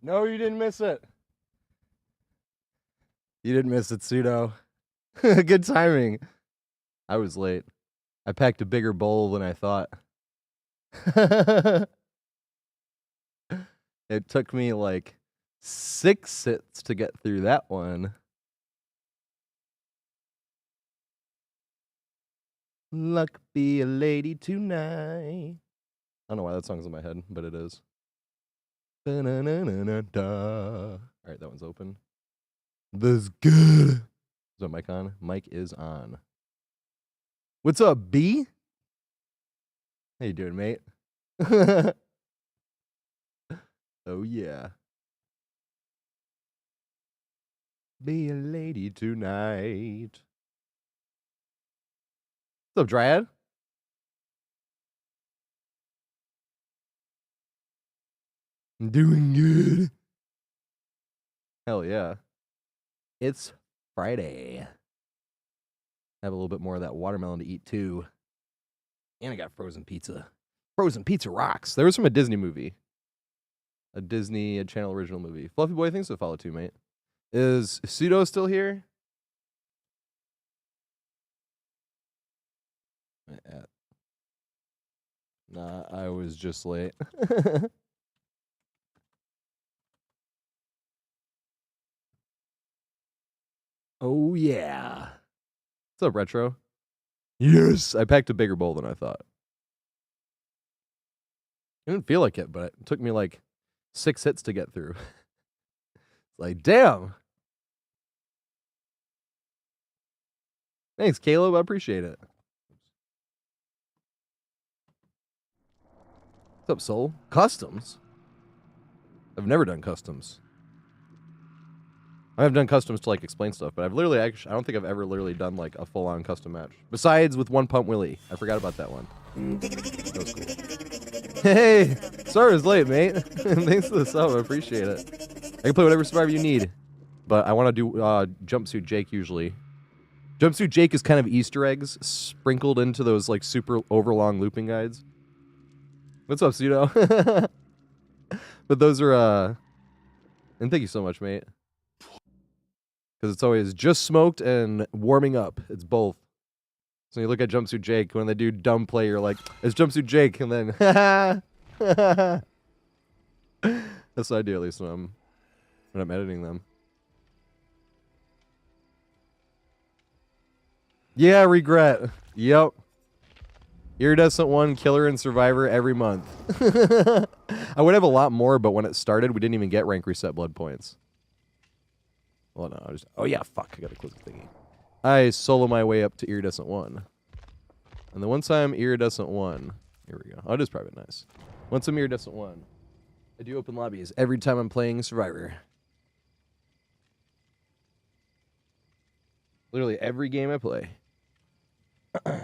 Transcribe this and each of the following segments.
No, you didn't miss it. You didn't miss it, Pseudo. Good timing. I was late. I packed a bigger bowl than I thought. It took me like 6 sits to get through that one. Luck be a lady tonight. I don't know why that song's in my head, but it is. All right, that one's open. This is good. Is that mic on? Mic is on. What's up, B? How you doing, mate? Oh, yeah. Be a lady tonight. What's up, Dryad? I'm doing good. Hell yeah. It's Friday. Have a little bit more of that watermelon to eat, too. And I got frozen pizza. Frozen pizza rocks. There was from a Disney movie. A Disney Channel original movie. Fluffy Boy thinks so. Follow too, mate. Is Pseudo still here? Nah, I was just late. Oh, yeah. What's up, Retro? Yes, I packed a bigger bowl than I thought. I didn't feel like it, but it took me like 6 hits to get through. It's like, damn. Thanks, Caleb. I appreciate it. What's up, Soul? Customs? I've never done customs. I've done customs to like explain stuff, but I've literally actually, I don't think I've ever literally done like a full-on custom match. Besides with One Pump Willie. I forgot about that one. That was cool. Hey, sorry I was late, mate. Thanks for the sub. I appreciate it. I can play whatever survivor you need, but I want to do Jumpsuit Jake usually. Jumpsuit Jake is kind of Easter eggs sprinkled into those like super overlong looping guides. What's up, Pseudo? But those are and thank you so much, mate. Because it's always just smoked and warming up. It's both. So you look at Jumpsuit Jake, when they do dumb play, you're like, it's Jumpsuit Jake, and then that's what I do at least when I'm editing them. Yeah, regret. Yep. Iridescent 1, Killer, and Survivor every month. I would have a lot more, but when it started, we didn't even get rank reset blood points. Well, no, oh yeah, fuck, I gotta close the thingy. I solo my way up to Iridescent 1. And then once I'm Iridescent 1, here we go. Oh, it is private, nice. Once I'm Iridescent 1, I do open lobbies every time I'm playing Survivor. Literally every game I play. I'll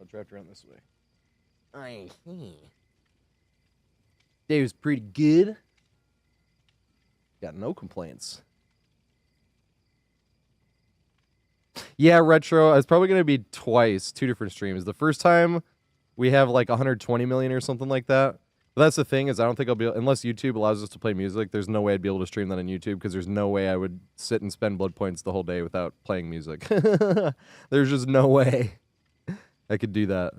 draft around this way. I see. Day was pretty good. Got no complaints. Yeah, Retro. It's probably going to be twice, 2 different streams. The first time, we have like 120 million or something like that. But that's the thing, is I don't think I'll be able, unless YouTube allows us to play music, there's no way I'd be able to stream that on YouTube, because there's no way I would sit and spend blood points the whole day without playing music. There's just no way I could do that.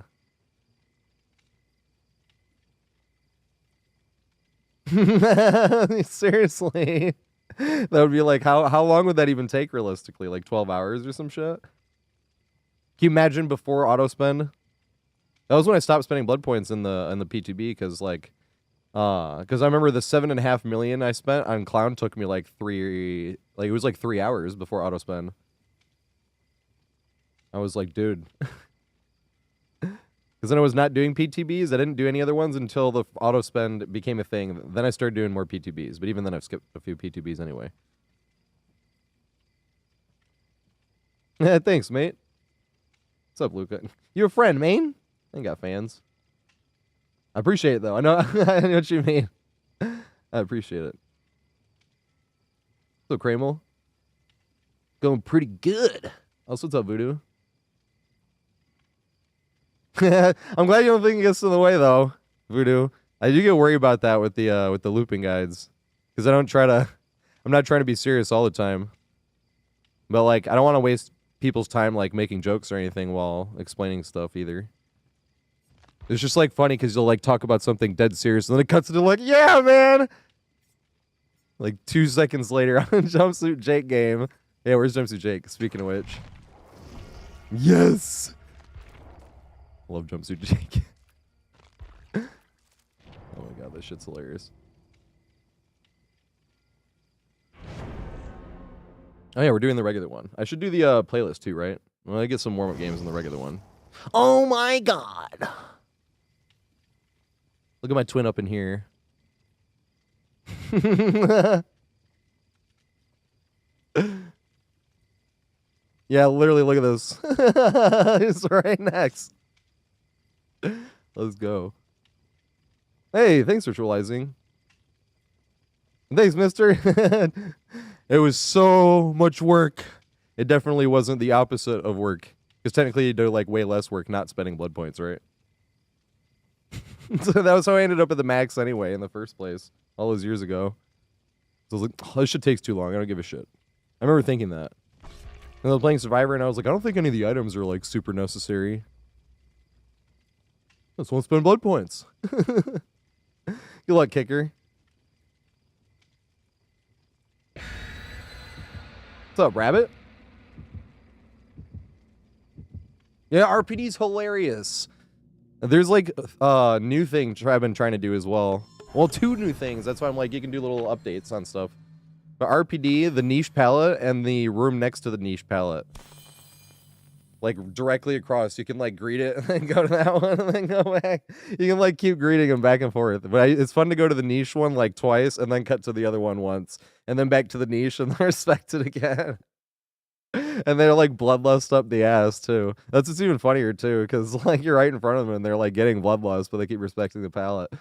Seriously. That would be like, how long would that even take realistically? Like 12 hours or some shit? Can you imagine before auto spend? That was when I stopped spending blood points in the P2B, because like, because I remember the 7.5 million I spent on Clown took me like it was like 3 hours before auto spend. I was like, dude. Because then I was not doing PTBs. I didn't do any other ones until the auto spend became a thing. Then I started doing more PTBs. But even then, I've skipped a few PTBs anyway. Yeah, thanks, mate. What's up, Luca? You a friend, man? I ain't got fans. I appreciate it, though. I know, I know what you mean. I appreciate it. So, Kramel? Going pretty good. Also, what's up, Voodoo? I'm glad you don't think it gets in the way though, Voodoo. I do get worried about that with the looping guides, because I'm not trying to be serious all the time. But like, I don't want to waste people's time like making jokes or anything while explaining stuff either. It's just like funny because you'll like talk about something dead serious and then it cuts into like, yeah, man. Like 2 seconds later on Jumpsuit Jake game. Yeah, where's Jumpsuit Jake? Speaking of which. Yes! Love Jumpsuit Jake. Oh my god, this shit's hilarious. Oh yeah, we're doing the regular one. I should do the playlist too, right? Well, I get some warm-up games in the regular one. Oh my god! Look at my twin up in here. Yeah, literally, look at this. It's right next. Let's go. Hey, thanks for trolling. Thanks, mister. It was so much work. It definitely wasn't the opposite of work. Because technically you do like way less work not spending blood points, right? So that was how I ended up at the max anyway in the first place. All those years ago. So I was like, oh, this shit takes too long. I don't give a shit. I remember thinking that. And I was playing Survivor and I was like, I don't think any of the items are like super necessary. Just won't spend blood points. Good luck, kicker. What's up, Rabbit? Yeah, RPD's hilarious. There's like new things I've been trying to do as well. Well, 2 new things. That's why I'm like, you can do little updates on stuff. But RPD, the niche palette, and the room next to the niche palette. Like directly across. You can like greet it and then go to that one and then go back. You can like keep greeting them back and forth. But it's fun to go to the niche one like twice and then cut to the other one once. And then back to the niche and then respect it again. And they're like bloodlust up the ass too. That's what's even funnier too, because like you're right in front of them and they're like getting bloodlust, but they keep respecting the palette.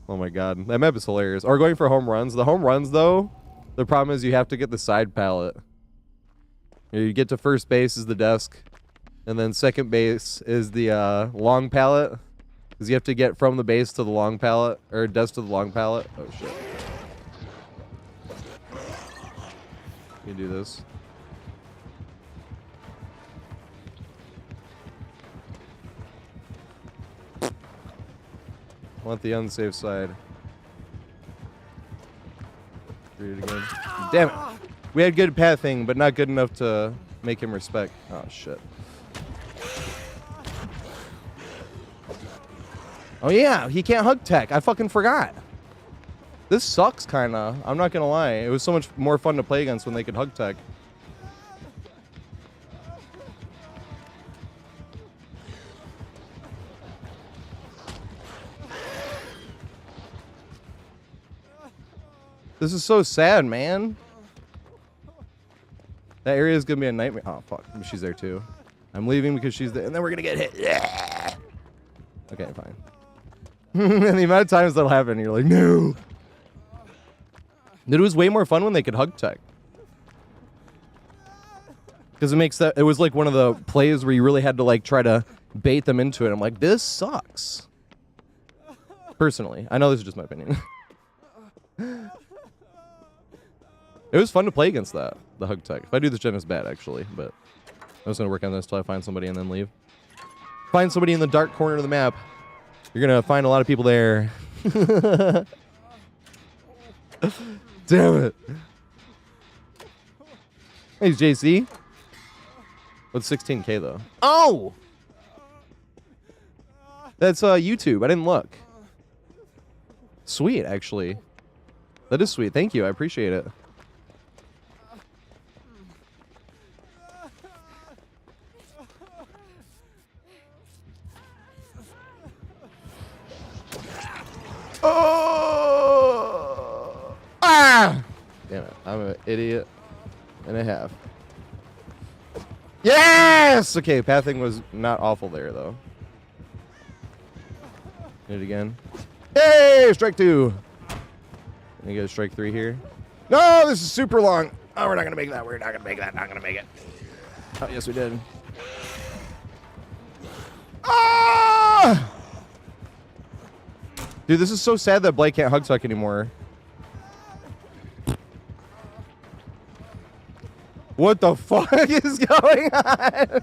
Oh my god, that map is hilarious. Or going for home runs. The home runs though, the problem is you have to get the side palette. You get to first base is the desk, and then second base is the long palette, because you have to get from the base to the long palette, or desk to the long palette. Oh shit. You do this. I want the unsafe side. Read it again. Damn it! We had good pathing, but not good enough to make him respect. Oh shit. Oh yeah, he can't hug tech. I fucking forgot. This sucks, kinda. I'm not gonna lie. It was so much more fun to play against when they could hug tech. This is so sad, man. That area is gonna be a nightmare. Oh fuck, she's there too. I'm leaving because she's there, and then we're gonna get hit. Yeah. Okay, fine. And the amount of times that'll happen, you're like, no. It was way more fun when they could hug tech. Because it makes that, it was like one of the plays where you really had to like try to bait them into it. I'm like, this sucks. Personally. I know this is just my opinion. It was fun to play against that, the hug tech. If I do this gen, it's bad actually, but I'm just gonna work on this till I find somebody and then leave. Find somebody in the dark corner of the map. You're gonna find a lot of people there. Damn it. Hey, JC. What's 16K though? Oh! That's YouTube. I didn't look. Sweet, actually. That is sweet. Thank you. I appreciate it. Oh! Ah! Damn it. I'm an idiot and a half. Yes! Okay, pathing was not awful there, though. Hit it again. Hey! Strike 2! Can I get a strike 3 here? No! This is super long! Oh, we're not gonna make that. We're not gonna make that. Not gonna make it. Oh, yes, we did. Dude, this is so sad that Blake can't hug tuck anymore. What the fuck is going on?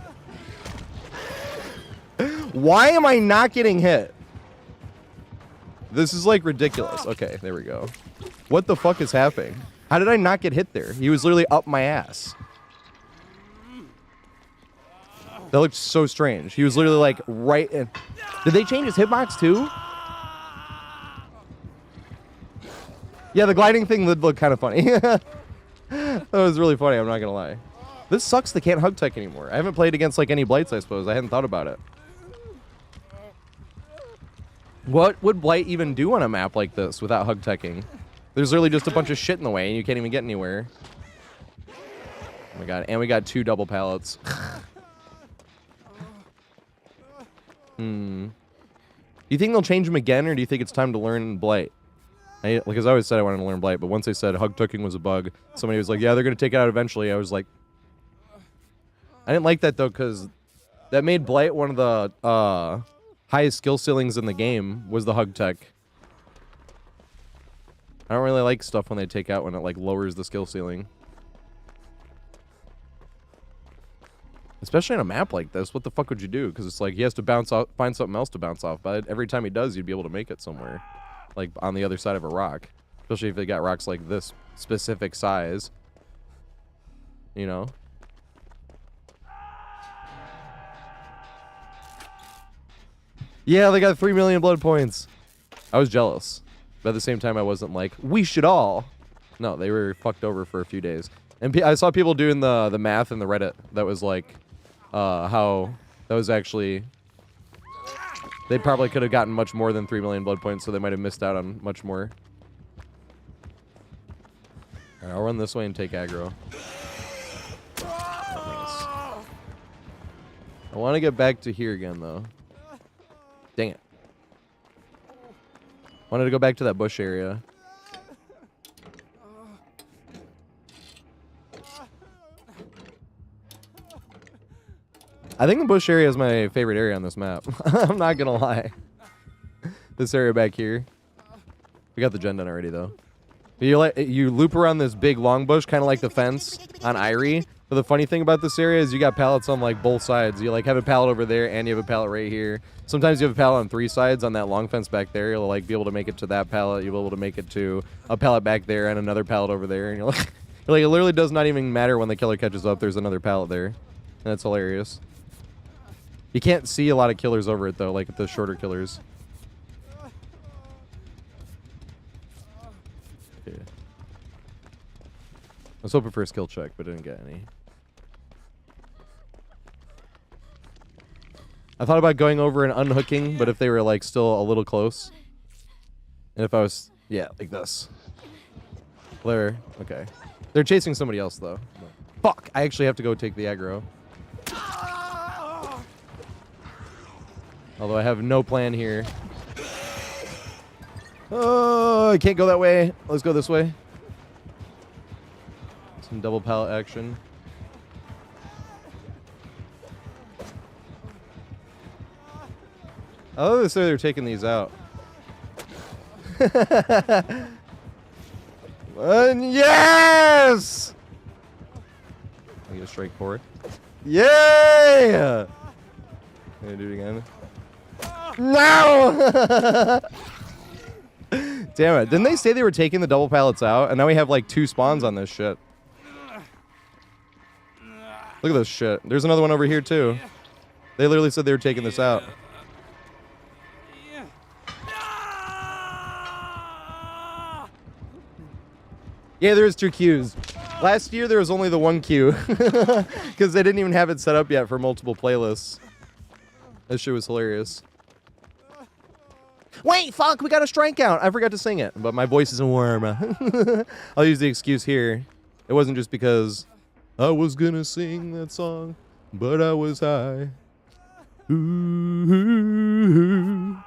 Why am I not getting hit? This is like ridiculous. Okay, there we go. What the fuck is happening? How did I not get hit there? He was literally up my ass. That looked so strange. He was literally like right in. Did they change his hitbox too? Yeah, the gliding thing did look kind of funny. That was really funny, I'm not gonna lie. This sucks they can't hug tech anymore. I haven't played against like any blights, I suppose. I hadn't thought about it. What would blight even do on a map like this without hug teching? There's literally just a bunch of shit in the way and you can't even get anywhere. Oh my god, and we got 2 double pallets. Do you think they'll change them again, or do you think it's time to learn blight? Because I always said I wanted to learn blight, but once they said hug tucking was a bug, somebody was like, yeah, they're going to take it out eventually. I was like, I didn't like that, though, because that made blight one of the highest skill ceilings in the game, was the hug tech. I don't really like stuff when they take out when it, like, lowers the skill ceiling. Especially on a map like this, what the fuck would you do? Because it's like, he has to bounce off, find something else to bounce off, but every time he does, you'd be able to make it somewhere. Like, on the other side of a rock. Especially if they got rocks like this specific size. You know? Yeah, they got 3 million blood points. I was jealous. But at the same time, I wasn't like, we should all. No, they were fucked over for a few days. And I saw people doing the math in the Reddit that was like, how that was actually... They probably could have gotten much more than 3 million blood points, so they might have missed out on much more. Alright, I'll run this way and take aggro. Oh, nice. I want to get back to here again, though. Dang it. Wanted to go back to that bush area. I think the bush area is my favorite area on this map. I'm not gonna lie. This area back here. We got the gen done already, though. You loop around this big long bush, kind of like the fence on Irie. But the funny thing about this area is you got pallets on like both sides. You like have a pallet over there and you have a pallet right here. Sometimes you have a pallet on 3 sides on that long fence back there. You'll like be able to make it to that pallet. You'll be able to make it to a pallet back there and another pallet over there. And you're like, it literally does not even matter when the killer catches up. There's another pallet there. And that's hilarious. You can't see a lot of killers over it, though, like the shorter killers. Okay. I was hoping for a skill check, but didn't get any. I thought about going over and unhooking, but if they were, like, still a little close. And if I was... Yeah, like this. There. Okay. They're chasing somebody else, though. Fuck! I actually have to go take the aggro. Although I have no plan here. Oh, I can't go that way. Let's go this way. Some double pallet action. Oh, they say they're taking these out. And yes! I get a strike forward. Yeah! I'm gonna do it again. No! Damn it. Didn't they say they were taking the double pallets out? And now we have like 2 spawns on this shit. Look at this shit. There's another one over here too. They literally said they were taking this out. Yeah, there's 2 queues. Last year there was only the 1 queue. Because they didn't even have it set up yet for multiple playlists. That shit was hilarious. Wait, fuck, we got a strikeout. I forgot to sing it, but my voice isn't warm. I'll use the excuse here. It wasn't just because I was gonna sing that song, but I was high. Ooh.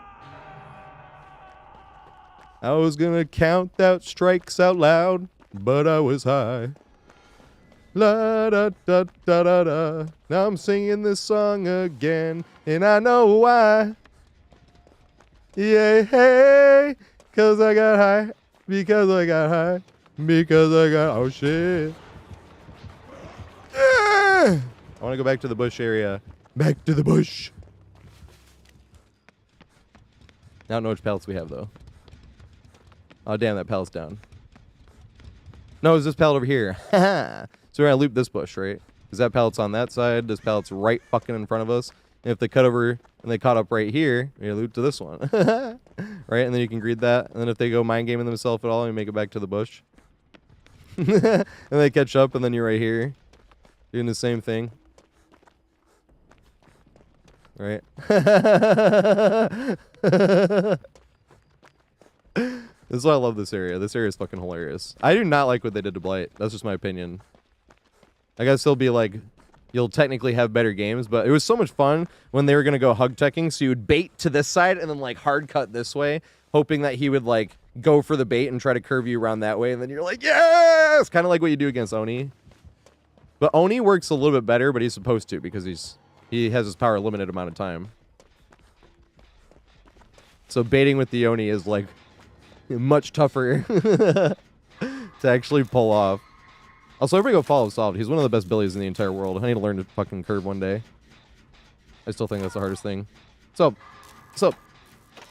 I was gonna count out strikes out loud, but I was high. La da da da da da. Now I'm singing this song again, and I know why. Yeah, hey, cause I got high. Because I got high. Because I got, oh shit. I want to go back to the bush area. Back to the bush. I don't know which pallets we have, though. Oh, damn, that pallet's down. No, it's this pallet over here. So we're going to loop this bush, right? Because that pallet's on that side. This pallet's right fucking in front of us. And if they cut over and they caught up right here, we loop to this one. Right? And then you can greed that. And then if they go mind gaming themselves at all, you make it back to the bush. And they catch up, and then you're right here. Doing the same thing. Right? This is why I love this area. This area is fucking hilarious. I do not like what they did to Blight. That's just my opinion. I guess they'll be like, you'll technically have better games, but it was so much fun when they were going to go hug teching, so you would bait to this side and then like hard cut this way, hoping that he would like go for the bait and try to curve you around that way, and then you're like, yes! Kind of like what you do against Oni. But Oni works a little bit better, but he's supposed to because he has his power a limited amount of time. So baiting with the Oni is like much tougher to actually pull off. Also, everybody go follow Solved. He's one of the best billies in the entire world. I need to learn to fucking curve one day. I still think that's the hardest thing. So,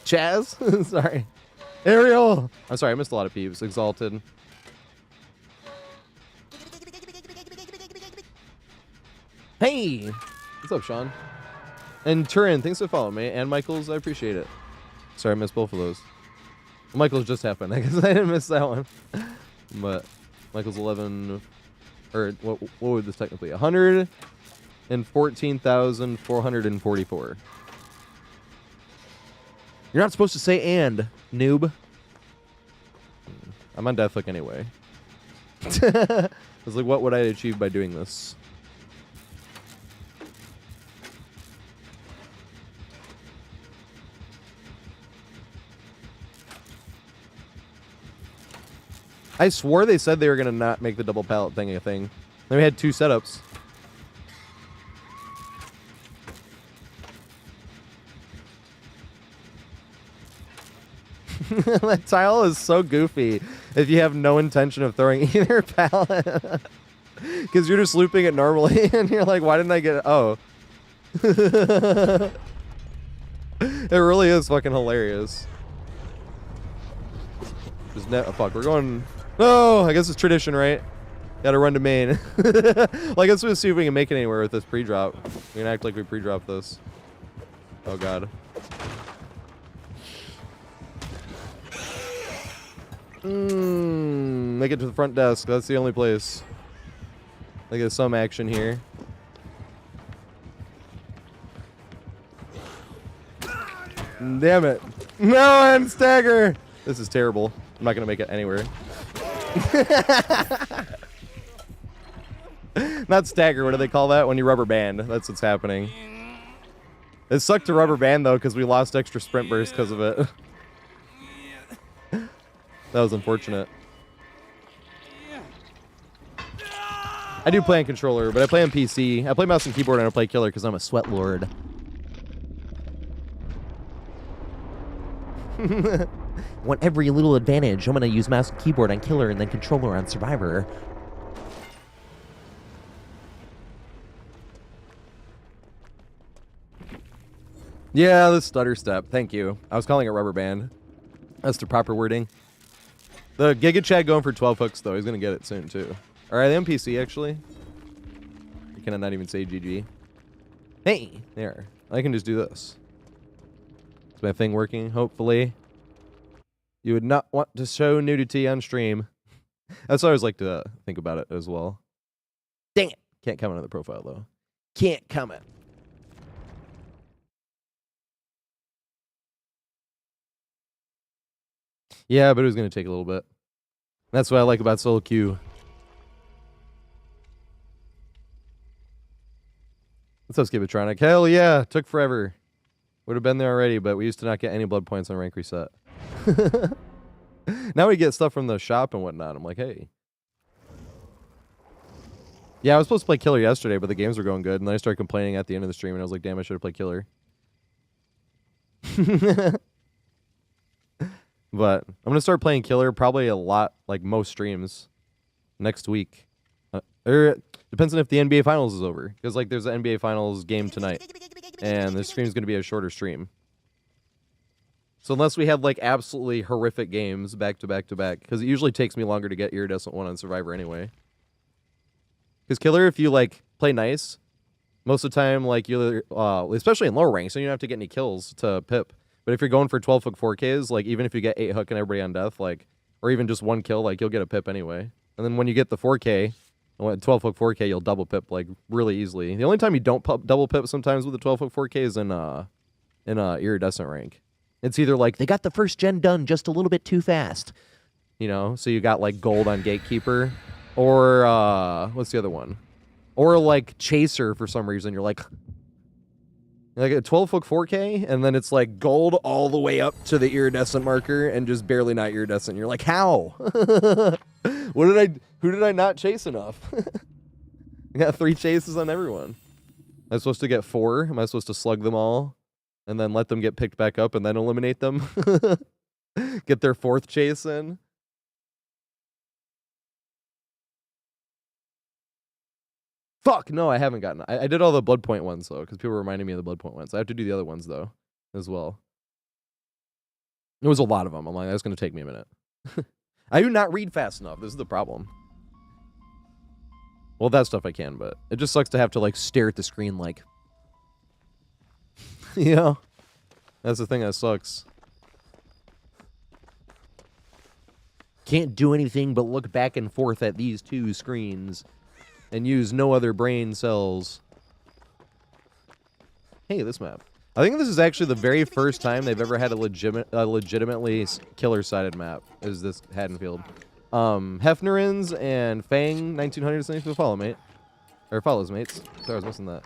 Chaz? Sorry. Ariel! I'm sorry, I missed a lot of peeps. Exalted. Hey! What's up, Sean? And Turin, thanks for following me. And Michaels, I appreciate it. Sorry, I missed both of those. Michael's just happened. I guess I didn't miss that one. But Michael's 11, or what would this technically? 114,444. You're not supposed to say and, noob. I'm on Deathhook anyway. I was like, what would I achieve by doing this? I swore they said they were going to not make the double pallet thing a thing. Then we had 2 setups. That tile is so goofy if you have no intention of throwing either pallet. Because you're just looping it normally, and you're like, why didn't I get it? Oh. It really is fucking hilarious. Just oh, fuck, we're going... No, I guess it's tradition, right? Gotta run to main. Well, I guess we'll see if we can make it anywhere with this pre-drop. We can act like we pre-dropped this. Oh, God. Make it to the front desk. That's the only place. I get some action here. Damn it. No, and stagger. This is terrible. I'm not going to make it anywhere. Not stagger. What do they call that? When you rubber band. That's what's happening. It sucked to rubber band, though, because we lost extra sprint burst because of it. That was unfortunate. I do play on controller, but I play on PC. I play mouse and keyboard, and I play killer because I'm a sweat lord. Want every little advantage. I'm going to use mouse and keyboard on killer and then controller on survivor. Yeah, the stutter step. Thank you. I was calling it rubber band. That's the proper wording. The Giga Chad going for 12 hooks, though. He's going to get it soon, too. Alright, the NPC, actually. I cannot not even say GG. Hey! There. I can just do this. Is my thing working, hopefully? You would not want to show nudity on stream. That's what I always like to think about it as well. Dang it! Can't comment on the profile, though. Can't comment. Yeah, but it was going to take a little bit. That's what I like about solo queue. What's up, Skibitronic? Hell yeah, took forever. Would have been there already, but we used to not get any blood points on rank reset. Now we get stuff from the shop and whatnot. I'm like, hey. Yeah, I was supposed to play killer yesterday, but the games were going good, and then I started complaining at the end of the stream, and I was like, damn, I should have played killer. But I'm going to start playing Killer probably a lot, like most streams next week. Or depends on if the NBA Finals is over. Because like there's an NBA Finals game tonight. And the stream's going to be a shorter stream. So unless we have like absolutely horrific games back to back to back. Because it usually takes me longer to get Iridescent 1 on Survivor anyway. Because Killer, if you like play nice, most of the time, like you, especially in lower ranks, so you don't have to get any kills to pip. But if you're going for 12 hook 4Ks, like even if you get 8 hook and everybody on death, like, or even just 1 kill, like you'll get a pip anyway. And then when you get the 4K, 12 hook 4K, you'll double pip like really easily. The only time you don't double pip sometimes with the 12 hook 4K is in iridescent rank. It's either like They got the first gen done just a little bit too fast. you know, so you got like gold on Gatekeeper, or what's the other one? Or like Chaser for some reason. You're like a 12 hook 4K, and then it's like gold all the way up to the iridescent marker and just barely not iridescent. You're like, how? Who did I not chase enough? I got 3 chases on everyone. I'm supposed to get 4. Am I supposed to slug them all and then let them get picked back up and then eliminate them? Get their 4th chase in? Fuck, no, I haven't gotten. I did all the blood point ones though, because people were reminding me of the blood point ones. I have to do the other ones though, as well. There was a lot of them. I'm like, that's gonna take me a minute. I do not read fast enough. This is the problem. Well, that stuff I can, but it just sucks to have to like stare at the screen like, you know, that's the thing that sucks. Can't do anything but look back and forth at these 2 screens. And use no other brain cells. Hey, this map. I think this is actually the very first time they've ever had a legitimately killer-sided map, is this Haddonfield. Hefnerins and Fang 1900s, thanks for the follow, mate. Or follows, mates. Sorry, I was missing that.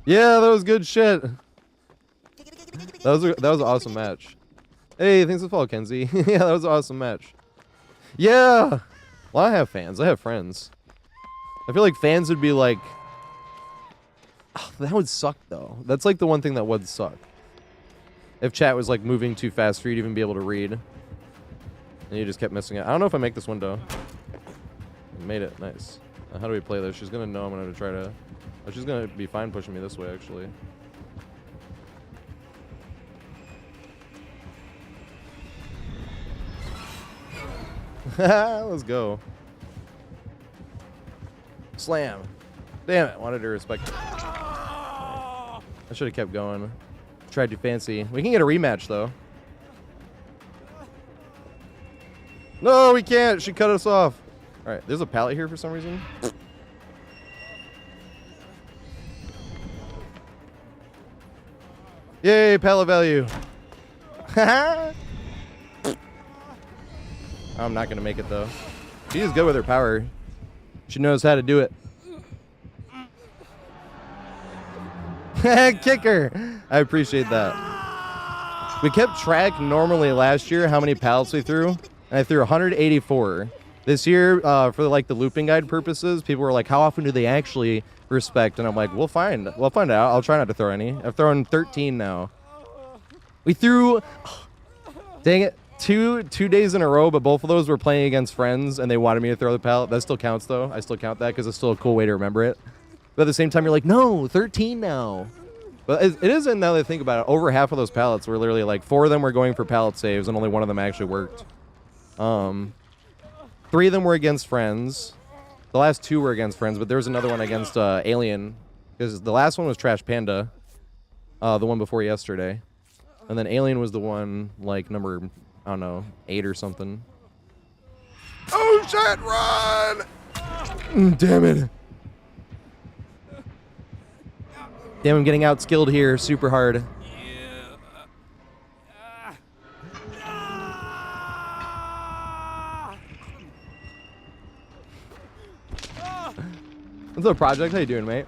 Yeah, that was good shit. That was an awesome match. Hey, thanks for the follow, Kenzie. Yeah, that was an awesome match. Yeah! Well, I have fans. I have friends. I feel like fans would be like... Oh, that would suck, though. That's like the one thing that would suck. If chat was like moving too fast for you to even be able to read. And you just kept missing it. I don't know if I make this window. I made it. Nice. How do we play this? She's going to know I'm going to try to... Oh, she's going to be fine pushing me this way, actually. Let's go. Slam. Damn it. Wanted to respect it. I should have kept going. Tried too fancy. We can get a rematch, though. No, we can't. She cut us off. All right. There's a pallet here for some reason. Yay, pallet value. I'm not going to make it, though. She is good with her power. She knows how to do it. Kicker. I appreciate that. We kept track normally last year how many pallets we threw, and I threw 184. This year, for like the looping guide purposes, people were like, how often do they actually respect? And I'm like, we'll find out. I'll try not to throw any. I've thrown 13 now. We threw... Dang it. Two days in a row, but both of those were playing against friends, and they wanted me to throw the pallet. That still counts, though. I still count that because it's still a cool way to remember it. But at the same time, you're like, no, 13 now. But it isn't, now that I think about it, over half of those pallets were literally like 4 of them were going for pallet saves, and only 1 of them actually worked. 3 of them were against friends. The last 2 were against friends, but there was another one against Alien, because the last one was Trash Panda, the one before yesterday. And then Alien was the one, like, number... I don't know, 8 or something. Oh shit, run! Damn it. Damn, I'm getting outskilled here super hard. What's up, Project? How you doing, mate?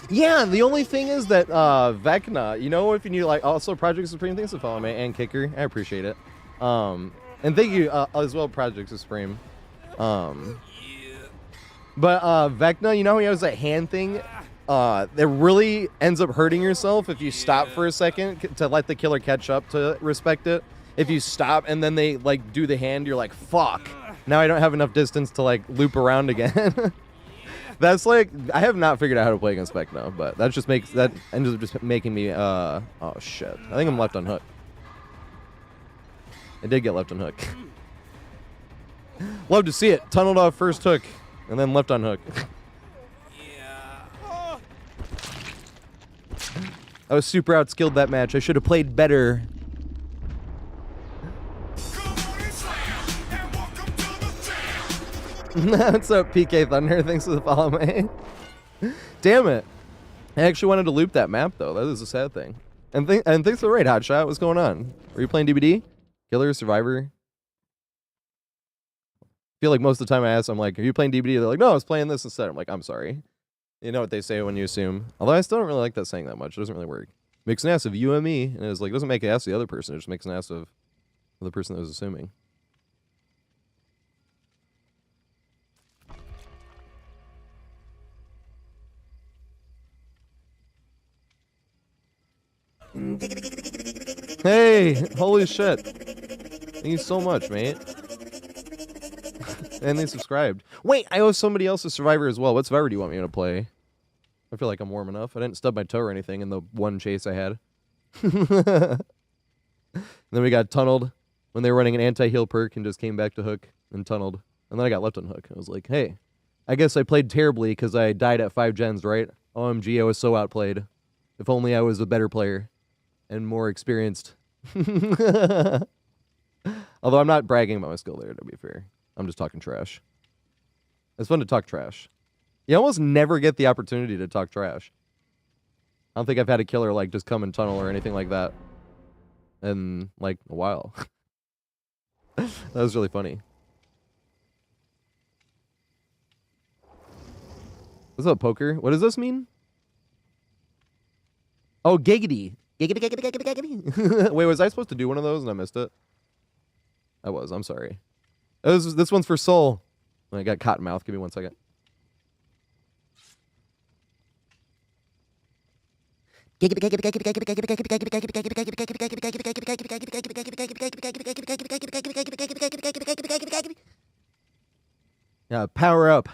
Yeah, the only thing is that Vecna, you know, if you need like also Project Supreme things to follow me and Kicker, I appreciate it. And thank you as well, Project Supreme. But Vecna, you know, he has that hand thing. That really ends up hurting yourself if you stop for a second to let the killer catch up to respect it. If you stop and then they like do the hand, you're like, fuck. Now I don't have enough distance to like loop around again. That's like, I have not figured out how to play against Vecna, but that just makes, that ends up just making me, oh shit. I think I'm left on hook. I did get left on hook. Love to see it. Tunneled off first hook and then left on hook. I was super outskilled that match. I should have played better. What's up, PK Thunder? Thanks for the follow, man. Damn it. I actually wanted to loop that map, though. That is a sad thing. And thanks for the raid, Hotshot. What's going on? Were you playing DBD? Killer, Survivor? I feel like most of the time I ask, I'm like, are you playing DBD? They're like, no, I was playing this instead. I'm like, I'm sorry. You know what they say when you assume. Although I still don't really like that saying that much. It doesn't really work. Makes an ass of you and me. And it's like, it doesn't make an ass of the other person. It just makes an ass of the person that was assuming. Hey, holy shit. Thank you so much, mate. And they subscribed. Wait, I owe somebody else a Survivor as well. What Survivor do you want me to play? I feel like I'm warm enough. I didn't stub my toe or anything in the one chase I had. Then we got tunneled when they were running an anti-heal perk and just came back to hook and tunneled. And then I got left on hook. I was like, hey, I guess I played terribly because I died at 5 gens, right? OMG, I was so outplayed. If only I was a better player and more experienced. Although I'm not bragging about my skill there, to be fair. I'm just talking trash. It's fun to talk trash. You almost never get the opportunity to talk trash. I don't think I've had a killer like just come and tunnel or anything like that in like a while. That was really funny. What's up, poker? What does this mean? Oh, giggity. Giggity, giggity, giggity, giggity. Wait, was I supposed to do one of those and I missed it? I was. I'm sorry. This one's for Soul. I got cotton mouth. Give me 1 second. Yeah, power up.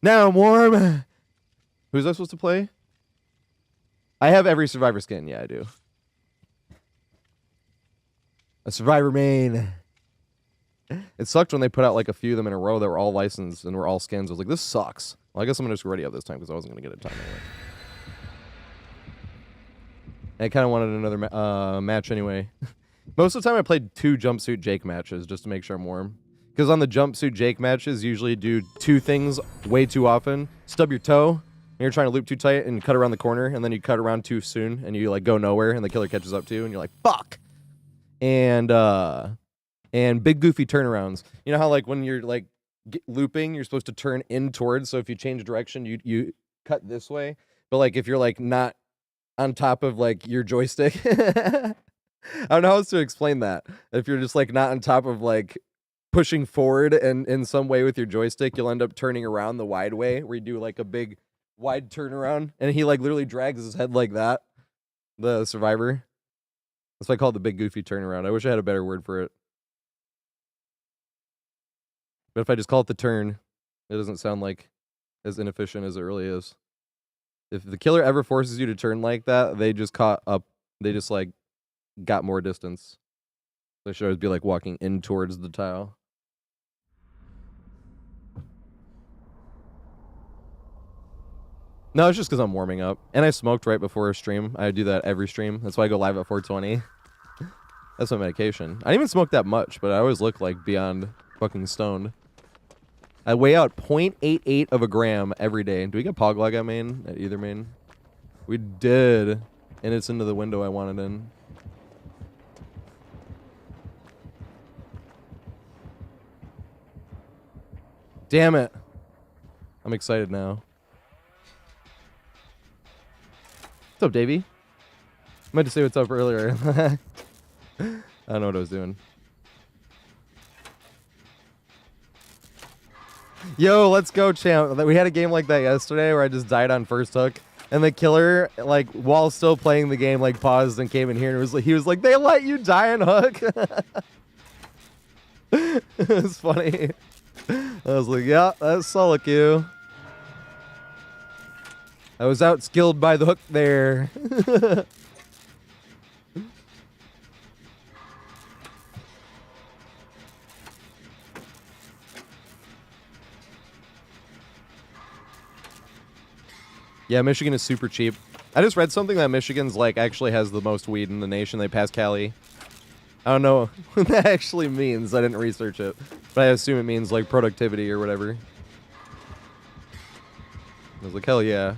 Now I'm warm. Who's I supposed to play? I have every Survivor skin. Yeah, I do. A Survivor main. It sucked when they put out like a few of them in a row that were all licensed and were all skins. I was like, this sucks. Well, I guess I'm going to just ready up this time because I wasn't going to get it time anyway. I kind of wanted another match anyway. Most of the time I played 2 jumpsuit Jake matches just to make sure I'm warm. Because on the jumpsuit Jake matches, usually do 2 things way too often. Stub your toe, and you're trying to loop too tight and cut around the corner, and then you cut around too soon, and you like go nowhere, and the killer catches up to you, and you're like, fuck! And big goofy turnarounds. You know how like when you're like looping, you're supposed to turn in towards, so if you change direction, you cut this way. But like if you're like not on top of like your joystick, I don't know how else to explain that. If you're just like not on top of like pushing forward and in some way with your joystick, you'll end up turning around the wide way where you do like a big wide turnaround, and he like literally drags his head like that. The Survivor. That's why I call it the big goofy turnaround. I wish I had a better word for it. But if I just call it the turn, it doesn't sound like as inefficient as it really is. If the killer ever forces you to turn like that, they just caught up. They just like got more distance. They should always be like walking in towards the tile. No, it's just because I'm warming up. And I smoked right before a stream. I do that every stream. That's why I go live at 420. That's my medication. I didn't even smoke that much, but I always look like beyond fucking stoned. I weigh out 0.88 of a gram every day. Do we get Poglag at main? At either main? We did. And it's into the window I wanted in. Damn it. I'm excited now. What's up, Davey? I meant to say what's up earlier. I don't know what I was doing. Yo, let's go, champ. We had a game like that yesterday where I just died on first hook. And the killer, like, while still playing the game, like, paused and came in here and was like, he was like, they let you die on hook? It was funny. I was like, yeah, that's solo queue. I was outskilled by the hook there. Yeah, Michigan is super cheap. I just read something that Michigan's like actually has the most weed in the nation. They passed Cali. I don't know what that actually means. I didn't research it, but I assume it means like productivity or whatever. I was like, hell yeah.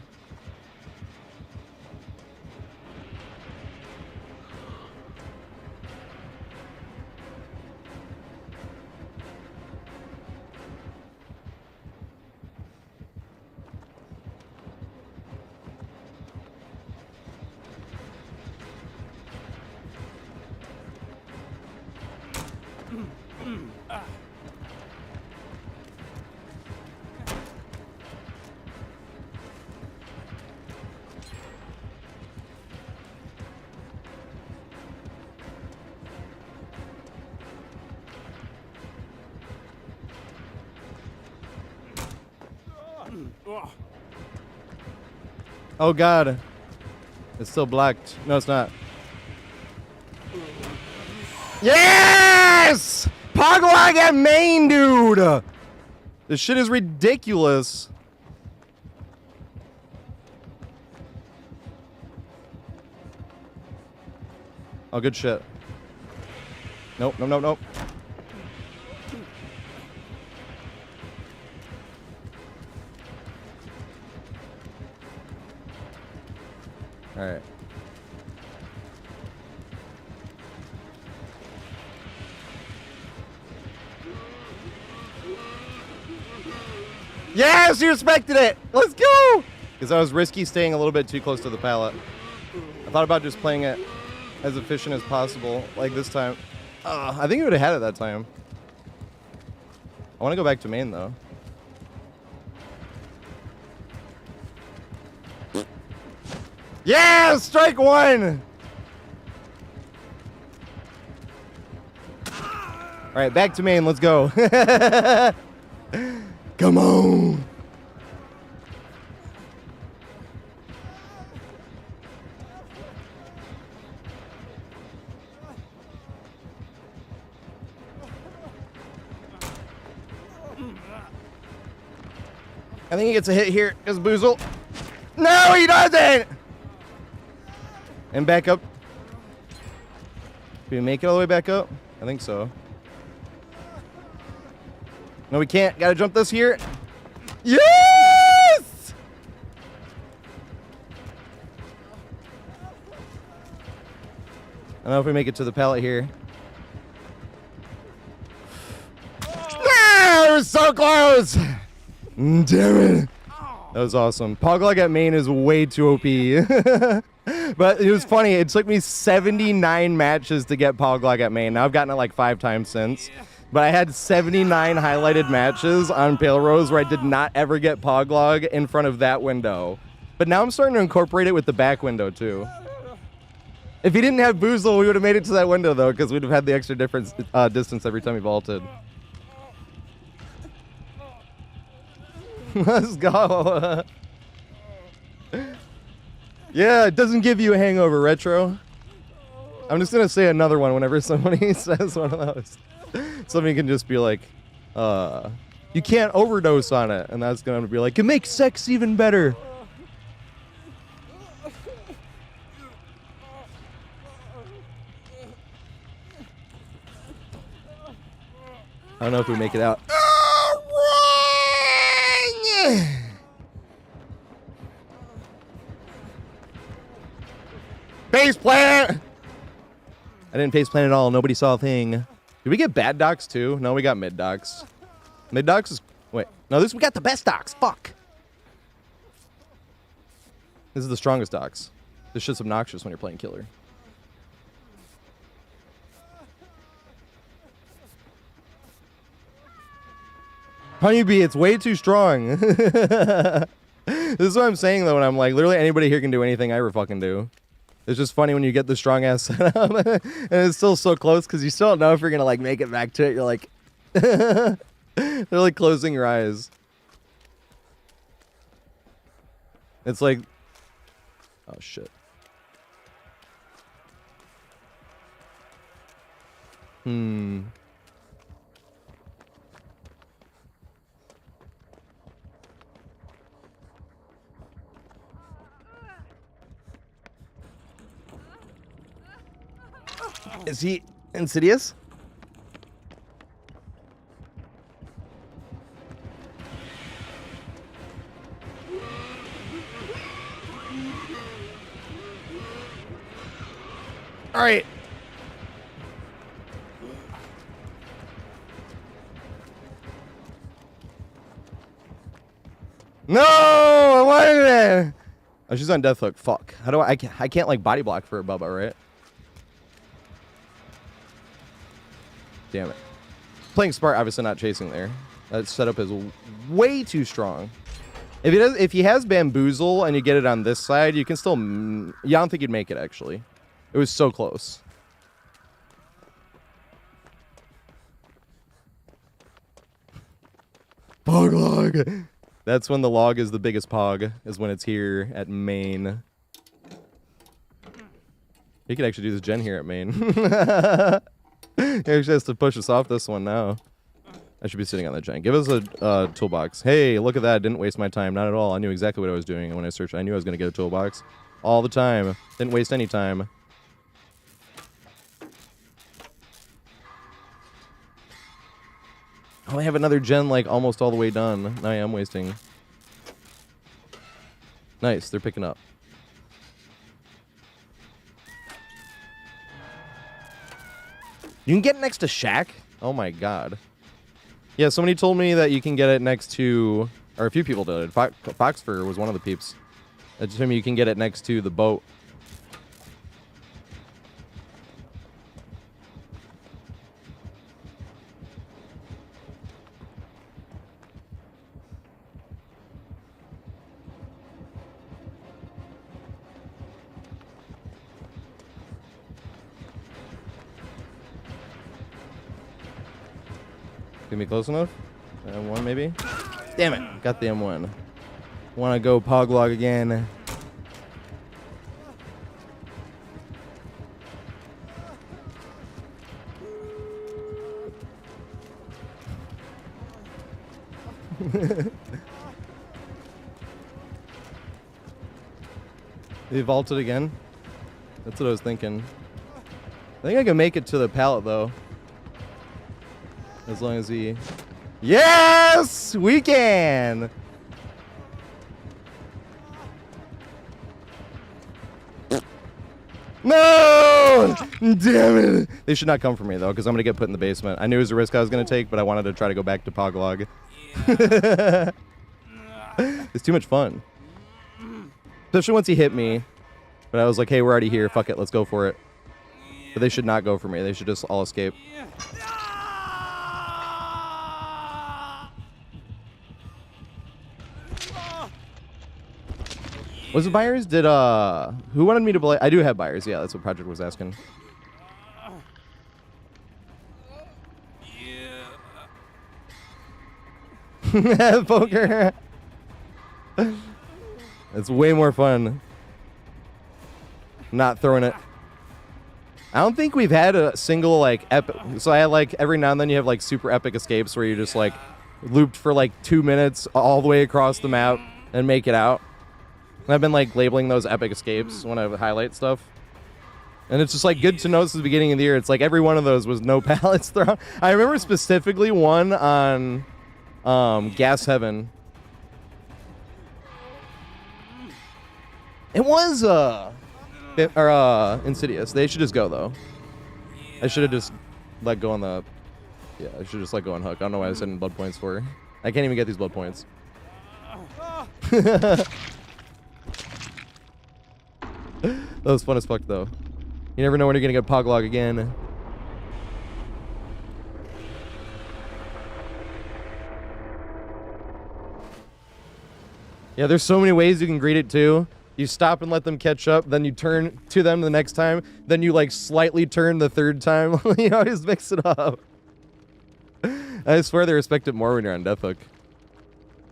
Oh god. It's still blocked. No, it's not. Yes! Pogwag at main, dude! This shit is ridiculous. Oh, good shit. Nope, nope, nope, nope. Alright. Yes, you respected it! Let's go! Because I was risky staying a little bit too close to the pallet. I thought about just playing it as efficient as possible, like this time. I think we would have had it that time. I want to go back to main, though. Yeah! Strike one! Alright, back to main. Let's go. Come on! I think he gets a hit here because Boozle. No, he doesn't! And back up. Can we make it all the way back up? I think so. No, we can't. Gotta jump this here. Yes! I don't know if we make it to the pallet here. No, it was so close! Damn it. That was awesome. Poglog at main is way too OP. But it was funny. It took me 79 matches to get Poglog at main. Now I've gotten it like 5 times since. But I had 79 highlighted matches on Pale Rose where I did not ever get Poglog in front of that window. But now I'm starting to incorporate it with the back window too. If he didn't have Boozle, we would have made it to that window though, because we'd have had the extra difference distance every time he vaulted. Let's go. Yeah, it doesn't give you a hangover, Retro. I'm just going to say another one whenever somebody says one of those. Somebody can just be like, you can't overdose on it. And that's going to be like, it makes sex even better. I don't know if we make it out. Face plant! I didn't face plant at all. Nobody saw a thing. Did we get bad docks too? No, we got mid docks. Mid docks is... Wait. No, we got the best docks. Fuck. This is the strongest docks. This shit's obnoxious when you're playing killer. Honeybee, it's way too strong. This is what I'm saying though, when I'm like, literally anybody here can do anything I ever fucking do. It's just funny when you get the strong ass setup and it's still so close because you still don't know if you're gonna like make it back to it. You're like, they're like closing your eyes. It's like, oh shit. Is he insidious? All right. No, I wanted it. Oh, she's on death hook. Fuck. How do I can't like body block for a Bubba, right? Damn it. Playing smart, obviously not chasing there. That setup is way too strong. If he has bamboozle and you get it on this side, you can still. Yeah, I don't think you'd make it actually. It was so close. Pog log. That's when the log is the biggest pog. Is when it's here at main. He could actually do this gen here at main. He actually has to push us off this one now. I should be sitting on the gen. Give us a toolbox. Hey, look at that. I didn't waste my time. Not at all. I knew exactly what I was doing. And when I searched, I knew I was going to get a toolbox. All the time. Didn't waste any time. Oh, I have another gen like almost all the way done. Now I am wasting. Nice. They're picking up. You can get it next to Shaq? Oh my god. Yeah, somebody told me that you can get it next to, or a few people did. Foxfur was one of the peeps. That told me you can get it next to the boat. Gonna be close enough? M1 maybe? Damn it! Got the M1. Wanna go poglog again. He vaulted again? That's what I was thinking. I think I can make it to the pallet though. As long as he... Yes! We can! No! Damn it! They should not come for me, though, because I'm going to get put in the basement. I knew it was a risk I was going to take, but I wanted to try to go back to Poglog. It's too much fun. Especially once he hit me. But I was like, hey, we're already here. Fuck it. Let's go for it. But they should not go for me. They should just all escape. Was it buyers? Did, who wanted me to play? I do have buyers. Yeah, that's what Project was asking. Yeah. Poker. It's way more fun not throwing it. I don't think we've had a single, like, epic. So I had, like, every now and then you have, like, super epic escapes where you just, like, looped for, like, 2 minutes all the way across the map and make it out. And I've been like labeling those epic escapes when I highlight stuff. And it's just like good to notice at the beginning of the year. It's like every one of those was no pallets thrown. I remember specifically one on Gas Heaven. It was Insidious. They should just go though. I should have just let go on the... Yeah, I should just let go on Hook. I don't know why I was sending blood points for. I can't even get these blood points. That was fun as fuck, though. You never know when you're gonna get Poglog again. Yeah, there's so many ways you can greet it too. You stop and let them catch up, then you turn to them the next time, then you like slightly turn the third time. You always mix it up. I swear they respect it more when you're on Death Hook.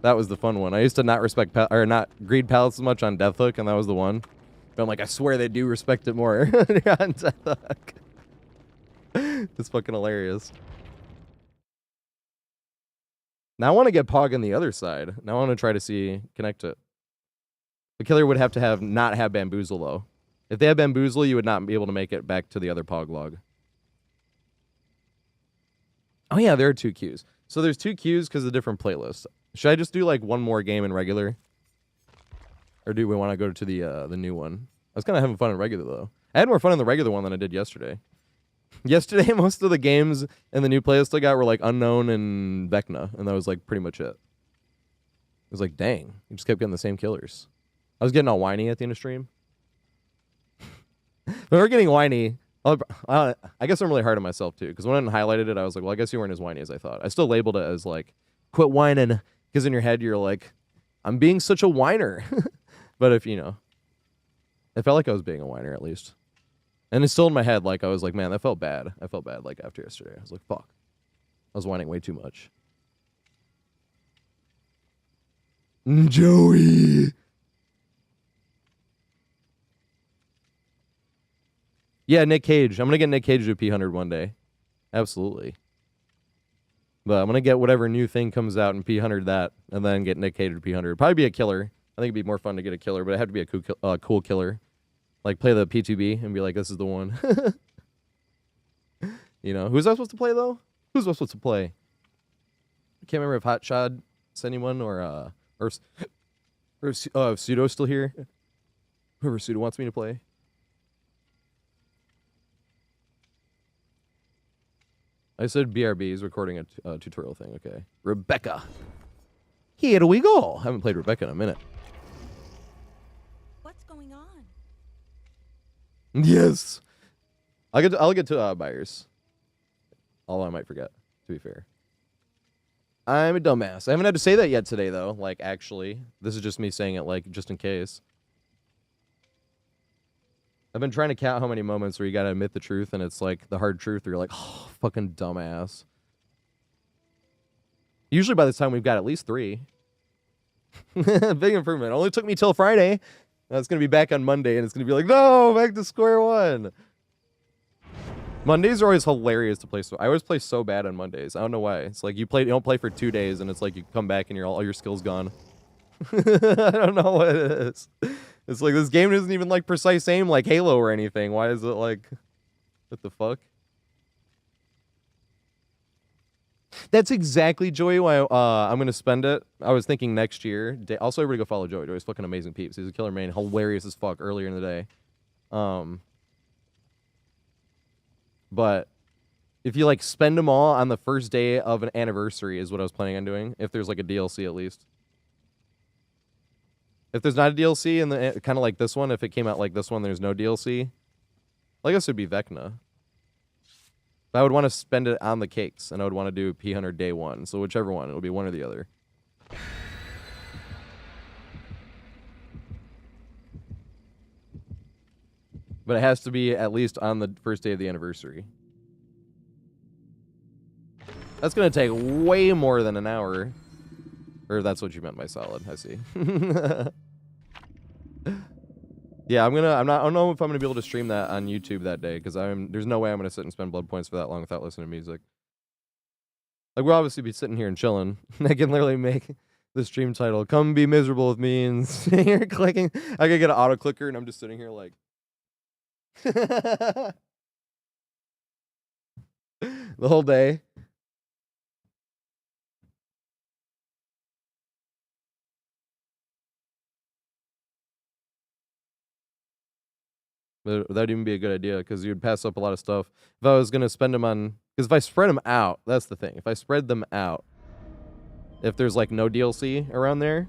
That was the fun one. I used to not respect or not greed pallets as much on Death Hook, and that was the one. But I'm like, I swear they do respect it more when you're on Death Hook. It's fucking hilarious. Now I want to get Pog on the other side. Now I want to try to connect it. The killer would have to not have Bamboozle, though. If they had Bamboozle, you would not be able to make it back to the other Pog log. Oh, yeah, there are 2 queues. So there's 2 queues because of different playlists. Should I just do, like, one more game in regular? Or do we want to go to the new one? I was kind of having fun in regular, though. I had more fun in the regular one than I did yesterday. Yesterday, most of the games in the new playlist I got were, like, Unknown and Vecna. And that was, like, pretty much it. It was like, dang. You just kept getting the same killers. I was getting all whiny at the end of stream. When we're getting whiny, I guess I'm really hard on myself too. Because when I highlighted it, I was like, well, I guess you weren't as whiny as I thought. I still labeled it as like, quit whining. Because in your head, you're like, I'm being such a whiner. But if, you know, it felt like I was being a whiner at least. And it's still in my head, like, I was like, man, that felt bad. I felt bad, like, after yesterday. I was like, fuck. I was whining way too much. Joey. Yeah, Nick Cage. I'm going to get Nick Cage to P100 one day. Absolutely. But I'm going to get whatever new thing comes out and P100 that, and then get Nick Cage to P100. Probably be a killer. I think it'd be more fun to get a killer, but it had to be a cool killer. Like, play the P2B and be like, this is the one. You know? Who's I supposed to play, though? Who's I supposed to play? I can't remember if Hot Shot sent anyone or Pseudo's still here. Whoever Pseudo wants me to play. I said BRB is recording a tutorial thing. Okay. Rebecca. Here we go. I haven't played Rebecca in a minute. What's going on? Yes. I'll get to buyers. Although I might forget, to be fair. I'm a dumbass. I haven't had to say that yet today, though. Like, actually. This is just me saying it, like, just in case. I've been trying to count how many moments where you gotta admit the truth, and it's like the hard truth, where you're like, oh, fucking dumbass. Usually by this time, we've got at least 3. Big improvement. It only took me till Friday. Now it's gonna be back on Monday, and it's gonna be like, no, back to square one. Mondays are always hilarious to play. I always play so bad on Mondays. I don't know why. It's like you don't play for 2 days, and it's like you come back and all your skills gone. I don't know what it is. It's like this game isn't even like precise aim like Halo or anything. Why is it like, what the fuck? That's exactly, Joey, why I'm gonna spend it. I was thinking next year. Also, everybody go follow Joey. Joey's fucking amazing peeps. He's a killer main, hilarious as fuck earlier in the day. But if you like spend them all on the first day of an anniversary is what I was planning on doing. If there's like a DLC at least. If there's not a DLC and kind of like this one, if it came out like this one, there's no DLC. Well, I guess it'd be Vecna. But I would want to spend it on the cakes, and I would want to do P100 day 1. So whichever one, it'll be one or the other. But it has to be at least on the first day of the anniversary. That's going to take way more than an hour. Or that's what you meant by solid. I see. Yeah, I don't know if I'm gonna be able to stream that on YouTube that day, because there's no way I'm gonna sit and spend blood points for that long without listening to music. Like, we'll obviously be sitting here and chilling. I can literally make the stream title, "Come be miserable with me," and sitting here clicking. I could get an auto clicker, and I'm just sitting here like the whole day. But that'd even be a good idea, because you'd pass up a lot of stuff. If I was going to spend them on... Because if I spread them out, that's the thing. If I spread them out, if there's, like, no DLC around there,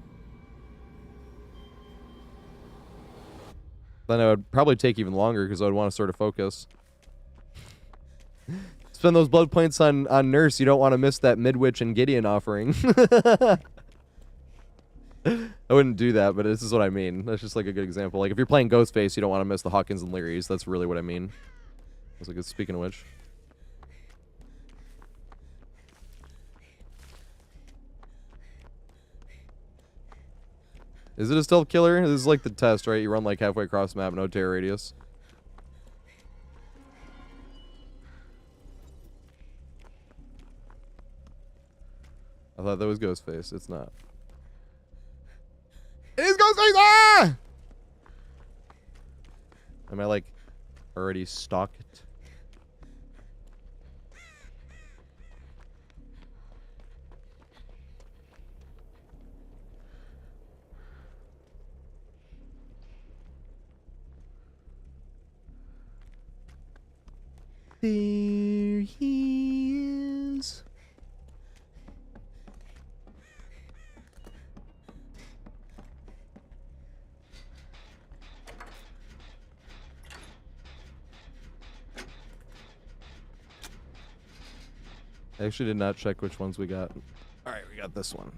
then it would probably take even longer, because I would want to sort of focus. Spend those blood points on Nurse. You don't want to miss that Midwich and Gideon offering. I wouldn't do that, but this is what I mean. That's just like a good example. Like if you're playing Ghostface, you don't want to miss the Hawkins and Learys. That's really what I mean. I was like, speaking of which. Is it a stealth killer? This is like the test, right? You run like halfway across the map, no terror radius. I thought that was Ghostface. It's not. It is Ghostface! Ah! Am I like already stalked? There he is. I actually did not check which ones we got. Alright, we got this one.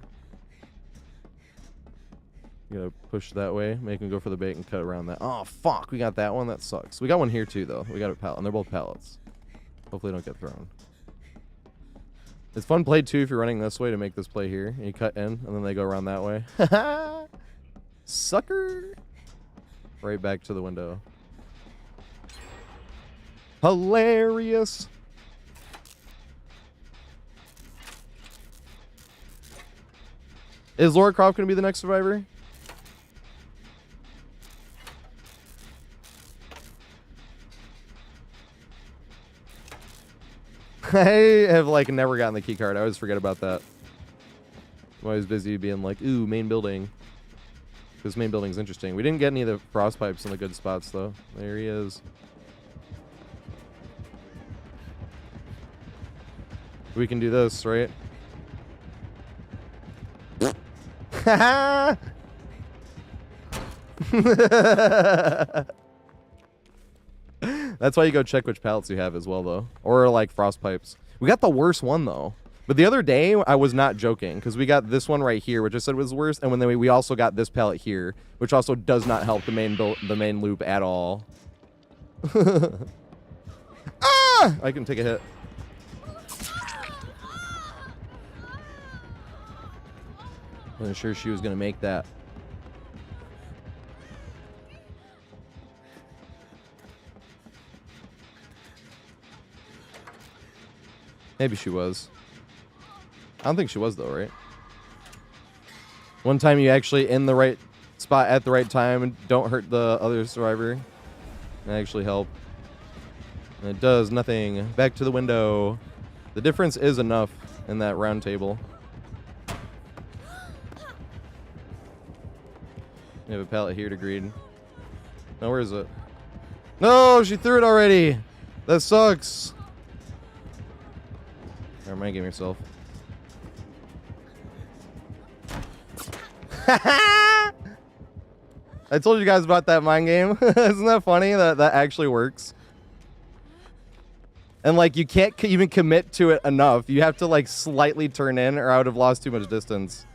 You gotta push that way, make him go for the bait and cut around that. Oh, fuck, we got that one. That sucks. We got one here too, though. We got a pallet, and they're both pallets. Hopefully they don't get thrown. It's fun play too if you're running this way to make this play here. And you cut in, and then they go around that way. Sucker! Right back to the window. Hilarious! Is Laura Croft going to be the next survivor? I have like never gotten the key card. I always forget about that. I'm always busy being like, ooh, main building. This main building's interesting. We didn't get any of the frost pipes in the good spots though. There he is. We can do this, right? That's why you go check which pallets you have as well, though. Or, like, frost pipes. We got the worst one, though. But the other day, I was not joking, because we got this one right here, which I said was worse, and then we also got this pallet here, which also does not help the main loop at all. Ah! I can take a hit. I wasn't sure she was going to make that. Maybe she was. I don't think she was, though, right? One time you actually in the right spot at the right time and don't hurt the other survivor. That actually help. And it does nothing. Back to the window. The difference is enough in that round table. We have a pallet here to greed. No, where is it? No, she threw it already. That sucks. Or mind game yourself. I told you guys about that mind game. Isn't that funny that that actually works? And like you can't even commit to it enough. You have to like slightly turn in or I would have lost too much distance.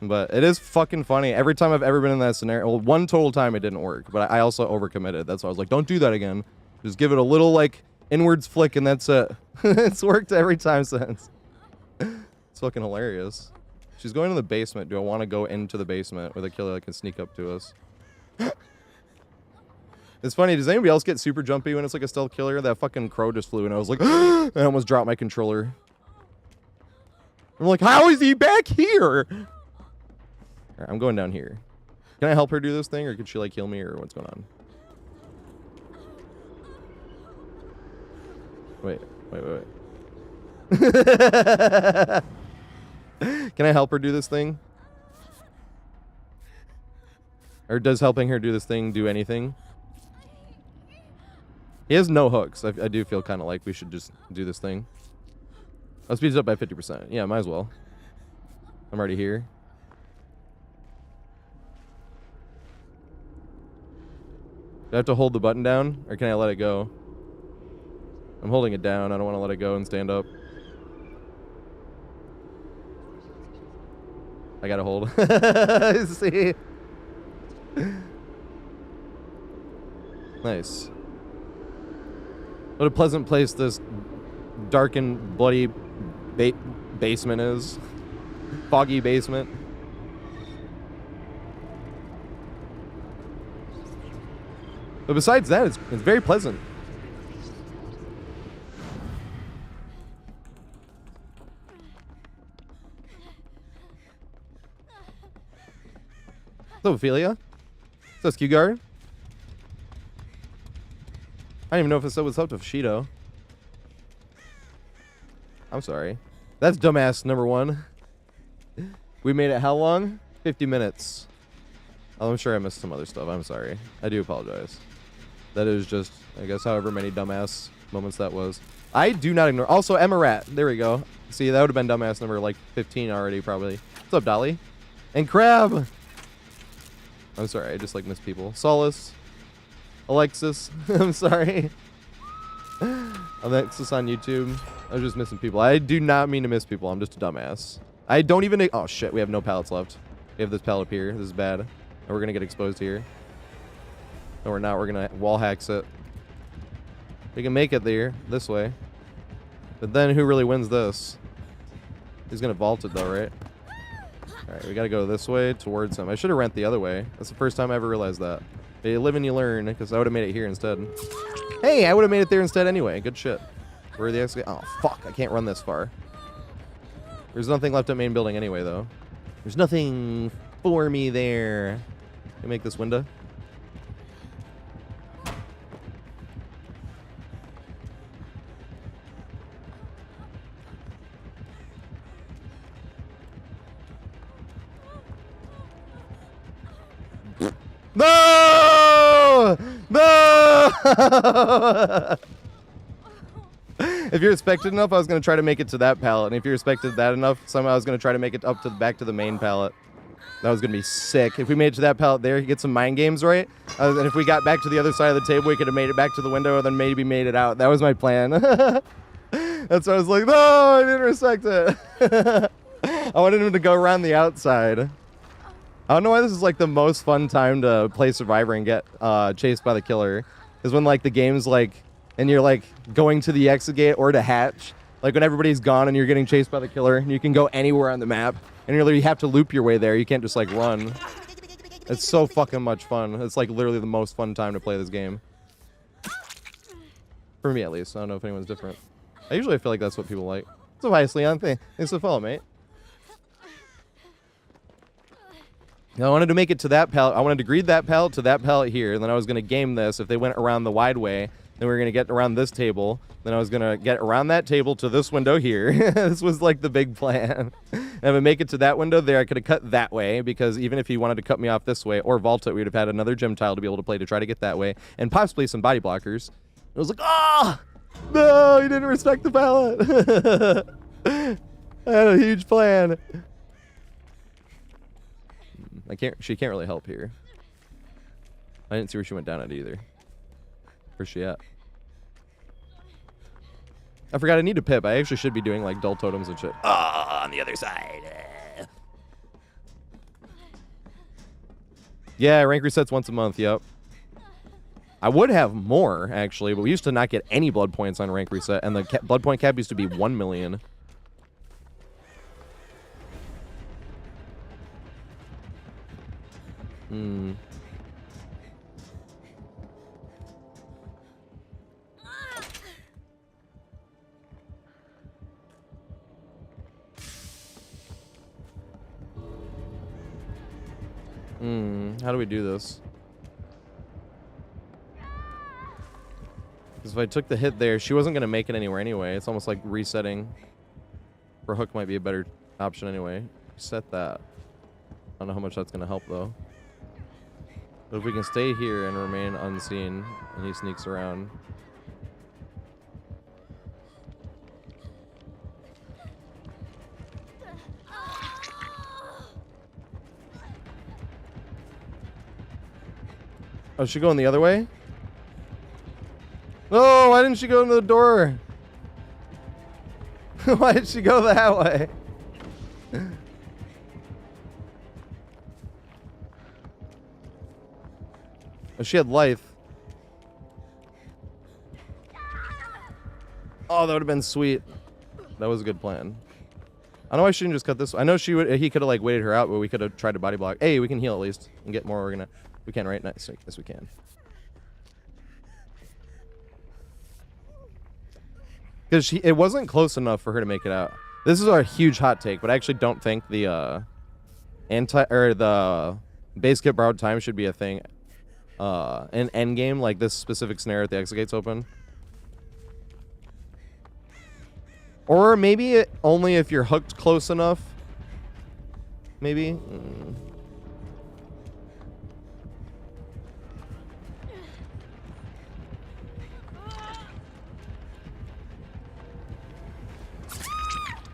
But it is fucking funny. Every time I've ever been in that scenario, well, one total time it didn't work, but I also overcommitted. That's why I was like, don't do that again. Just give it a little like inwards flick and that's it. It's worked every time since. It's fucking hilarious. She's going to the basement. Do I want to go into the basement with a killer that can sneak up to us? It's funny. Does anybody else get super jumpy when it's like a stealth killer? That fucking crow just flew and I was like, I almost dropped my controller. I'm like, how is he back here? Right, I'm going down here. Can I help her do this thing, or could she like heal me, or what's going on? Wait. Can I help her do this thing? Or does helping her do this thing do anything? He has no hooks. I do feel kind of like we should just do this thing. I'll speed it up by 50%. Yeah, might as well. I'm already here. Do I have to hold the button down, or can I let it go? I'm holding it down. I don't want to let it go and stand up. I gotta hold. See? Nice. What a pleasant place this dark and bloody basement is. Foggy basement. But besides that, it's very pleasant. What's up, Ophelia? What's up, Q-Guard? I don't even know if it's what's up to Shido. I'm sorry. That's dumbass number 1. We made it how long? 50 minutes. Oh, I'm sure I missed some other stuff. I'm sorry. I do apologize. That is just, I guess, however many dumbass moments that was. I do not ignore. Also, Emma Rat. There we go. See, that would have been dumbass number like 15 already, probably. What's up, Dolly? And Crab. I'm sorry. I just like miss people. Solace. Alexis. I'm sorry. Alexis on YouTube. I was just missing people. I do not mean to miss people. I'm just a dumbass. I don't even... Oh, shit. We have no pallets left. We have this pallet up here. This is bad. And we're going to get exposed here. No, we're not. We're going to wall hacks it. We can make it there. This way. But then who really wins this? He's going to vault it, though, right? Alright, we got to go this way towards him. I should have ran the other way. That's the first time I ever realized that. But you live and you learn, because I would have made it here instead. Hey, I would have made it there instead anyway. Good shit. Where are the exit? Oh, fuck. I can't run this far. There's nothing left at main building anyway, though. There's nothing for me there. Can we make this window? No! No! If you're expected enough, I was going to try to make it to that pallet. And if you're expected that enough, somehow I was going to try to make it up to back to the main pallet. That was going to be sick. If we made it to that pallet there, you get some mind games right. And if we got back to the other side of the table, we could have made it back to the window and then maybe made it out. That was my plan. That's why I was like, no, I didn't respect it. I wanted him to go around the outside. I don't know why this is like the most fun time to play Survivor and get chased by the killer. Is when like the game's like, and you're like going to the exit gate or to hatch. Like when everybody's gone and you're getting chased by the killer and you can go anywhere on the map. And you have to loop your way there. You can't just like run. It's so fucking much fun. It's like literally the most fun time to play this game. For me at least. I don't know if anyone's different. I usually feel like that's what people like. So nice, Leon. Thanks for the follow, mate. Now, I wanted to make it to that pallet. I wanted to greed that pallet to that pallet here. And then I was going to game this. If they went around the wide way, then we were going to get around this table. Then I was going to get around that table to this window here. This was like the big plan. And if I make it to that window there, I could have cut that way. Because even if he wanted to cut me off this way or vault it, we would have had another gym tile to be able to play to try to get that way. And possibly some body blockers. I was like, ah! Oh, no, he didn't respect the pallet. I had a huge plan. She can't really help here. I didn't see where she went down at either. Where's she at? I forgot I need a pip. I actually should be doing like dull totems and shit. Oh, on the other side. Yeah, rank resets once a month. Yep. I would have more actually, but we used to not get any blood points on rank reset, and the blood point cap used to be 1 million. How do we do this? Because if I took the hit there, she wasn't going to make it anywhere anyway. It's almost like resetting. For hook might be a better option anyway. Set that. I don't know how much that's going to help though. But if we can stay here and remain unseen, and he sneaks around. Oh, is she going the other way? No, why didn't she go into the door? Why did she go that way? If she had life. Oh, that would have been sweet. That was a good plan. I know I shouldn't just cut this. I know he could have like waited her out, but we could have tried to body block. Hey, we can heal at least and get more organized. We can, right? Nice. Yes, we can. Because it wasn't close enough for her to make it out. This is a huge hot take, but I actually don't think the the base kit borrowed time should be a thing. In endgame, like this specific scenario, if the exit gate's open. Or maybe only if you're hooked close enough. Maybe.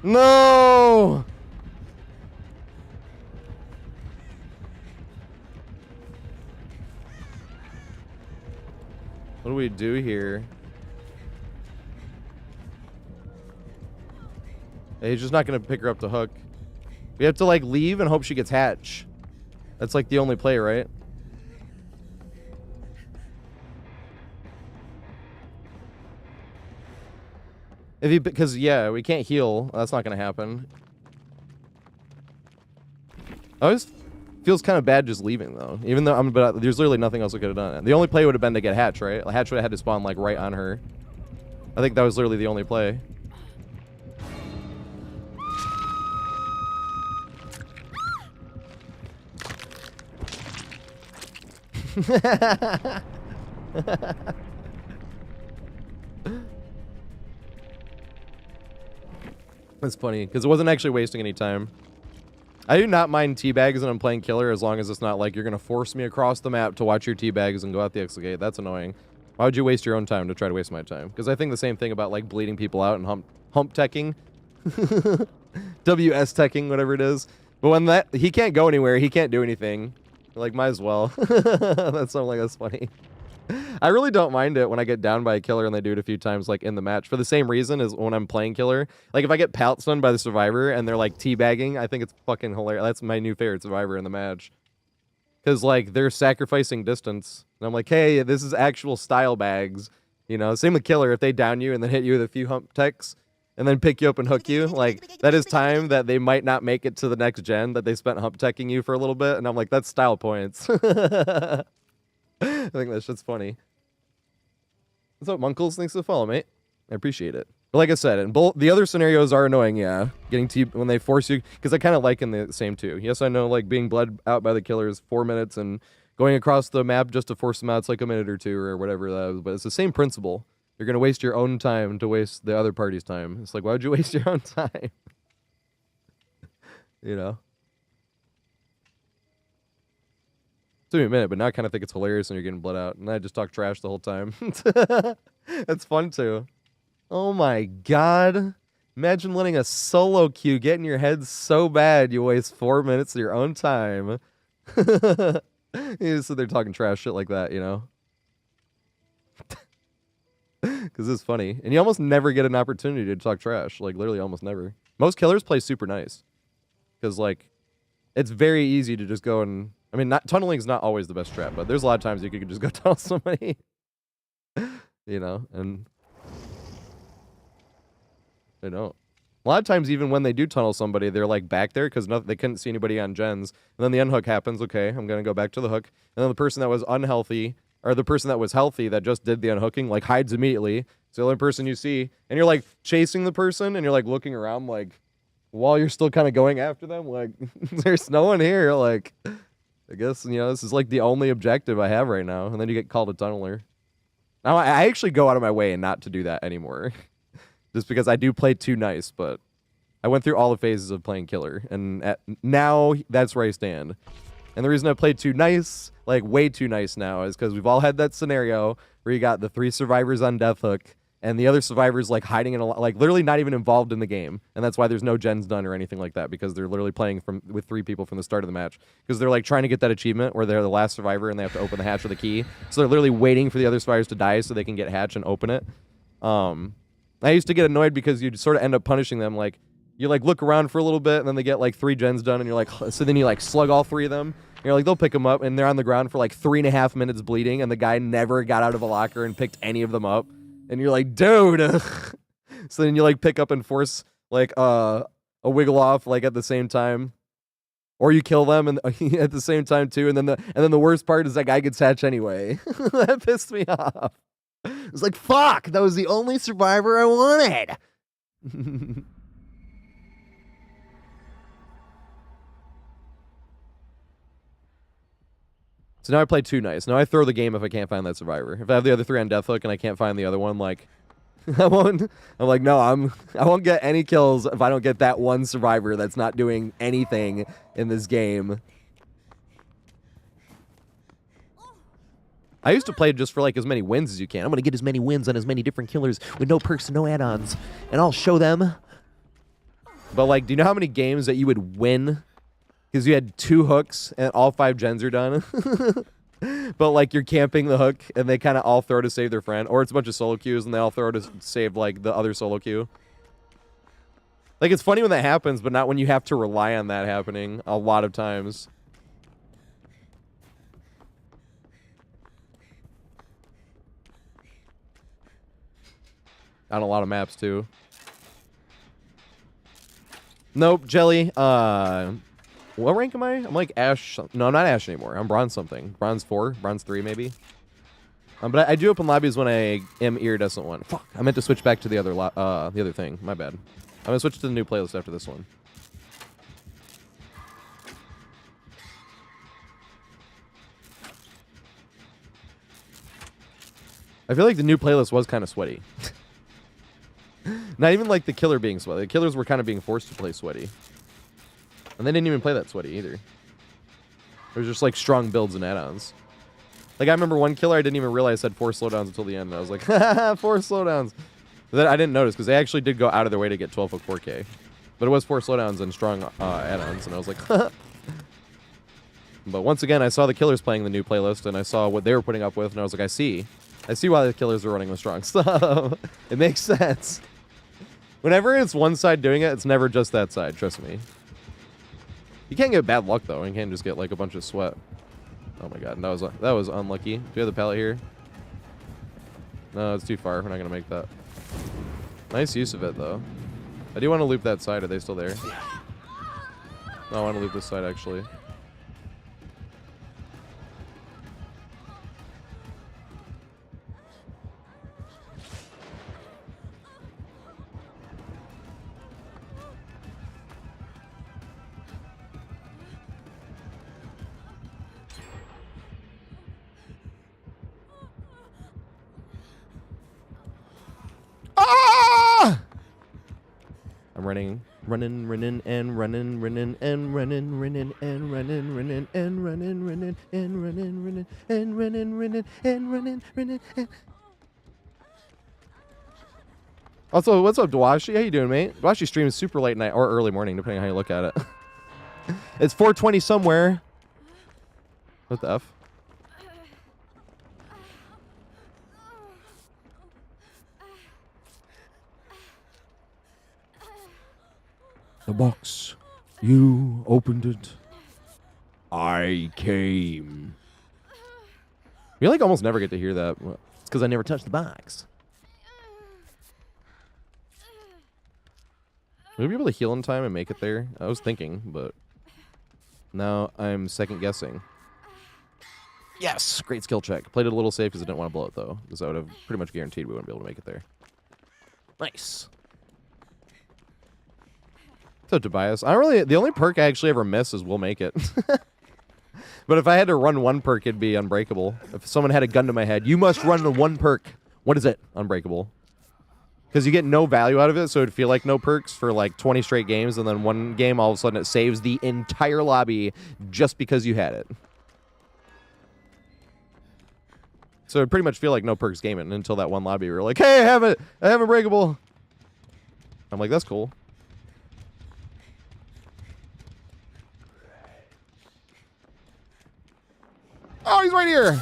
No! What do we do here? He's just not going to pick her up to hook. We have to, like, leave and hope she gets hatch. That's, like, the only play, right? Because, yeah, we can't heal. That's not going to happen. I always feels kind of bad just leaving, though. Even though but there's literally nothing else we could have done. The only play would have been to get hatch, right? Hatch would have had to spawn, like, right on her. I think that was literally the only play. That's funny, because it wasn't actually wasting any time. I do not mind teabags when I'm playing killer, as long as it's not like you're going to force me across the map to watch your teabags and go out the exit gate. That's annoying. Why would you waste your own time to try to waste my time? Because I think the same thing about, like, bleeding people out and hump teching. WS teching, whatever it is. But when he can't go anywhere, he can't do anything. Like, might as well. That's something like that's funny. I really don't mind it when I get down by a killer and they do it a few times, like, in the match. For the same reason as when I'm playing killer. Like, if I get pounced on by the survivor and they're, like, teabagging, I think it's fucking hilarious. That's my new favorite survivor in the match. Because, like, they're sacrificing distance. And I'm like, hey, this is actual style bags. You know, same with killer. If they down you and then hit you with a few hump techs and then pick you up and hook you, like, that is time that they might not make it to the next gen that they spent hump teching you for a little bit. And I'm like, that's style points. I think that shit's funny. What's up, Munkles? Thanks for the follow, mate. I appreciate it. But like I said, and the other scenarios are annoying, yeah. Getting when they force you, because I kind of like in the same too. Yes, I know, like, being bled out by the killer is 4 minutes, and going across the map just to force them out, it's like a minute or two or whatever that is. But it's the same principle. You're going to waste your own time to waste the other party's time. It's like, why would you waste your own time? You know? It took me a minute, but now I kind of think it's hilarious when you're getting bled out. And I just talk trash the whole time. It's fun, too. Oh, my God. Imagine letting a solo queue get in your head so bad you waste 4 minutes of your own time. You just sit there talking trash shit like that, you know? Because it's funny. And you almost never get an opportunity to talk trash. Like, literally almost never. Most killers play super nice. Because, like, it's very easy to just go and... I mean, tunneling is not always the best strat, but there's a lot of times you could just go tunnel somebody. You know, and... They don't. A lot of times, even when they do tunnel somebody, they're, like, back there because they couldn't see anybody on gens. And then the unhook happens. Okay, I'm going to go back to the hook. And then the person that was unhealthy... or the person that was healthy that just did the unhooking, like, hides immediately. It's the only person you see. And you're, like, chasing the person, and you're, like, looking around, like, while you're still kind of going after them. Like, there's no one here. Like, I guess, you know, this is, like, the only objective I have right now. And then you get called a tunneler. Now, I actually go out of my way and not to do that anymore. Just because I do play too nice, but I went through all the phases of playing killer. And now, that's where I stand. And the reason I played too nice, like way too nice now, is because we've all had that scenario where you got the 3 survivors on death hook, and the other survivors like hiding in like literally not even involved in the game, and that's why there's no gens done or anything like that, because they're literally playing with 3 people from the start of the match, because they're like trying to get that achievement where they're the last survivor and they have to open the hatch with a key, so they're literally waiting for the other survivors to die so they can get hatch and open it. I used to get annoyed because you'd sort of end up punishing them, like you like look around for a little bit and then they get like 3 gens done and you're like, so then you like slug all 3 of them You're like, they'll pick them up, and they're on the ground for like 3.5 minutes bleeding, and the guy never got out of a locker and picked any of them up. And you're like, dude. So then you like pick up and force like a wiggle off like at the same time. Or you kill them and at the same time too, and then the worst part is that guy gets hatched anyway. That pissed me off. It's like, fuck, that was the only survivor I wanted. So now I play too nice. Now I throw the game if I can't find that survivor. If I have the other 3 on Deathhook and I can't find the other one, like I'm like, no, I won't get any kills if I don't get that one survivor that's not doing anything in this game. I used to play just for like as many wins as you can. I'm gonna get as many wins on as many different killers with no perks and no add-ons, and I'll show them. But like, do you know how many games that you would win because you had 2 hooks and all 5 gens are done? But like you're camping the hook and they kind of all throw to save their friend, or it's a bunch of solo queues and they all throw to save like the other solo queue. Like, it's funny when that happens, but not when you have to rely on that happening a lot of times. On a lot of maps too. Nope, Jelly. What rank am I? I'm like Ash. No, I'm not Ash anymore. I'm Bronze something. Bronze 4, Bronze 3 maybe. But I do open lobbies when I am iridescent 1. Fuck, I meant to switch back to the other thing. My bad. I'm gonna switch to the new playlist after this one. I feel like the new playlist was kind of sweaty. Not even like the killer being sweaty. The killers were kind of being forced to play sweaty. And they didn't even play that sweaty either. It was just like strong builds and add-ons. Like I remember one killer I didn't even realize had 4 slowdowns until the end. And I was like, 4 slowdowns. But then I didn't notice because they actually did go out of their way to get 12 hook 4K. But it was 4 slowdowns and strong add-ons. And I was like, But once again, I saw the killers playing the new playlist and I saw what they were putting up with. And I was like, I see why the killers are running with strong stuff. It makes sense. Whenever it's one side doing it, it's never just that side. Trust me. You can't get bad luck though. You can't just get like a bunch of sweat. Oh my god, that was unlucky. Do you have the pallet here? No, it's too far. We're not gonna make that. Nice use of it though. I do want to loop that side. Are they still there? No, I want to loop this side actually. I'm running and running and Also, what's up, Dwashi? How you doing, mate? Dwashi streams super late night or early morning, depending on how you look at it. It's 4:20 somewhere. What the F? The box. You opened it. I came. You like almost never get to hear that. It's because I never touched the box. Would we be able to heal in time and make it there? I was thinking, but now I'm second guessing. Yes, great skill check. Played it a little safe because I didn't want to blow it though, because I would have pretty much guaranteed we wouldn't be able to make it there. Nice. So Tobias, the only perk I actually ever miss is we'll make it. But if I had to run one perk, it'd be unbreakable. If someone had a gun to my head, you must run the one perk. What is it? Unbreakable. Because you get no value out of it, so it'd feel like no perks for like 20 straight games, and then one game, all of a sudden, it saves the entire lobby just because you had it. So it'd pretty much feel like no perks gaming until that one lobby where you're like, hey, I have Unbreakable. I'm like, that's cool. Oh, he's right here.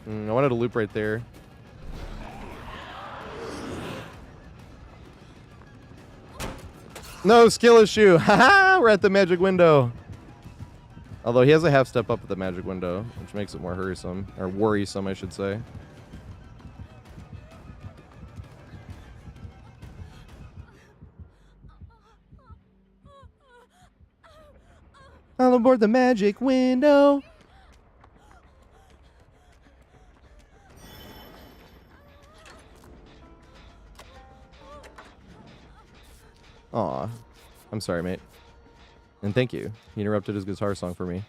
I wanted to loop right there. No skill issue. Haha, we're at the magic window. Although he has a half step up at the magic window, which makes it more hurriesome. Or worrisome, I should say. All aboard the magic window. Aw. I'm sorry, mate. And thank you. He interrupted his guitar song for me.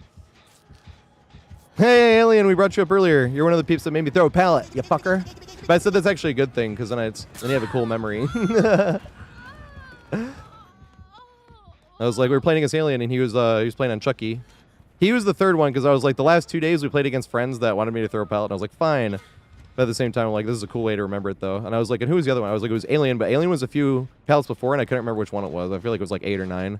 Hey, alien, we brought you up earlier. You're one of the peeps that made me throw a pallet, you fucker. But I said that's actually a good thing, because then you have a cool memory. I was like, we were playing against Alien, and he was playing on Chucky. He was the third one, because I was like, the last 2 days we played against friends that wanted me to throw a pallet, and I was like, fine. But at the same time, I'm like, this is a cool way to remember it, though. And I was like, and who was the other one? I was like, it was Alien, but Alien was a few pallets before, and I couldn't remember which one it was. I feel like it was like 8 or 9.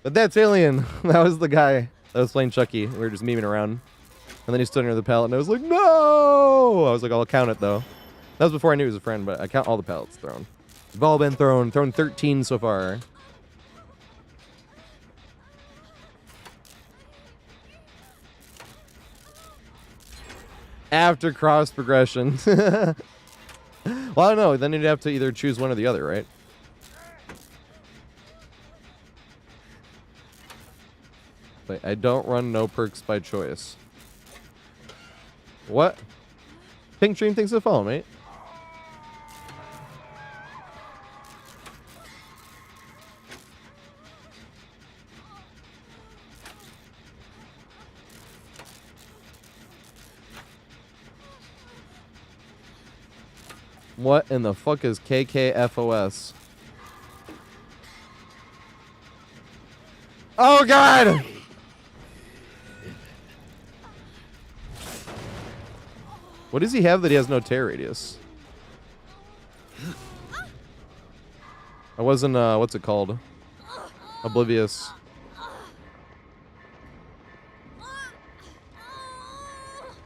But that's Alien. That was the guy that was playing Chucky. We were just memeing around. And then he stood near the pallet, and I was like, no! I was like, I'll count it, though. That was before I knew he was a friend, but I count all the pallets thrown. They've all been thrown 13 so far. After cross progression. Well, I don't know. Then you'd have to either choose one or the other, right? Wait, I don't run no perks by choice. What? Pink Dream thinks to follow, mate. What in the fuck is KKFOS? Oh, God! What does he have that he has no tear radius? I wasn't, what's it called? Oblivious.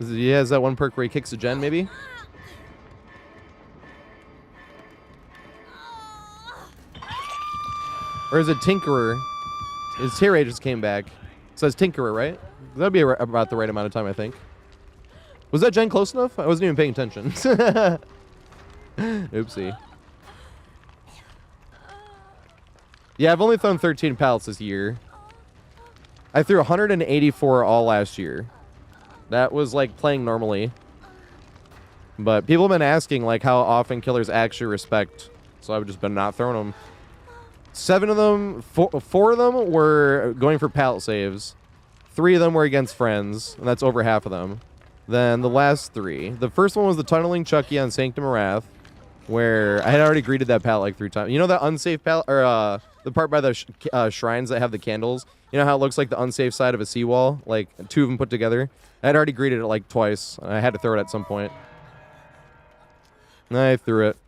He has that one perk where he kicks a gen, maybe? Or is it Tinkerer? His tear rate just came back. It says Tinkerer, right? That'd be about the right amount of time, I think. Was that gen close enough? I wasn't even paying attention. Oopsie. Yeah, I've only thrown 13 pallets this year. I threw 184 all last year. That was like playing normally. But people have been asking like how often killers actually respect. So I've just been not throwing them. 7 of them, four of them were going for pallet saves. 3 of them were against friends, and that's over half of them. Then the last 3. The first one was the tunneling Chucky on Sanctum of Wrath, where I had already greeted that pallet like 3 times. You know that unsafe pallet, or the part by the shrines that have the candles? You know how it looks like the unsafe side of a seawall? Like 2 of them put together? I had already greeted it like twice. I had to throw it at some point. And I threw it.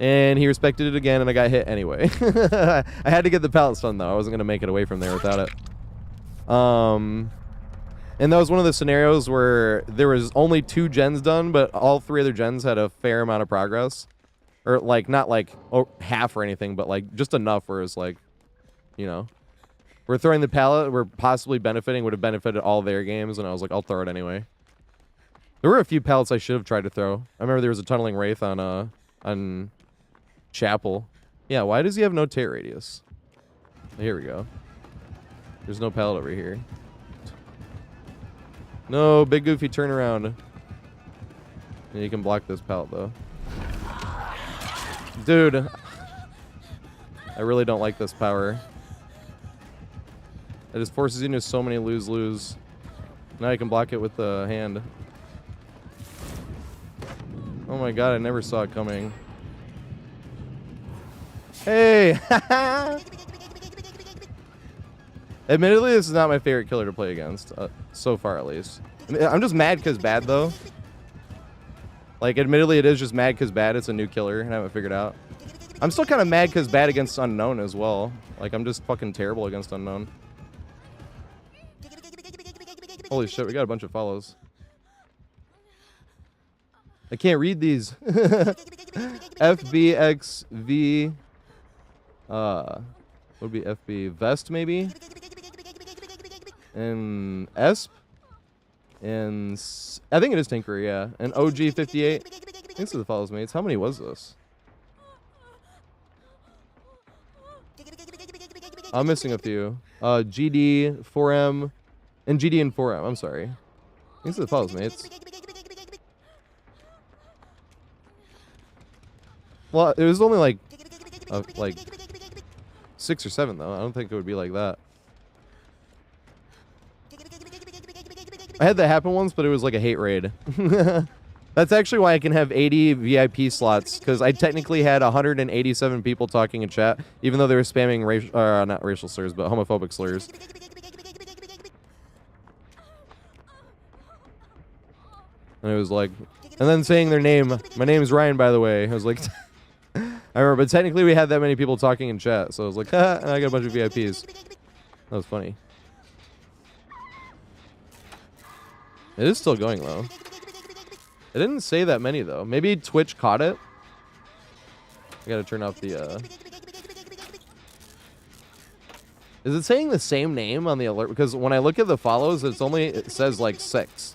And he respected it again, and I got hit anyway. I had to get the pallet stun, though. I wasn't going to make it away from there without it. And that was one of the scenarios where there was only 2 gens done, but all 3 other gens had a fair amount of progress. Or, like, not like half or anything, but, like, just enough where it's like, you know. We're throwing the pallet, we're possibly benefiting, would have benefited all their games, and I was like, I'll throw it anyway. There were a few pallets I should have tried to throw. I remember there was a tunneling Wraith on Chapel. Yeah, why does he have no tear radius? Here we go. There's no pallet over here. No, big goofy turnaround. Yeah, you can block this pallet, though. Dude. I really don't like this power. It just forces you into so many lose-lose. Now you can block it with the hand. Oh my god, I never saw it coming. Hey! Admittedly, this is not my favorite killer to play against. So far, at least. I'm just mad because bad, though. Like, admittedly, it is just mad because bad. It's a new killer, and I haven't figured out. I'm still kind of mad because bad against Unknown as well. Like, I'm just fucking terrible against Unknown. Holy shit, we got a bunch of follows. I can't read these. FBXV. What would be FB? Vest, maybe? And ESP? And I think it is Tinker, yeah. And OG58. Thanks for the follows, mates. How many was this? I'm missing a few. GD, 4M, and GD and 4M. I'm sorry. Thanks for the follows, mates. Well, it was only like 6 or 7 though. I don't think it would be like that. I had that happen once, but it was like a hate raid. That's actually why I can have 80 VIP slots, because I technically had 187 people talking in chat, even though they were spamming not racial slurs, but homophobic slurs. And it was like, and then saying their name. My name is Ryan, by the way. I was like, I remember, but technically we had that many people talking in chat, so I was like, ha, and I got a bunch of VIPs. That was funny. It is still going, though. It didn't say that many, though. Maybe Twitch caught it. I gotta turn off the, Is it saying the same name on the alert? Because when I look at the follows, it says, like, 6.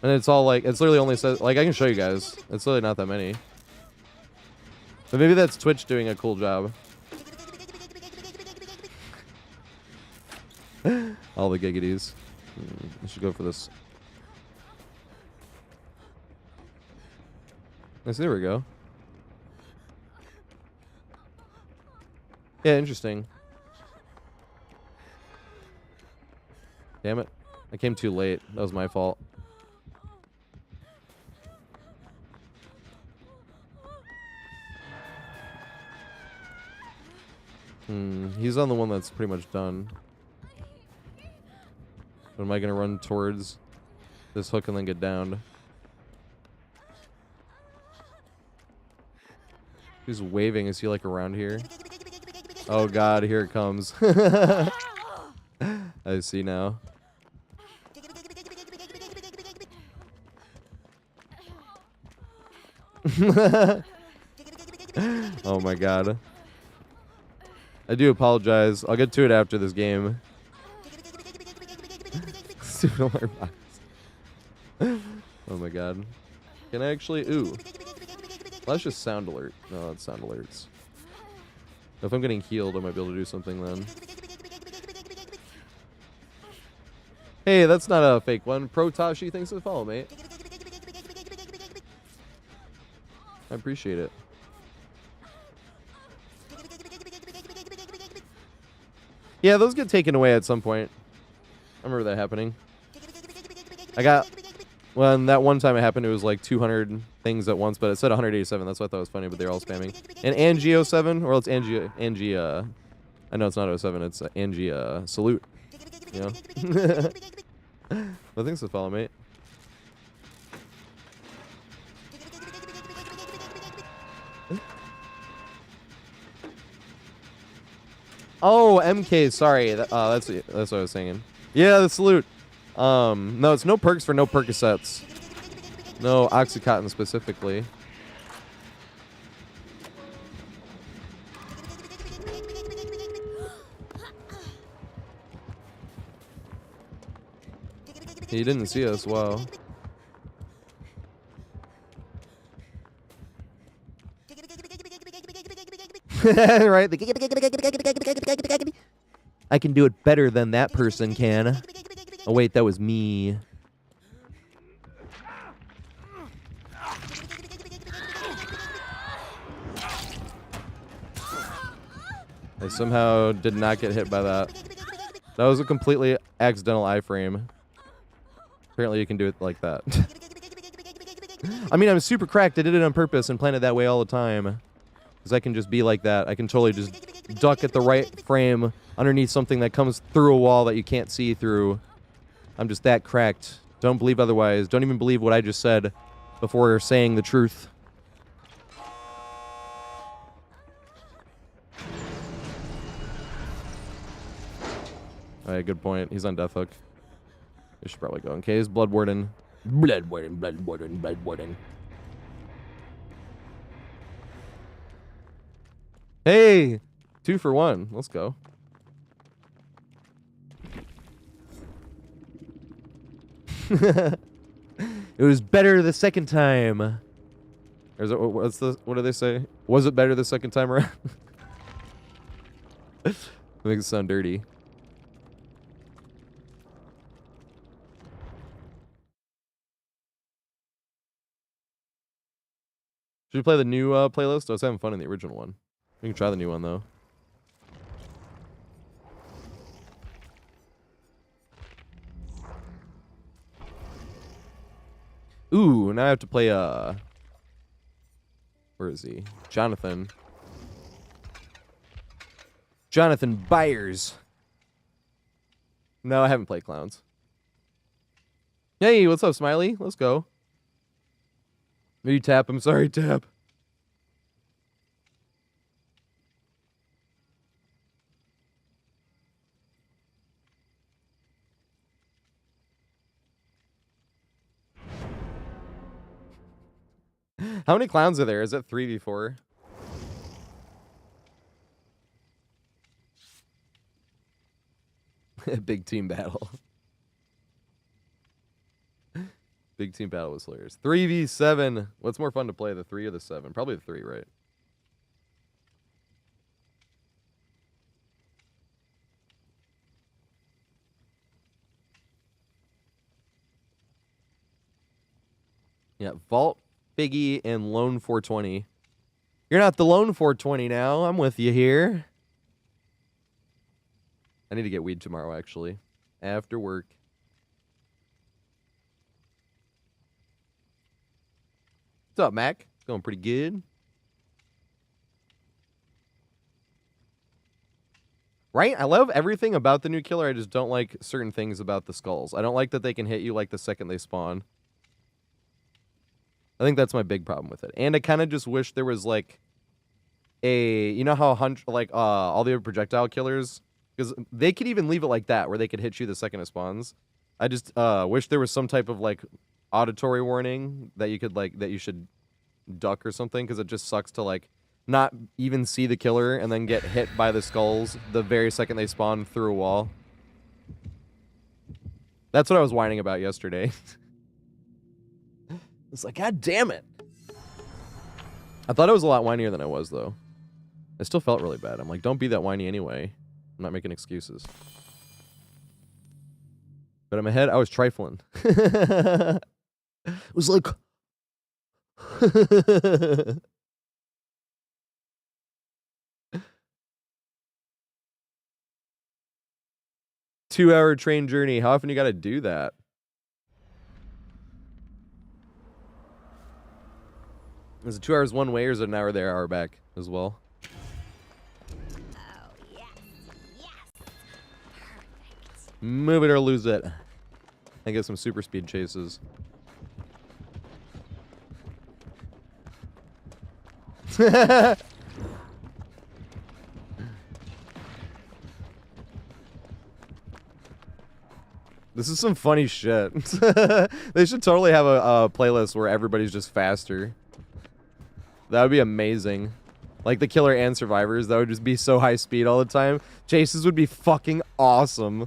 And it's all, like, it's literally only says, like, I can show you guys. It's really not that many. But maybe that's Twitch doing a cool job. All the giggities. I should go for this. Yes, there we go. Yeah, interesting. Damn it. I came too late. That was my fault. He's on the one that's pretty much done. But am I going to run towards this hook and then get downed? He's waving. Is he like around here? Oh god, here it comes. I see now. Oh my god. I do apologize. I'll get to it after this game. Oh my god. Can I actually... Ooh. Well, that's just sound alert. No, that's sound alerts. If I'm getting healed, I might be able to do something then. Hey, that's not a fake one. Pro Tashi, thanks for the follow, mate. I appreciate it. Yeah, those get taken away at some point. I remember that happening. Well, and that one time it happened, it was like 200 things at once, but it said 187. That's why I thought it was funny, but they're all spamming. And Angie 07, or it's Angie, I know it's not 07, it's Angie, Salute. You know? Well, thanks for the follow, mate. Oh, MK, sorry. That's what I was saying. Yeah, the salute. No, it's no perks for no Percocets. No Oxycontin specifically. He didn't see us, wow. Right? I can do it better than that person can. Oh wait, that was me. I somehow did not get hit by that. That was a completely accidental iframe. Apparently you can do it like that. I mean, I'm super cracked. I did it on purpose and planned it that way all the time. Because I can just be like that. I can totally just duck at the right frame underneath something that comes through a wall that you can't see through. I'm just that cracked. Don't believe otherwise. Don't even believe what I just said before saying the truth. Alright, good point. He's on Death Hook. We should probably go. Okay, he's Blood Warden. Blood Warden, Blood Warden, Blood Warden. Hey, 2 for 1. Let's go. It was better the second time. Or is it, what do they say? Was it better the second time around? It makes it sound dirty. Should we play the new playlist? I was having fun in the original one. We can try the new one though. Ooh, now I have to play where is he? Jonathan. Jonathan Byers. No, I haven't played Clowns. Hey, what's up, Smiley? Let's go. Maybe Tap. I'm sorry, Tap. How many clowns are there? Is it 3v4? Big team battle. Big team battle was hilarious. 3v7. What's more fun to play, the 3 or the 7? Probably the 3, right? Yeah, Vault, Figgy, and Lone 420. You're not the Lone 420 now. I'm with you here. I need to get weed tomorrow, actually. After work. What's up, Mac? It's going pretty good. Right? I love everything about the new killer. I just don't like certain things about the skulls. I don't like that they can hit you like the second they spawn. I think that's my big problem with it. And I kind of just wish there was like a, you know how all the other projectile killers, because they could even leave it like that where they could hit you the second it spawns. I just wish there was some type of like auditory warning that you could that you should duck or something, because it just sucks to like not even see the killer and then get hit by the skulls the very second they spawn through a wall. That's what I was whining about yesterday. It's like, God damn it. I thought I was a lot whinier than I was, though. I still felt really bad. I'm like, don't be that whiny anyway. I'm not making excuses. But in my head, I was trifling. It was like... 2-hour train journey. How often you gotta do that? Is it 2 hours one way, or is it an hour there, hour back as well? Oh, yes. Yes. Perfect. Move it or lose it. I get some super speed chases. This is some funny shit. They should totally have a playlist where everybody's just faster. That would be amazing. Like the killer and survivors, that would just be so high speed all the time. Chases would be fucking awesome.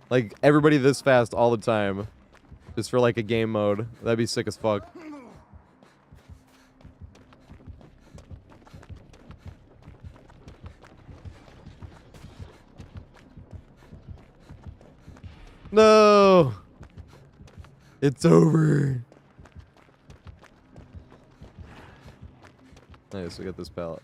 Like everybody this fast all the time. Just for like a game mode. That'd be sick as fuck. No! It's over. Nice, we got this pallet.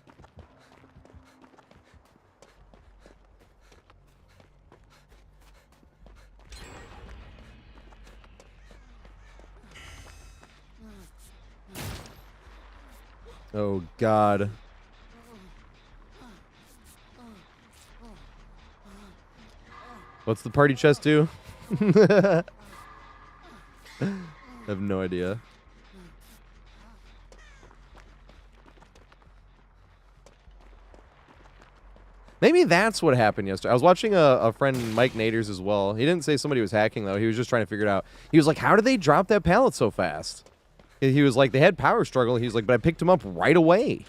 Oh, God. What's the party chest do? I have no idea. Maybe that's what happened yesterday. I was watching a friend, Mike Naders, as well. He didn't say somebody was hacking, though. He was just trying to figure it out. He was like, how did they drop that pallet so fast? He was like, they had power struggle. He was like, but I picked him up right away.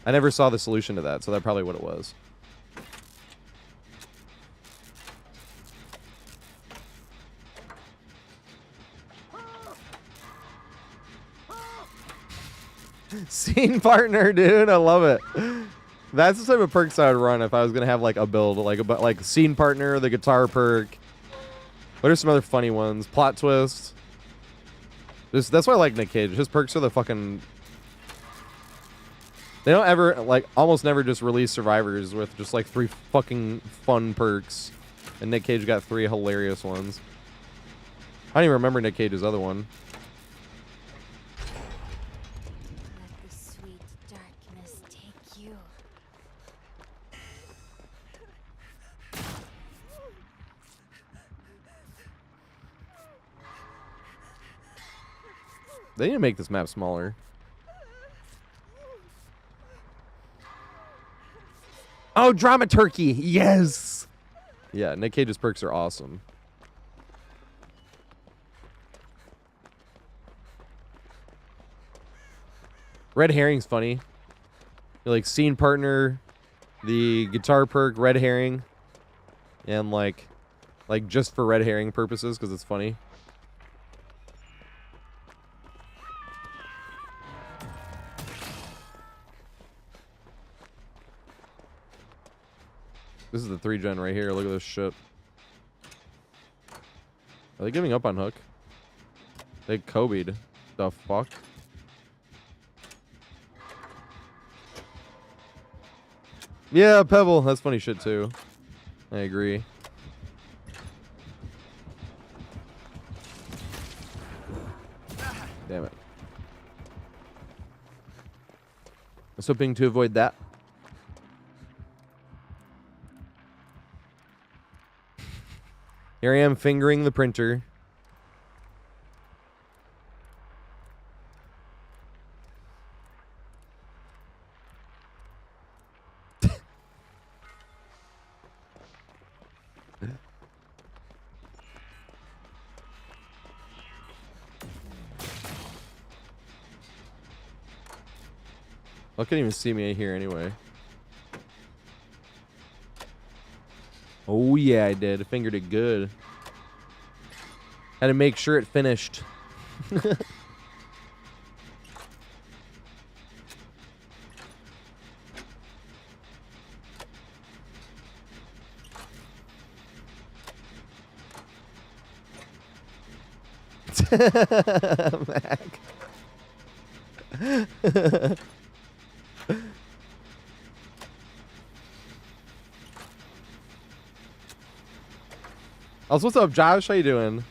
I never saw the solution to that, so that's probably what it was. Scene partner, dude. I love it. That's the type of perks I would run if I was gonna have like a build, like scene partner, the guitar perk. What are some other funny ones? Plot twist. That's why I like Nick Cage. His perks are the fucking. They don't ever like almost never just release survivors with just like 3 fucking fun perks, and Nick Cage got 3 hilarious ones. I don't even remember Nick Cage's other one. Let the sweet darkness take you. They need to make this map smaller. Oh, drama turkey. Yes. Yeah, Nick Cage's perks are awesome. Red herring's funny. You're like scene partner, the guitar perk, red herring, and like just for red herring purposes because it's funny. This is the 3-gen right here. Look at this shit. Are they giving up on Hook? They Kobe'd. The fuck? Yeah, Pebble. That's funny shit too. I agree. Damn it. I was hoping to avoid that. Here I am fingering the printer. I couldn't even see me here anyway. Oh yeah, I did. I fingered it good. Had to make sure it finished. Mac. Also, what's up, Josh? How you doing?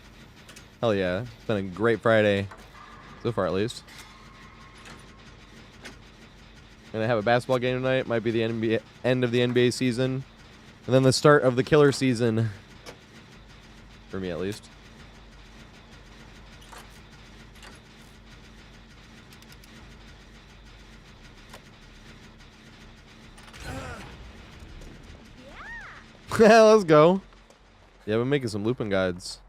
Hell yeah. It's been a great Friday. So far, at least. Gonna have a basketball game tonight. Might be the end of the NBA season. And then the start of the killer season. For me, at least. Yeah, let's go. Yeah, we're making some looping guides.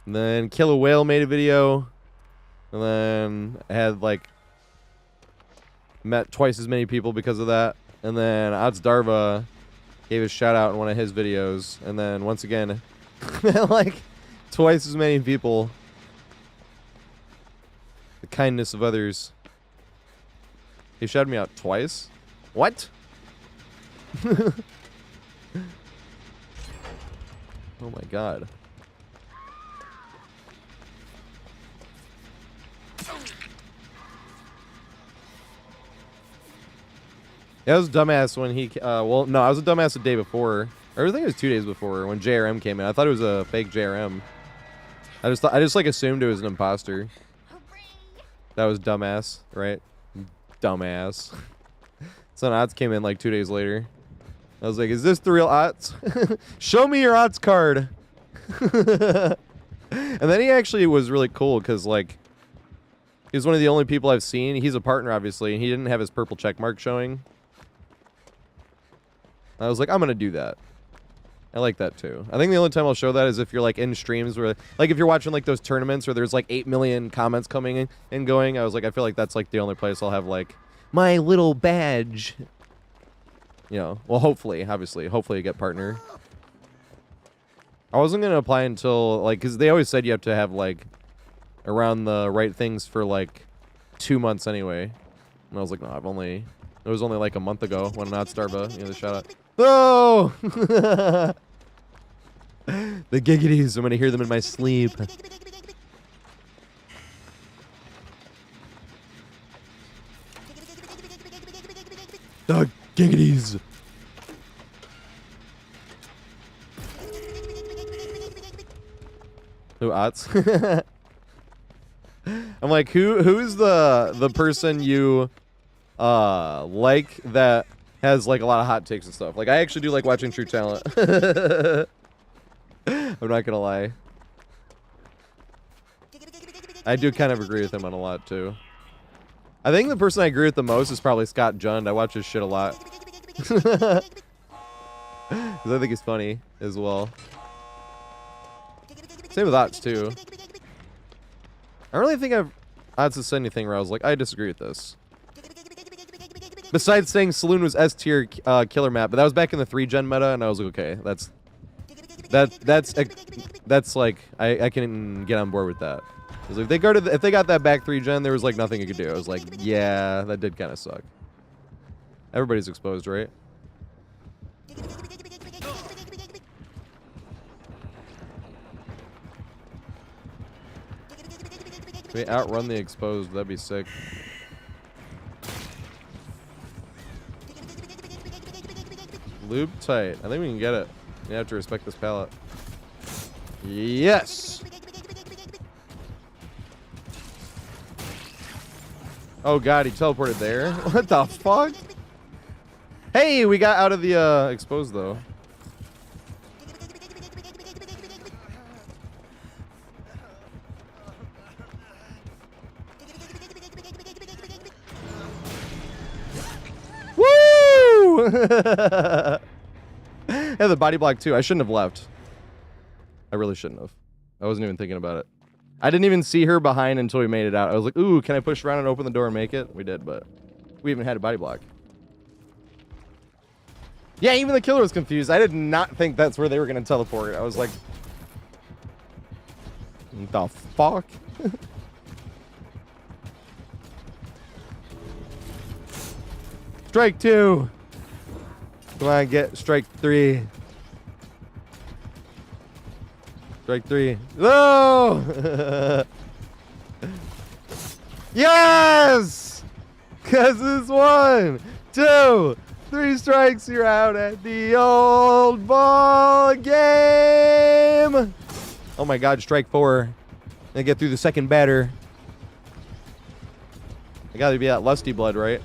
And then Kill a Whale made a video. And then I had like met twice as many people because of that. And then Odds Darva gave a shout out in one of his videos. And then once again, like twice as many people. The kindness of others. He shouted me out twice? What? Oh my god. Yeah, I was a dumbass when he well, no, I was a dumbass the day before. Or I think it was 2 days before when JRM came in. I thought it was a fake JRM. I just like assumed it was an imposter. That was dumbass, right? Dumbass. So Odds came in like 2 days later. I was like, is this the real Otts? Show me your Otts card. And then he actually was really cool because, like, he was one of the only people I've seen. He's a partner, obviously, and he didn't have his purple check mark showing. I was like, I'm gonna do that. I like that too. I think the only time I'll show that is if you're like in streams where, like, if you're watching like those tournaments where there's like 8 million comments coming in and going. I was like, I feel like that's like the only place I'll have like my little badge. You know, well, hopefully, obviously, hopefully I get partner. I wasn't gonna apply until like, cause they always said you have to have like around the right things for like 2 months anyway. And I was like, no, it was only like a month ago when not Starba, you know, the shout out. Oh! The giggities, I'm gonna hear them in my sleep. The giggities. Who Ots? I'm like, who's the person you like that has like a lot of hot takes and stuff? Like, I actually do like watching True Talent. I'm not gonna lie. I do kind of agree with him on a lot too. I think the person I agree with the most is probably Scott Jund. I watch his shit a lot. Because I think he's funny as well. Same with Ots too. I don't really think Ots has said anything where I was like, I disagree with this. Besides saying Saloon was S tier killer map, but that was back in the 3-gen meta, and I was like, okay, that's like I can get on board with that. I was like, if they got that back 3-gen, there was like nothing you could do. I was like, yeah, that did kind of suck. Everybody's exposed, right? If we outrun the exposed, that'd be sick. Lube tight. I think we can get it. You have to respect this pallet. Yes! Oh god, he teleported there? What the fuck? Hey, we got out of the exposed though. Woo! Yeah, the body block too. I shouldn't have left. I really shouldn't have. I wasn't even thinking about it. I didn't even see her behind until we made it out. I was like, ooh, can I push around and open the door and make it? We did, but we even had a body block. Yeah, even the killer was confused. I did not think that's where they were going to teleport. I was like, what the fuck? Strike 2. Come on, get strike 3. Strike 3. No! Yes! Cause it's 1, 2, 3 strikes. You're out at the old ball game. Oh my god, strike 4. And get through the second batter. I gotta be that lusty blood, right?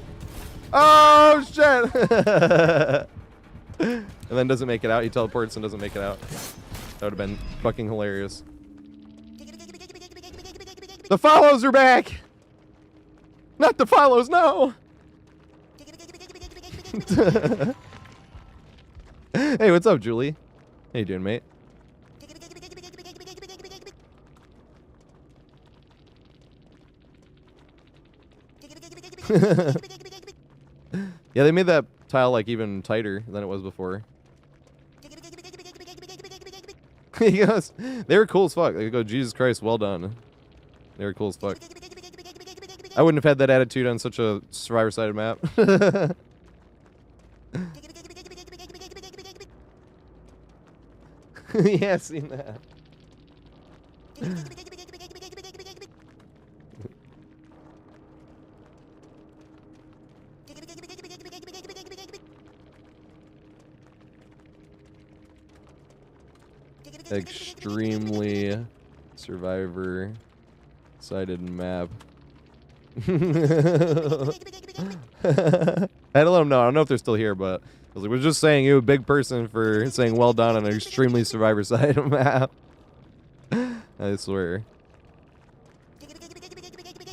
Oh shit! And then doesn't make it out. He teleports and doesn't make it out. That would have been fucking hilarious. The follows are back! Not the follows, no! Hey, what's up, Julie? How you doing, mate? Yeah, they made that tile like even tighter than it was before. He goes, they were cool as fuck. They go, Jesus Christ, well done. They were cool as fuck. I wouldn't have had that attitude on such a survivor-sided map. Yeah, I've seen that. Extremely survivor-sided map. I had to let them know. I don't know if they're still here, but I was like, we're just saying you a big person for saying well done on an extremely survivor-sided map. I swear.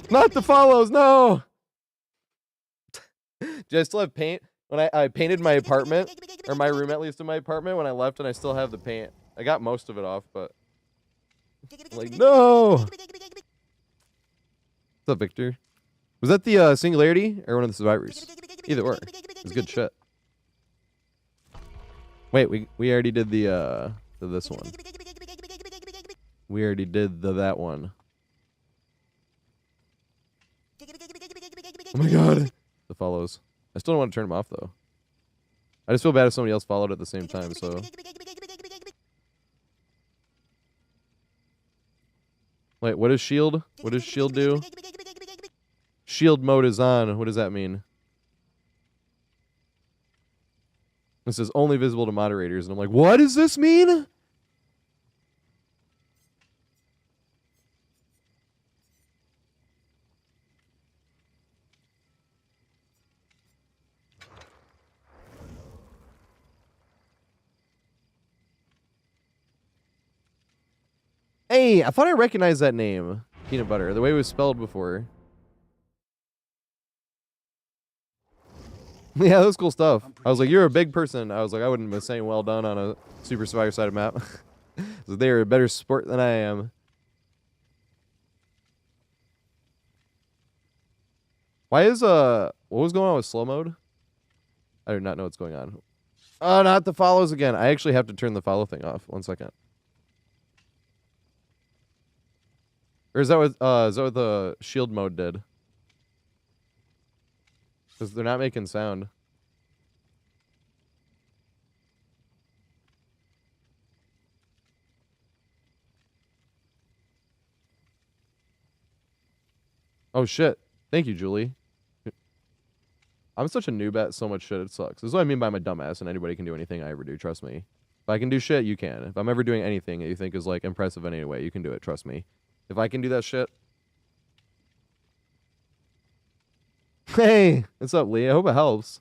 Not the follows, no! Do I still have paint? When I painted my apartment, Or my room, at least in my apartment, when I left, and I still have the paint. I got most of it off, but I'm like, no. What's up, Victor? Was that the Singularity or one of the survivors? Either or. It was good shit. Wait, we already did the this one. We already did that one. Oh my god. The follows. I still don't want to turn them off though. I just feel bad if somebody else followed at the same time, so. Wait, what does shield? What does shield do? Shield mode is on. What does that mean? It says only visible to moderators, and I'm like, what does this mean? Hey, I thought I recognized that name. Peanut butter. The way it was spelled before. Yeah, that was cool stuff. I was like, you're a big person. I was like, I wouldn't be saying well done on a Super Survivor sided map. So they're a better sport than I am. Why is, what was going on with slow mode? I do not know what's going on. Oh, not the follows again. I actually have to turn the follow thing off. 1 second. Or is that what the shield mode did? Because they're not making sound. Oh shit. Thank you, Julie. I'm such a noob at so much shit, it sucks. This is what I mean by my dumbass, and anybody can do anything I ever do, trust me. If I can do shit, you can. If I'm ever doing anything that you think is like impressive in any way, you can do it, trust me. If I can do that shit. Hey, what's up, Lee? I hope it helps.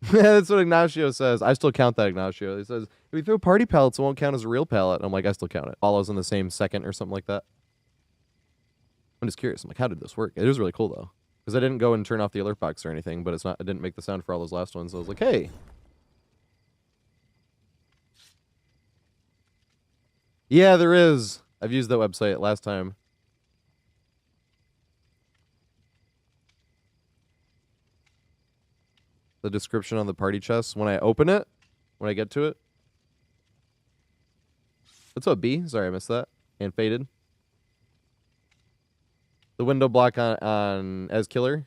That's what Ignacio says. I still count that, Ignacio. He says, if we throw party pallets, it won't count as a real pallet. I'm like, I still count it. Follows in the same second or something like that. I'm just curious. I'm like, how did this work? It was really cool, though. Because I didn't go and turn off the alert box or anything, but it's not. I didn't make the sound for all those last ones. So I was like, hey. Yeah, there is. I've used that website last time. The description on the party chest when I open it, when I get to it. What's up, B? Sorry, I missed that. And faded. The window block on as killer.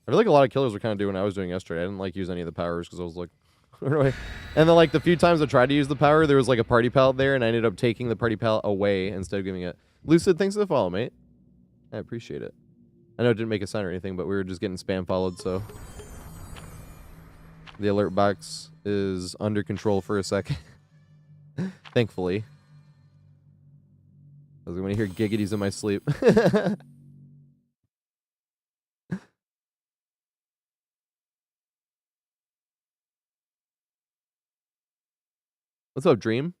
I feel like a lot of killers were kind of doing what I was doing yesterday. I didn't like use any of the powers because I was like, and then like the few times I tried to use the power, there was like a party pallet there, and I ended up taking the party pallet away instead of giving it. Lucid, thanks for the follow, mate. I appreciate it. I know it didn't make a sound or anything, but we were just getting spam followed, so the alert box is under control for a second. Thankfully. I was going to hear giggities in my sleep. What's up, Dream?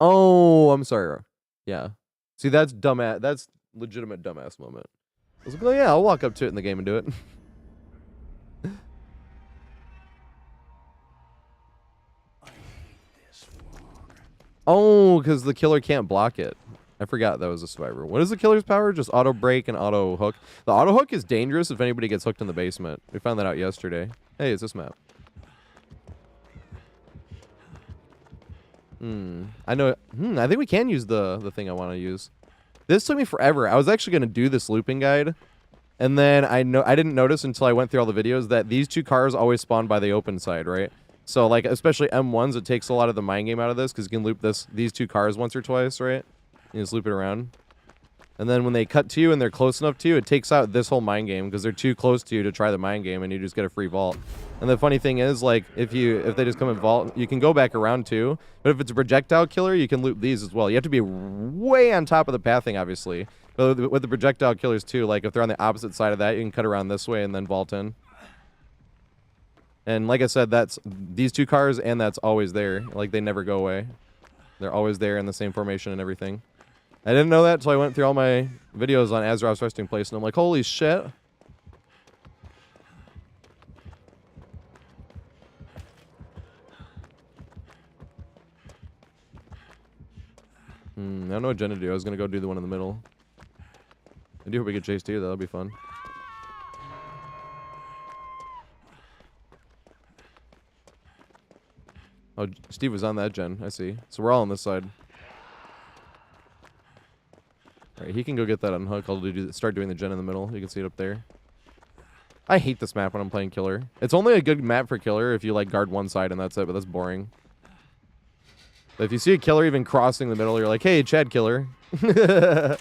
Oh, I'm sorry. Yeah. See, that's dumbass. That's legitimate dumbass moment. I was like, oh yeah, I'll walk up to it in the game and do it. Oh, because the killer can't block it. I forgot that was a survivor. What is the killer's power? Just auto break and auto hook. The auto hook is dangerous if anybody gets hooked in the basement. We found that out yesterday. Hey, it's this map. I know. I think we can use the thing I want to use. This took me forever. I was actually going to do this looping guide, and then I didn't notice until I went through all the videos that these two cars always spawn by the open side, right? So like especially M1s, it takes a lot of the mind game out of this because you can loop these two cars once or twice, right? You just loop it around. And then when they cut to you and they're close enough to you, it takes out this whole mind game because they're too close to you to try the mind game, and you just get a free vault. And the funny thing is, like, if they just come and vault, you can go back around too. But if it's a projectile killer, you can loop these as well. You have to be way on top of the pathing, obviously. But with the projectile killers too, like if they're on the opposite side of that, you can cut around this way and then vault in. And like I said, that's these two cars, and that's always there. Like they never go away. They're always there in the same formation and everything. I didn't know that until I went through all my videos on Azeroth's resting place, and I'm like, holy shit. I don't know what Jen to do. I was gonna go do the one in the middle. I do hope we get chased too. That'll be fun. Oh, Steve was on that gen. I see. So we're all on this side. Alright, he can go get that unhook. I'll start doing the gen in the middle. You can see it up there. I hate this map when I'm playing killer. It's only a good map for killer if you like guard one side and that's it, but that's boring. But if you see a killer even crossing the middle, you're like, hey, Chad killer. This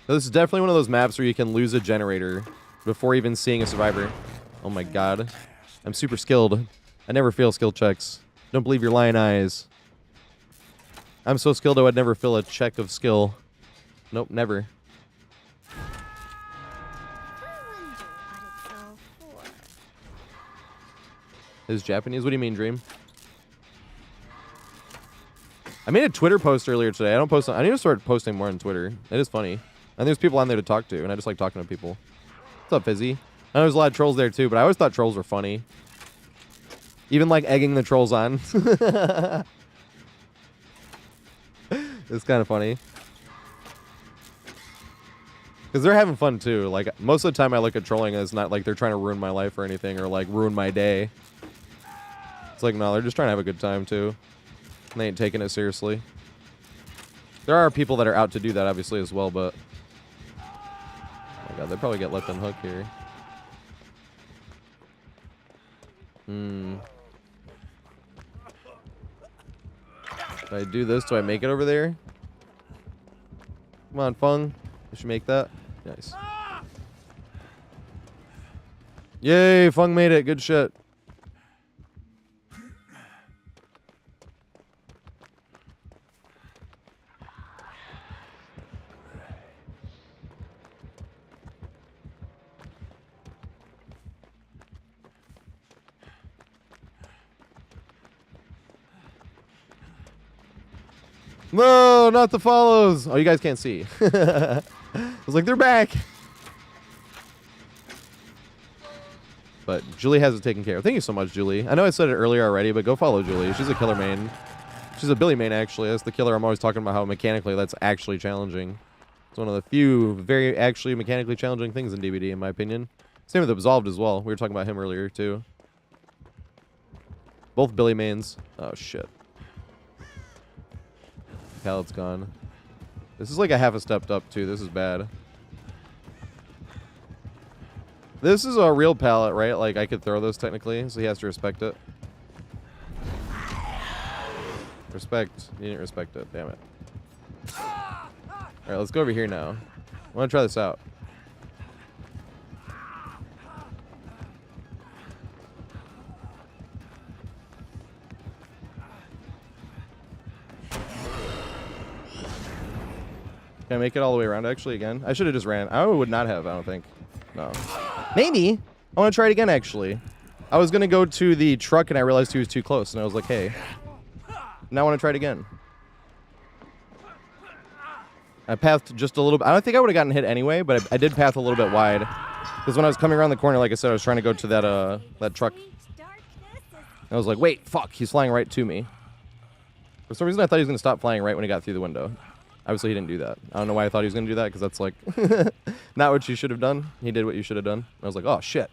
is definitely one of those maps where you can lose a generator before even seeing a survivor. Oh my god. I'm super skilled. I never fail skill checks. Don't believe your lying eyes. I'm so skilled I would never fail a check of skill. Nope, never. Is Japanese? What do you mean, Dream? I made a Twitter post earlier today. I need to start posting more on Twitter. It is funny. And there's people on there to talk to, and I just like talking to people. What's up, Fizzy? I know there's a lot of trolls there too, but I always thought trolls were funny. Even like egging the trolls on. It's kind of funny. Because they're having fun too. Like, most of the time I look at trolling as not like they're trying to ruin my life or anything, or like ruin my day. It's like, no, they're just trying to have a good time too. And they ain't taking it seriously. There are people that are out to do that obviously as well, but oh my god, they'll probably get left on hook here. If I do this, do I make it over there? Come on, Fung. I should make that. Nice. Yay, Fung made it. Good shit. No, not the follows. Oh, you guys can't see. I was like, they're back. But Julie has it taken care of. Thank you so much, Julie. I know I said it earlier already, but go follow Julie. She's a killer main. She's a Billy main, actually. That's the killer I'm always talking about, how mechanically that's actually challenging. It's one of the few very actually mechanically challenging things in DBD, in my opinion. Same with Absolved as well. We were talking about him earlier, too. Both Billy mains. Oh, shit. Pallet's gone. This is like a half a step up, too. This is bad. This is a real pallet, right? Like, I could throw this technically, so he has to respect it. Respect. You didn't respect it. Damn it. Alright, let's go over here now. I want to try this out. Can I make it all the way around, actually, again? I should have just ran. I would not have, I don't think. No. Maybe. I want to try it again, actually. I was going to go to the truck, and I realized he was too close, and I was like, hey. Now I want to try it again. I pathed just a little bit. I don't think I would have gotten hit anyway, but I did path a little bit wide. Because when I was coming around the corner, like I said, I was trying to go to that truck. I was like, wait, fuck, he's flying right to me. For some reason, I thought he was going to stop flying right when he got through the window. Obviously, he didn't do that. I don't know why I thought he was going to do that, because that's, like, not what you should have done. He did what you should have done. I was like, oh, shit.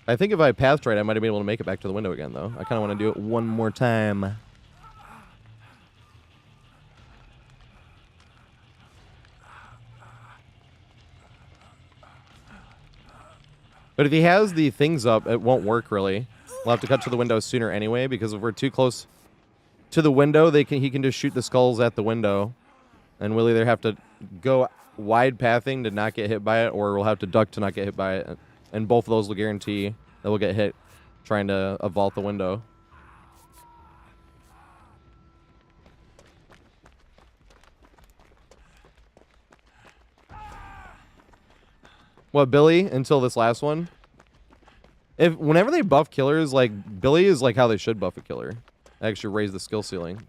I think if I pathed right, I might have been able to make it back to the window again, though. I kind of want to do it one more time. But if he has the things up, it won't work, really. We'll have to cut to the window sooner anyway, because if we're too close to the window, he can just shoot the skulls at the window. And we'll either have to go wide pathing to not get hit by it, or we'll have to duck to not get hit by it. And both of those will guarantee that we'll get hit trying to vault the window. What, Billy? Until this last one? Whenever they buff killers, like Billy is like how they should buff a killer. Actually raise the skill ceiling.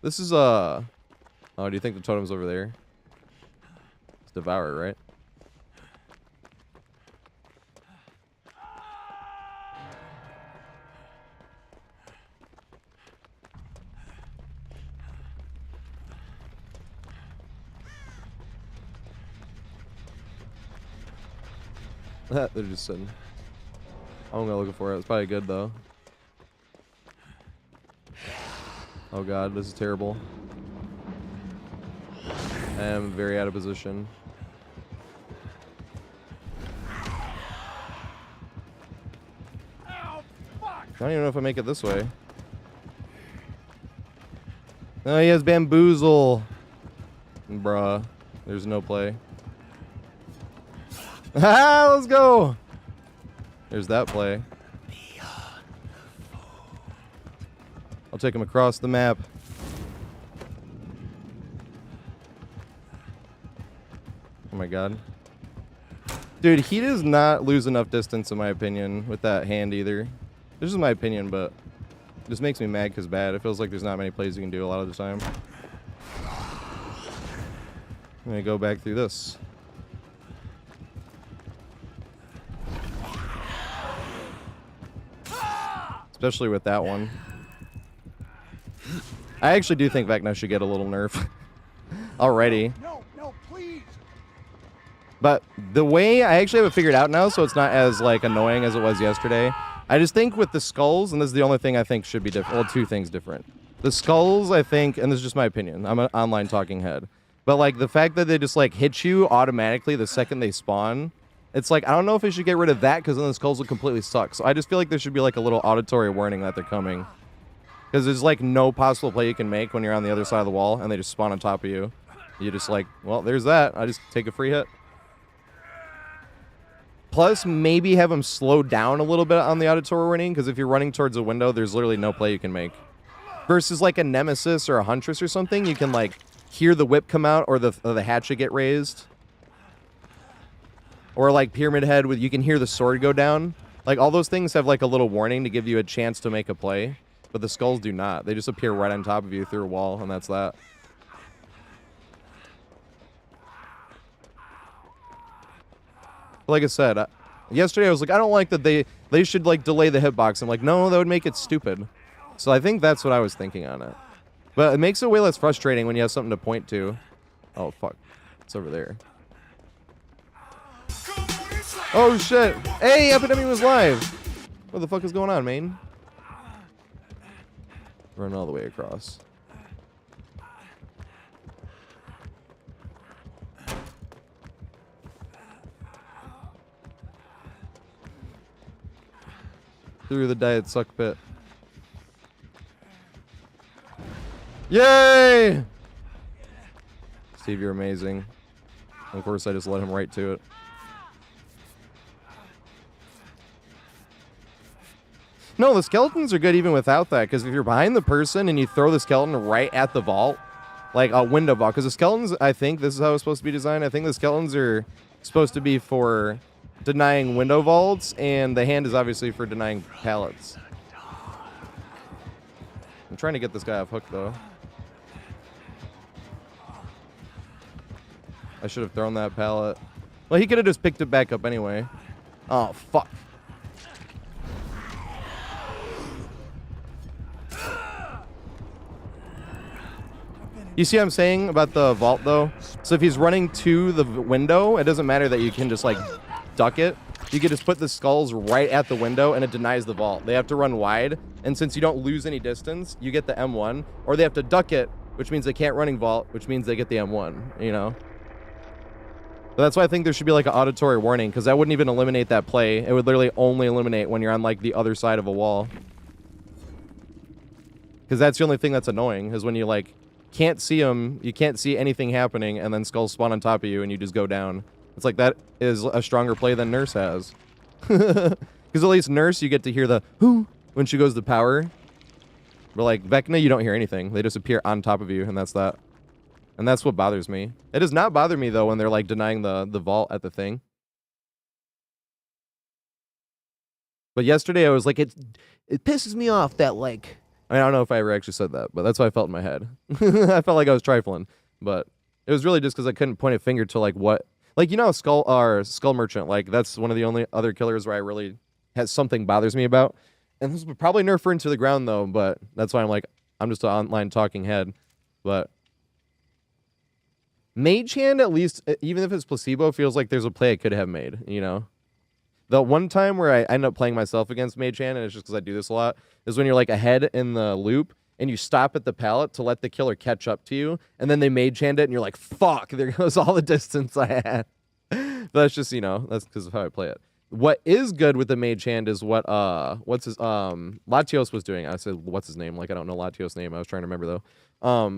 This is oh, do you think the totem's over there? It's Devour, right? They're just sitting. I'm not looking for it. It's probably good though. Oh god, this is terrible. I am very out of position. I don't even know if I make it this way. Oh, he has bamboozle. Bruh. There's no play. Ah, let's go. There's that play. I'll take him across the map. Oh my god. Dude, he does not lose enough distance in my opinion with that hand either. This is my opinion, but it just makes me mad because bad. It feels like there's not many plays you can do a lot of the time. I'm gonna go back through this. Especially with that one. I actually do think Vecna should get a little nerf. Already. No, please. But the way I actually have it figured out now, so it's not as like annoying as it was yesterday. I just think with the skulls, and this is the only thing I think should be different. Well, two things different. The skulls, I think, and this is just my opinion. I'm an online talking head. But like the fact that they just like hit you automatically the second they spawn, it's like I don't know if I should get rid of that because then the skulls would completely suck. So I just feel like there should be like a little auditory warning that they're coming. Because there's like no possible play you can make when you're on the other side of the wall and they just spawn on top of you. You just like, well, there's that. I just take a free hit. Plus, maybe have them slow down a little bit on the auditory warning, because if you're running towards a window, there's literally no play you can make. Versus like a Nemesis or a Huntress or something, you can like hear the whip come out or the hatchet get raised. Or like Pyramid Head, with you can hear the sword go down. Like all those things have like a little warning to give you a chance to make a play. But the skulls do not. They just appear right on top of you through a wall, and that's that. Like I said, yesterday I was like, I don't like that they should like delay the hitbox. I'm like, no, that would make it stupid. So I think that's what I was thinking on it. But it makes it way less frustrating when you have something to point to. Oh, fuck. It's over there. Oh, shit. Hey, Epidemic was live. What the fuck is going on, man? Run all the way across. Through the Diet Suck Pit. Yay! Steve, you're amazing. Of course, I just let him right to it. No, the skeletons are good even without that, because if you're behind the person and you throw the skeleton right at the vault, like a window vault, because the skeletons, I think this is how it's supposed to be designed. I think the skeletons are supposed to be for denying window vaults, and the hand is obviously for denying pallets. I'm trying to get this guy off hook, though. I should have thrown that pallet. Well, he could have just picked it back up anyway. Oh, fuck. You see what I'm saying about the vault, though? So if he's running to the window, it doesn't matter that you can just, like, duck it. You can just put the skulls right at the window, and it denies the vault. They have to run wide, and since you don't lose any distance, you get the M1. Or they have to duck it, which means they can't running vault, which means they get the M1, you know? But that's why I think there should be, like, an auditory warning, because that wouldn't even eliminate that play. It would literally only eliminate when you're on, like, the other side of a wall. Because that's the only thing that's annoying, is when you, like, can't see them, you can't see anything happening, and then skulls spawn on top of you and you just go down. It's like that is a stronger play than Nurse has. Because at least Nurse, you get to hear the whoo when she goes to power. But like Vecna, you don't hear anything. They just appear on top of you, and that's that. And that's what bothers me. It does not bother me though when they're like denying the vault at the thing. But yesterday I was like, it pisses me off that like, I mean, I don't know if I ever actually said that, but that's what I felt in my head. I felt like I was trifling, but it was really just because I couldn't point a finger to like what, like, you know, Skull Merchant, like that's one of the only other killers where I really has something bothers me about. And this would probably nerf her into the ground though, but that's why I'm like, I'm just an online talking head. But Mage Hand, at least, even if it's placebo, feels like there's a play I could have made, you know? The one time where I end up playing myself against Mage Hand, and it's just because I do this a lot, is when you're like ahead in the loop, and you stop at the pallet to let the killer catch up to you, and then they Mage Hand it, and you're like, fuck, there goes all the distance I had. But that's just, you know, that's because of how I play it. What is good with the Mage Hand is what, Latios was doing. I said, what's his name? Like, I don't know Latios' name. I was trying to remember, though.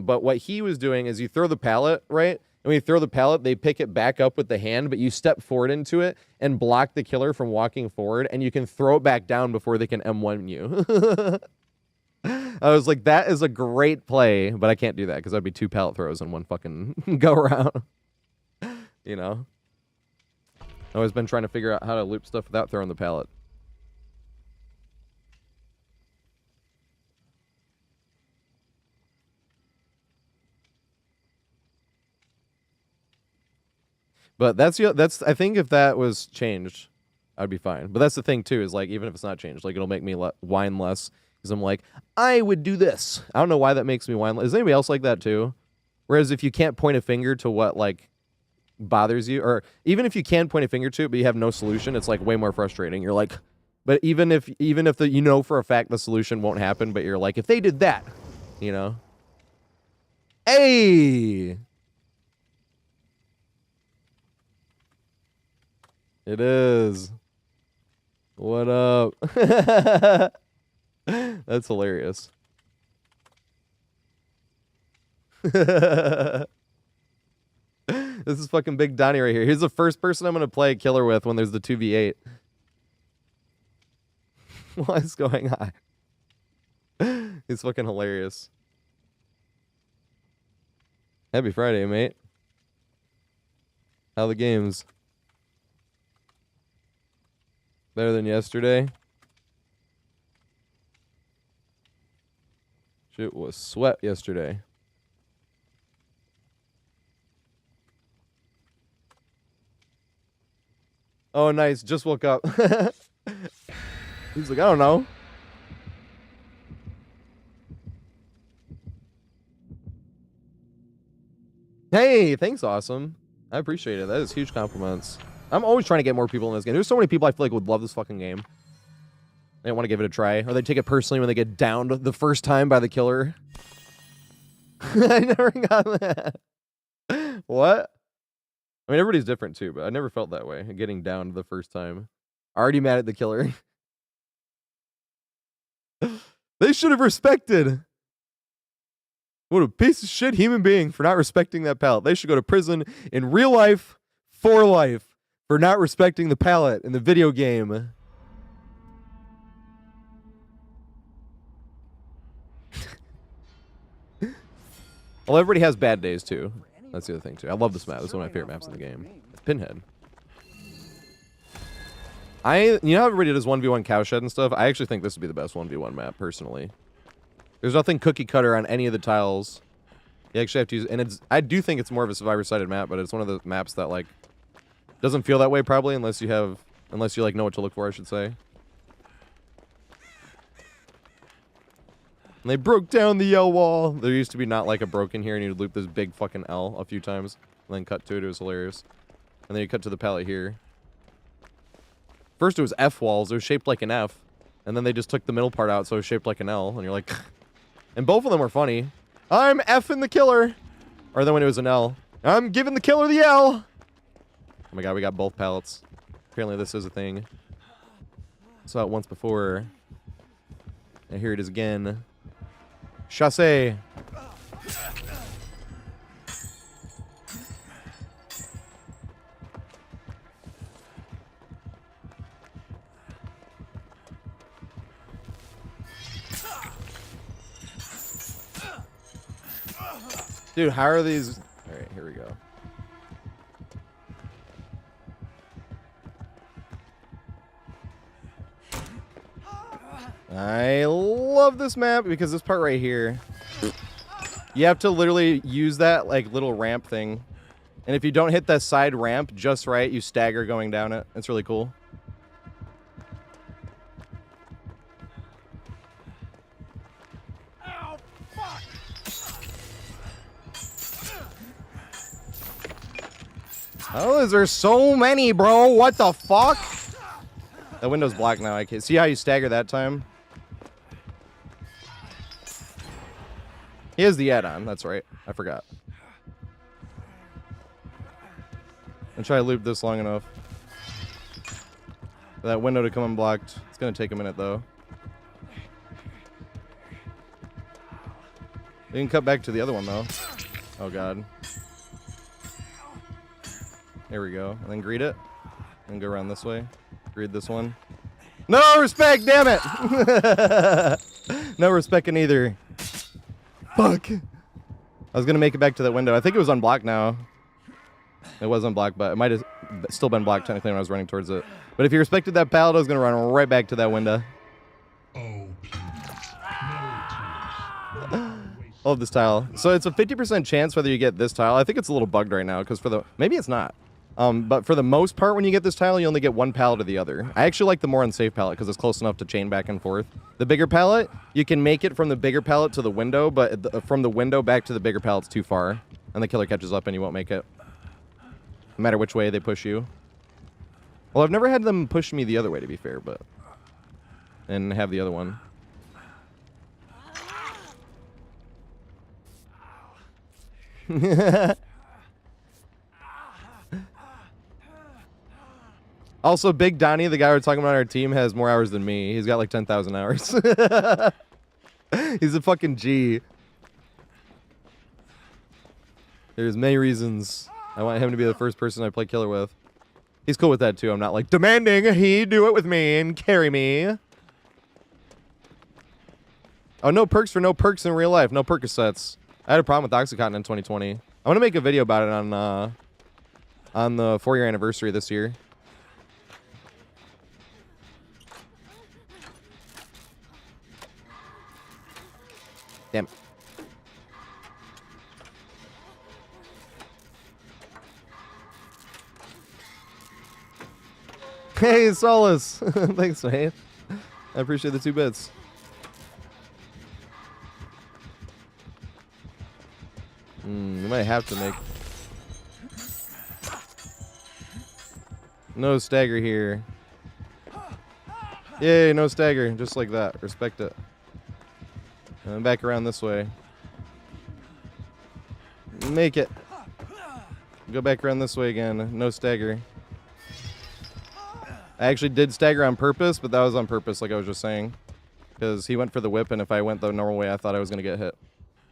But what he was doing is you throw the pallet, right? And when you throw the pallet, they pick it back up with the hand, but you step forward into it and block the killer from walking forward, and you can throw it back down before they can M1 you. I was like, that is a great play, but I can't do that because that'd be 2 pallet throws in one fucking go around. You know? I've always been trying to figure out how to loop stuff without throwing the pallet. But that's I think if that was changed, I'd be fine. But that's the thing too, is like even if it's not changed, like it'll make me whine less because I'm like, I would do this. I don't know why that makes me whine less. Is anybody else like that too? Whereas if you can't point a finger to what like bothers you, or even if you can point a finger to it but you have no solution, it's like way more frustrating. You're like, but even if the, you know for a fact the solution won't happen, but you're like, if they did that, you know. Hey, it is. What up? That's hilarious. This is fucking Big Donnie right here. He's the first person I'm going to play a killer with when there's the 2v8. What is going on? He's fucking hilarious. Happy Friday, mate. How the games? Better than yesterday? Shit was sweat yesterday. Oh, nice. Just woke up. He's like, I don't know. Hey, thanks, awesome. I appreciate it. That is huge compliments. I'm always trying to get more people in this game. There's so many people I feel like would love this fucking game. They want to give it a try. Or they take it personally when they get downed the first time by the killer. I never got that. What? I mean, everybody's different too, but I never felt that way. Getting downed the first time. Already mad at the killer. They should have respected. What a piece of shit human being for not respecting that pallet. They should go to prison in real life, for life, for not respecting the pallet in the video game. Well, everybody has bad days too. That's the other thing too. I love this map. It's one of my favorite maps in the game. It's Pinhead. You know how everybody does 1v1 cowshed and stuff? I actually think this would be the best 1v1 map, personally. There's nothing cookie cutter on any of the tiles. You actually have to use, and I do think it's more of a survivor-sided map, but it's one of the maps that, like, doesn't feel that way probably unless you like know what to look for, I should say. And they broke down the yell wall. There used to be not like a broken here, and you'd loop this big fucking L a few times, and then cut to it. It was hilarious. And then you cut to the pallet here. First it was F walls. It was shaped like an F. And then they just took the middle part out, so it was shaped like an L. And you're like... And both of them were funny. I'm F'ing the killer. Or then when it was an L. I'm giving the killer the L. Oh my god, we got both pallets. Apparently this is a thing. Saw it once before. And here it is again. Chassé. Dude, how are these? All right, here we go. I love this map because this part right here, you have to literally use that like little ramp thing. And if you don't hit that side ramp just right, you stagger going down it. It's really cool. Oh, is there so many, bro? What the fuck? That window's blocked now. I can't see how you stagger that time. He has the add-on. That's right. I forgot. I'll try to loop this long enough for that window to come unblocked. It's gonna take a minute though. We can cut back to the other one though. Oh god. There we go. And then greet it. And go around this way. Greet this one. No respect, damn it! No respect in either. Fuck. I was gonna make it back to that window. I think it was unblocked now. It was unblocked, but it might have still been blocked technically when I was running towards it. But if you respected that pallet, I was gonna run right back to that window. Love this tile. So it's a 50% chance whether you get this tile. I think it's a little bugged right now because for the maybe it's not. But for the most part, when you get this tile, you only get one pallet or the other. I actually like the more unsafe pallet because it's close enough to chain back and forth. The bigger pallet, you can make it from the bigger pallet to the window, but from the window back to the bigger pallet's too far, and the killer catches up and you won't make it. No matter which way they push you. Well, I've never had them push me the other way, to be fair, but and have the other one. Also, Big Donnie, the guy we're talking about on our team, has more hours than me. He's got like 10,000 hours. He's a fucking G. There's many reasons I want him to be the first person I play killer with. He's cool with that too. I'm not like demanding he do it with me and carry me. Oh, no perks for no perks in real life. No Percocets. I had a problem with Oxycontin in 2020. I want to make a video about it on the 4-year anniversary this year. Damn it. Hey, Solace. Thanks, mate. I appreciate the 2 bits. We might have to make... No stagger here. Yay, no stagger. Just like that. Respect it. And back around this way. Make it. Go back around this way again. No stagger. I actually did stagger on purpose, but that was on purpose, like I was just saying. Because he went for the whip, and if I went the normal way, I thought I was going to get hit.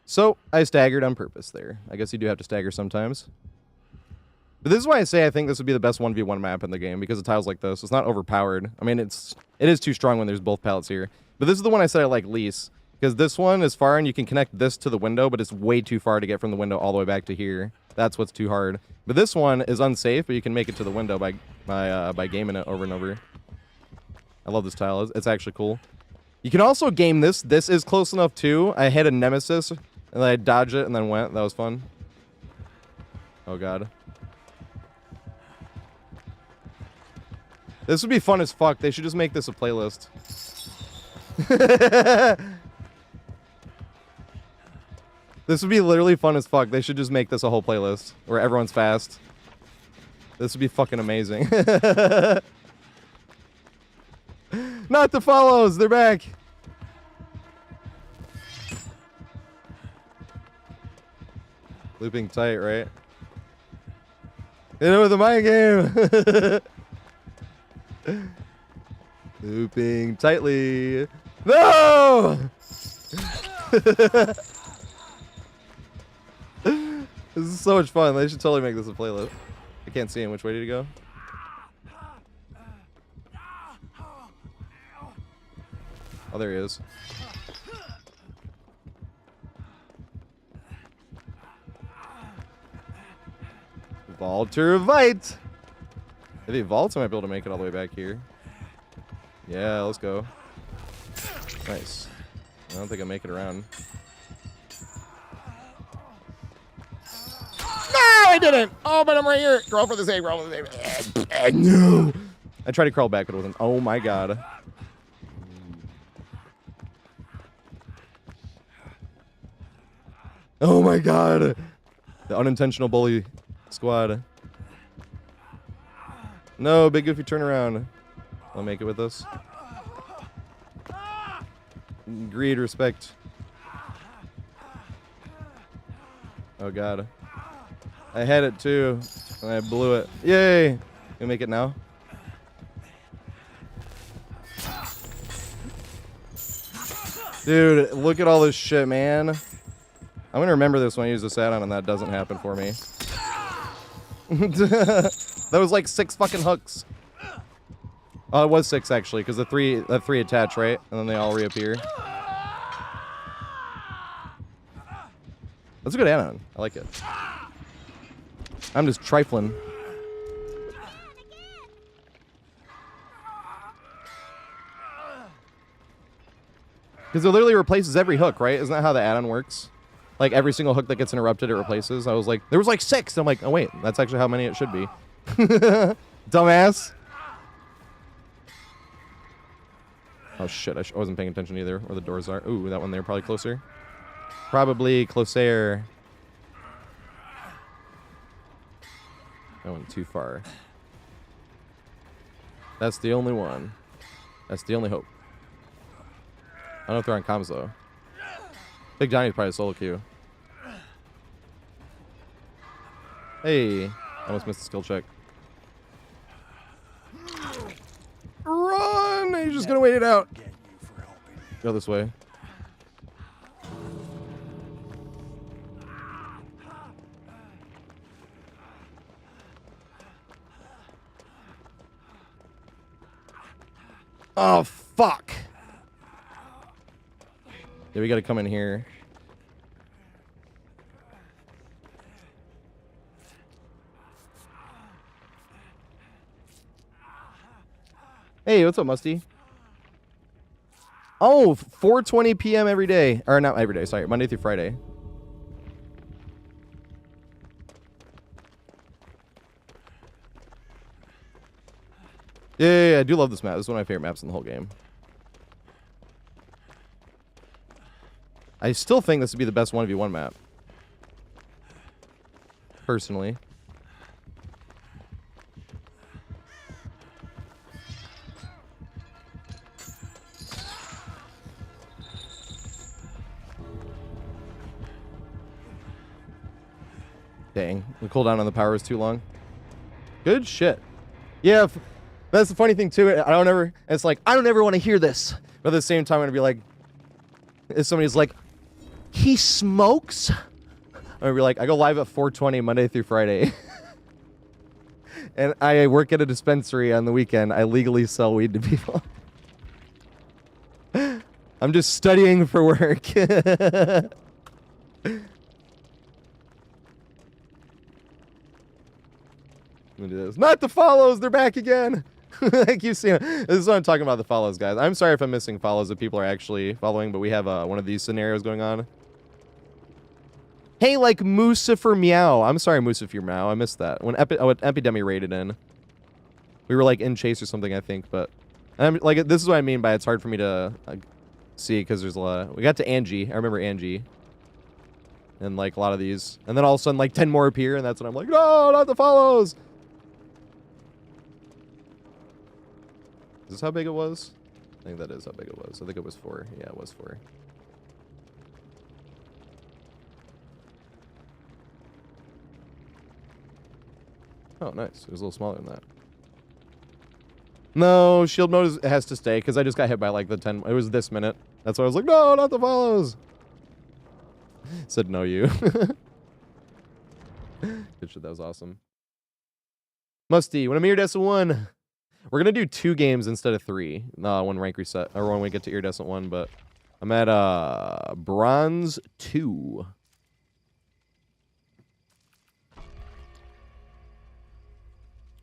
So, I staggered on purpose there. I guess you do have to stagger sometimes. But this is why I say I think this would be the best 1v1 map in the game, because of tiles like this. It's not overpowered. I mean, it is too strong when there's both pallets here. But this is the one I said I like least. Because this one is far, and you can connect this to the window, but it's way too far to get from the window all the way back to here. That's what's too hard. But this one is unsafe, but you can make it to the window by gaming it over and over. I love this tile. It's actually cool. You can also game this. This is close enough too. I hit a nemesis, and then I dodged it, and then went. That was fun. Oh god. This would be fun as fuck. They should just make this a playlist. This would be literally fun as fuck. They should just make this a whole playlist where everyone's fast. This would be fucking amazing. Not the follows. They're back. Looping tight, right? Hit it with the mind game. Looping tightly. No! This is so much fun. They should totally make this a playlist. I can't see him. Which way did he go? Oh, there he is. Walter Vite! If he vaults, I might be able to make it all the way back here. Yeah, let's go. Nice. I don't think I make it around. No, I didn't. Oh, but I'm right here. Crawl for the save. Crawl for the save. No. I tried to crawl back, but it wasn't. Oh my god. Oh my god. The unintentional bully squad. No, Big Goofy, turn around. I'll make it with us. Greed, respect. Oh god. I had it too, and I blew it. Yay! You make it now? Dude, look at all this shit, man. I'm gonna remember this when I use this add-on and that doesn't happen for me. That was like 6 fucking hooks. Oh, it was 6 actually, because the 3 attach, right? And then they all reappear. That's a good add-on. I like it. I'm just trifling. Because it literally replaces every hook, right? Isn't that how the add-on works? Like every single hook that gets interrupted, it replaces. I was like, there was like 6. I'm like, oh wait, that's actually how many it should be. Dumbass. Oh shit, I wasn't paying attention either where the doors are. Ooh, that one there, probably closer. Probably closer. That went too far. That's the only one. That's the only hope. I don't know if they're on comms though. Big Johnny's probably a solo queue. Hey, I almost missed the skill check. Run! He's just gonna wait it out. Go this way. Oh, fuck. Yeah, we gotta come in here. Hey, what's up, Musty? Oh, 4:20 p.m. every day. Or not every day, sorry. Monday through Friday. Yeah, I do love this map. This is one of my favorite maps in the whole game. I still think this would be the best 1v1 map. Personally. Dang, the cooldown on the power is too long. Good shit. Yeah, that's the funny thing too. It's like, I don't ever want to hear this. But at the same time, I'm gonna be like, if somebody's like, he smokes? I'm gonna be like, I go live at 4:20 Monday through Friday. And I work at a dispensary on the weekend. I legally sell weed to people. I'm just studying for work. Let me do this. Not the follows, they're back again. I keep seeing it. This is what I'm talking about, the follows, guys. I'm sorry if I'm missing follows if people are actually following, but we have one of these scenarios going on. Hey, like Musafer Meow. I'm sorry, Musafer Meow. I missed that. When Epidemi raided in. We were like in chase or something, I think, but I'm like, this is what I mean by it's hard for me to see because there's a lot. We got to Angie. I remember Angie. And like a lot of these. And then all of a sudden like 10 more appear, and that's when I'm like, no, not the follows. Is this how big it was? I think that is how big it was. I think it was 4. Yeah, it was 4. Oh, nice. It was a little smaller than that. No, shield mode has to stay because I just got hit by like the 10. It was this minute. That's why I was like, no, not the follows. Said no, you. Good shit. That was awesome. Musty, when I'm Iridescent 1. We're going to do 2 games instead of 3. When rank reset, or when we get to Iridescent 1, but I'm at Bronze 2.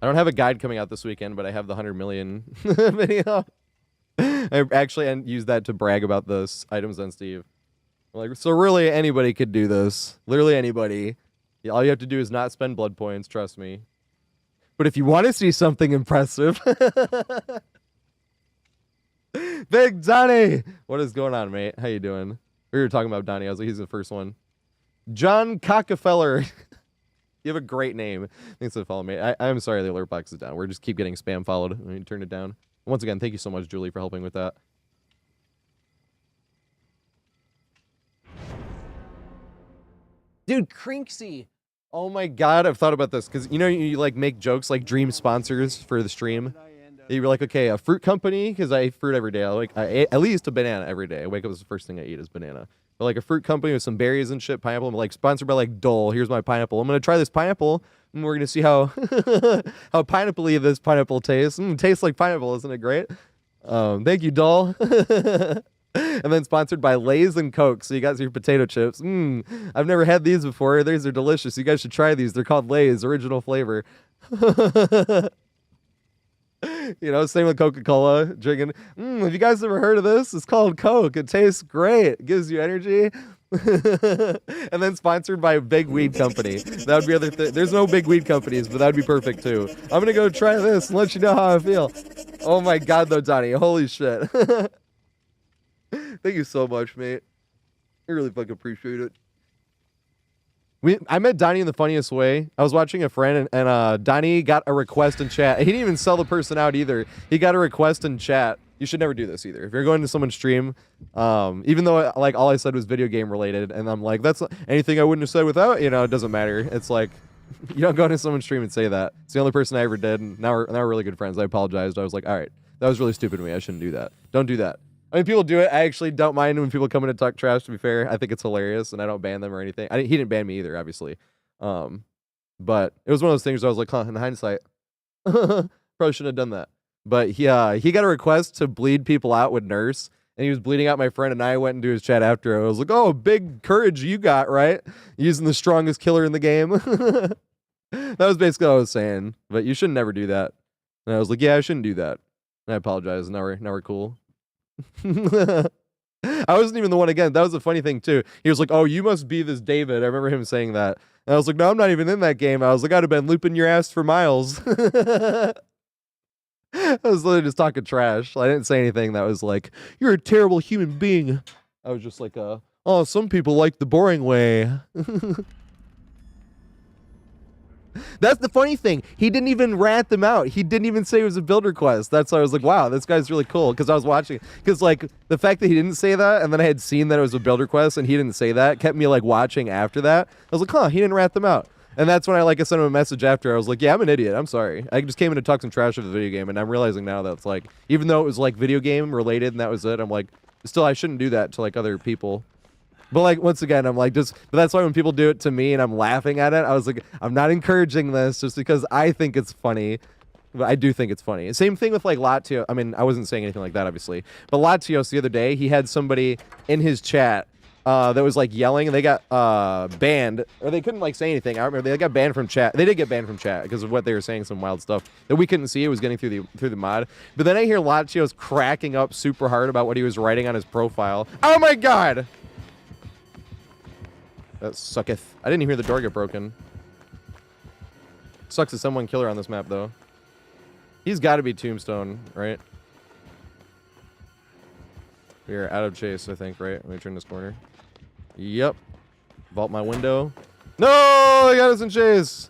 I don't have a guide coming out this weekend, but I have the 100 million video. I I actually used that to brag about this items on Steve. Like, so really anybody could do this. Literally anybody. All you have to do is not spend blood points, trust me. But if you want to see something impressive... Big Donnie! What is going on, mate? How you doing? We were talking about Donnie. I was like, he's the first one. John Cockefeller. You have a great name. Thanks for following me. I'm sorry the alert box is down. We're just keep getting spam followed. Let me turn it down. Once again, thank you so much, Julie, for helping with that. Dude, Crinksy. Oh my god, I've thought about this. Because, you know, you like make jokes like dream sponsors for the stream. You were like, okay, a fruit company, because I eat fruit every day. I ate at least a banana every day. I wake up, it's the first thing I eat is banana. But like a fruit company with some berries and shit, pineapple. I'm like sponsored by like Dole. Here's my pineapple. I'm gonna try this pineapple, and we're gonna see how how pineapple-y this pineapple tastes. Tastes like pineapple, isn't it great? Thank you, Dole. And then sponsored by Lay's and Coke. So you got your potato chips. I've never had these before. These are delicious. You guys should try these. They're called Lay's, original flavor. You know, same with Coca-Cola, drinking. Have you guys ever heard of this? It's called Coke. It tastes great. It gives you energy. And then sponsored by a big weed company. That would be other thing. There's no big weed companies, but that would be perfect too. I'm going to go try this and let you know how I feel. Oh my God, though, Donnie. Holy shit. Thank you so much, mate. I really fucking appreciate it. I met Donnie in the funniest way. I was watching a friend, and Donnie got a request in chat. He didn't even sell the person out either. He got a request in chat. You should never do this either. If you're going to someone's stream, even though like all I said was video game related, and I'm like, that's anything I wouldn't have said without, you know, it doesn't matter. It's like, you don't go into someone's stream and say that. It's the only person I ever did, and now we're really good friends. I apologized. I was like, all right, that was really stupid of me. I shouldn't do that. Don't do that. I mean, people do it. I actually don't mind when people come in and talk trash, to be fair. I think it's hilarious, and I don't ban them or anything. He didn't ban me either, obviously. But it was one of those things where I was like, in hindsight, probably shouldn't have done that. But he got a request to bleed people out with Nurse, and he was bleeding out my friend, and I went into his chat after. I was like, oh, big courage you got, right? Using the strongest killer in the game. That was basically what I was saying. But you should never do that. And I was like, yeah, I shouldn't do that. And I apologize. Now we're cool. I wasn't even the one again. That was the funny thing too. He was like, oh, you must be this David. I remember him saying that. And I was like, no, I'm not even in that game. I was like, I'd have been looping your ass for miles. I was literally just talking trash. I didn't say anything that was like, you're a terrible human being. I was just like, oh, some people like the boring way. That's the funny thing. He didn't even rat them out. He didn't even say it was a build request. That's why I was like, wow, this guy's really cool. Because I was watching. Because, like, the fact that he didn't say that, and then I had seen that it was a build request, and he didn't say that, kept me, like, watching after that. I was like, huh, he didn't rat them out. And that's when I sent him a message after. I was like, yeah, I'm an idiot. I'm sorry. I just came in to talk some trash of the video game, and I'm realizing now that it's like, even though it was, like, video game related, and that was it, I'm like, still, I shouldn't do that to, like, other people. But, like, once again, I'm like, but that's why when people do it to me and I'm laughing at it, I was like, I'm not encouraging this just because I think it's funny. But I do think it's funny. Same thing with, like, Latio. I mean, I wasn't saying anything like that, obviously. But Latios the other day, he had somebody in his chat that was, like, yelling, and they got banned. Or they couldn't, like, say anything. I remember they got banned from chat. They did get banned from chat because of what they were saying, some wild stuff that we couldn't see. It was getting through the mod. But then I hear Latios cracking up super hard about what he was writing on his profile. Oh, my God! That sucketh. I didn't even hear the door get broken. Sucks that someone killer on this map, though. He's got to be Tombstone, right? We are out of chase, I think, right? Let me turn this corner. Yep. Vault my window. No! He got us in chase!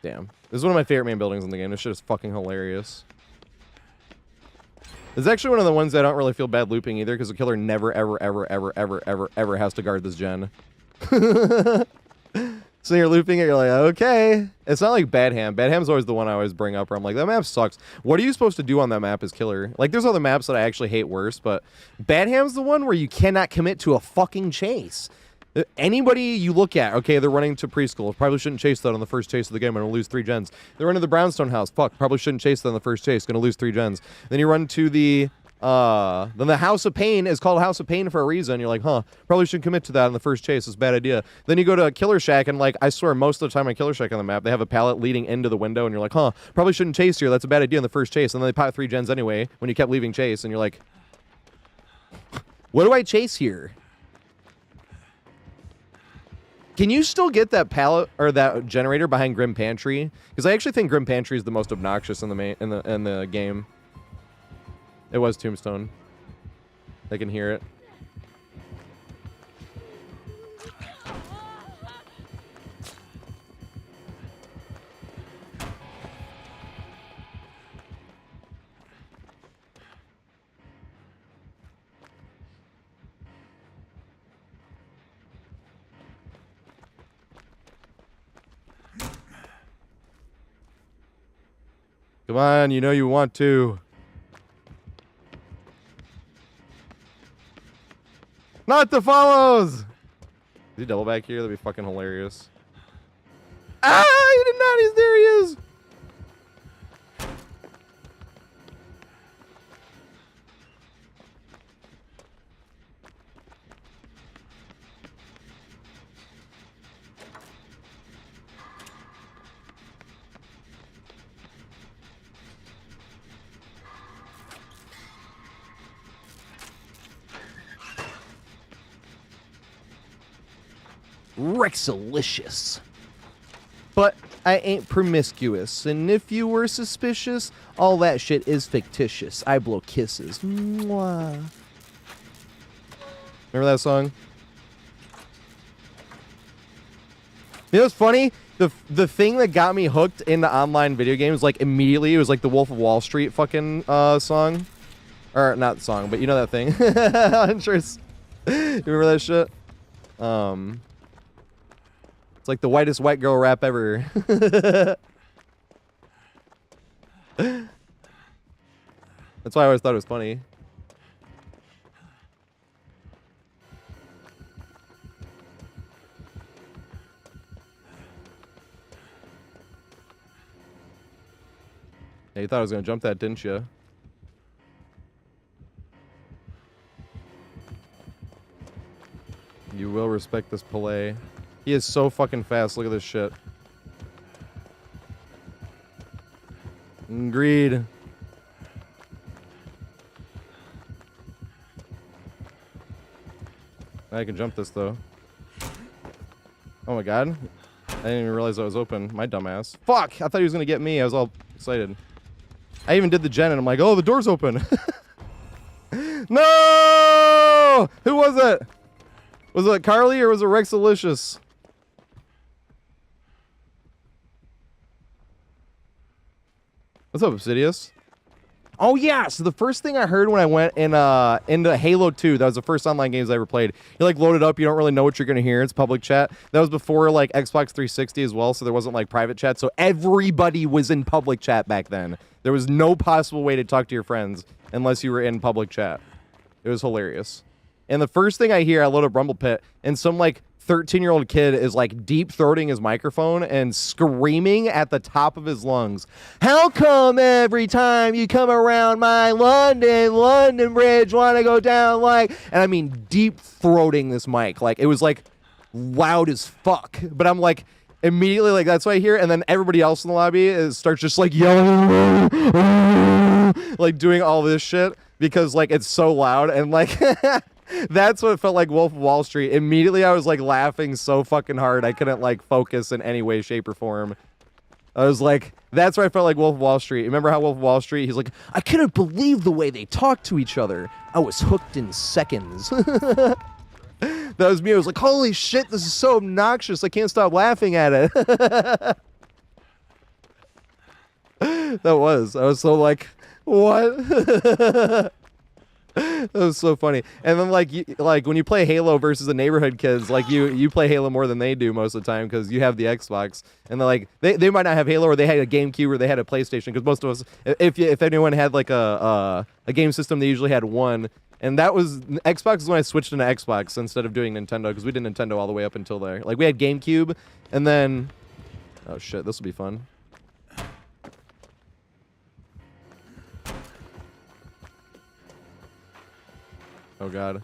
Damn. This is one of my favorite main buildings in the game. This shit is fucking hilarious. It's actually one of the ones I don't really feel bad looping either, because the killer never, ever, ever, ever, ever, ever, ever has to guard this gen. So you're looping it, you're like, okay. It's not like Bad Ham. Bad Ham's always the one I always bring up where I'm like, that map sucks. What are you supposed to do on that map as killer? Like, there's other maps that I actually hate worse, but Bad Ham's the one where you cannot commit to a fucking chase. Anybody you look at, okay, they're running to preschool. Probably shouldn't chase that on the first chase of the game. I'm going to lose 3 gens. They're running to the brownstone house. Fuck, probably shouldn't chase that on the first chase. Going to lose 3 gens. Then you run to the Then the House of Pain is called House of Pain for a reason. You're like, huh, probably shouldn't commit to that in the first chase. It's a bad idea. Then you go to a Killer Shack, and like, I swear most of the time on Killer Shack on the map, they have a pallet leading into the window, and you're like, huh, probably shouldn't chase here. That's a bad idea in the first chase. And then they pop 3 gens anyway when you kept leaving chase, and you're like, what do I chase here? Can you still get that pallet or that generator behind Grim Pantry? Because I actually think Grim Pantry is the most obnoxious in the game. It was Tombstone. I can hear it. Come on, you know you want to. Not the follows! Is he double back here? That'd be fucking hilarious. Ah, he did not. He's there. He is. Rexalicious. But I ain't promiscuous, and if you were suspicious, all that shit is fictitious. I blow kisses. Mwah. Remember that song? You know what's funny? The thing that got me hooked into online video games, like immediately, it was like the Wolf of Wall Street fucking song. Or not song, but you know that thing. I'm sure it's, you remember that shit? It's like the whitest white girl rap ever. That's why I always thought it was funny. Yeah, you thought I was gonna jump that, didn't you? You will respect this Pelé. He is so fucking fast. Look at this shit. Greed. I can jump this though. Oh my god. I didn't even realize that was open. My dumbass. Fuck! I thought he was gonna get me. I was all excited. I even did the gen and I'm like, oh, the door's open. No! Who was it? Was it Carly or was it Rexalicious? What's up, Obsidious? Oh yeah, so the first thing I heard when I went into Halo 2, that was the first online games I ever played. You like load it up, you don't really know what you're gonna hear. It's public chat. That was before like Xbox 360 as well, so there wasn't like private chat. So everybody was in public chat back then. There was no possible way to talk to your friends unless you were in public chat. It was hilarious. And the first thing I hear, I load up Rumble Pit, and some like 13-year-old kid is like deep throating his microphone and screaming at the top of his lungs, how come every time you come around my London Bridge want to go down like, and I mean deep throating this mic, like it was like loud as fuck. But I'm like immediately like that's what I hear, and then everybody else in the lobby starts just like yelling like doing all this shit because like it's so loud, and like that's what it felt like Wolf of Wall Street. Immediately I was like laughing so fucking hard I couldn't like focus in any way, shape, or form. I was like, that's where I felt like Wolf of Wall Street. Remember how Wolf of Wall Street, he's like, I couldn't believe the way they talked to each other. I was hooked in seconds. That was me. I was like, holy shit, this is so obnoxious. I can't stop laughing at it. I was so like, what? That was so funny. And then like when you play Halo versus the neighborhood kids, like you play Halo more than they do most of the time because you have the Xbox, and they're like they might not have Halo, or they had a GameCube, or they had a PlayStation, because most of us, if anyone had like a game system, they usually had one. And that was Xbox is when I switched into Xbox instead of doing Nintendo, because we did Nintendo all the way up until there. Like we had GameCube, and then oh shit, this will be fun. Oh god.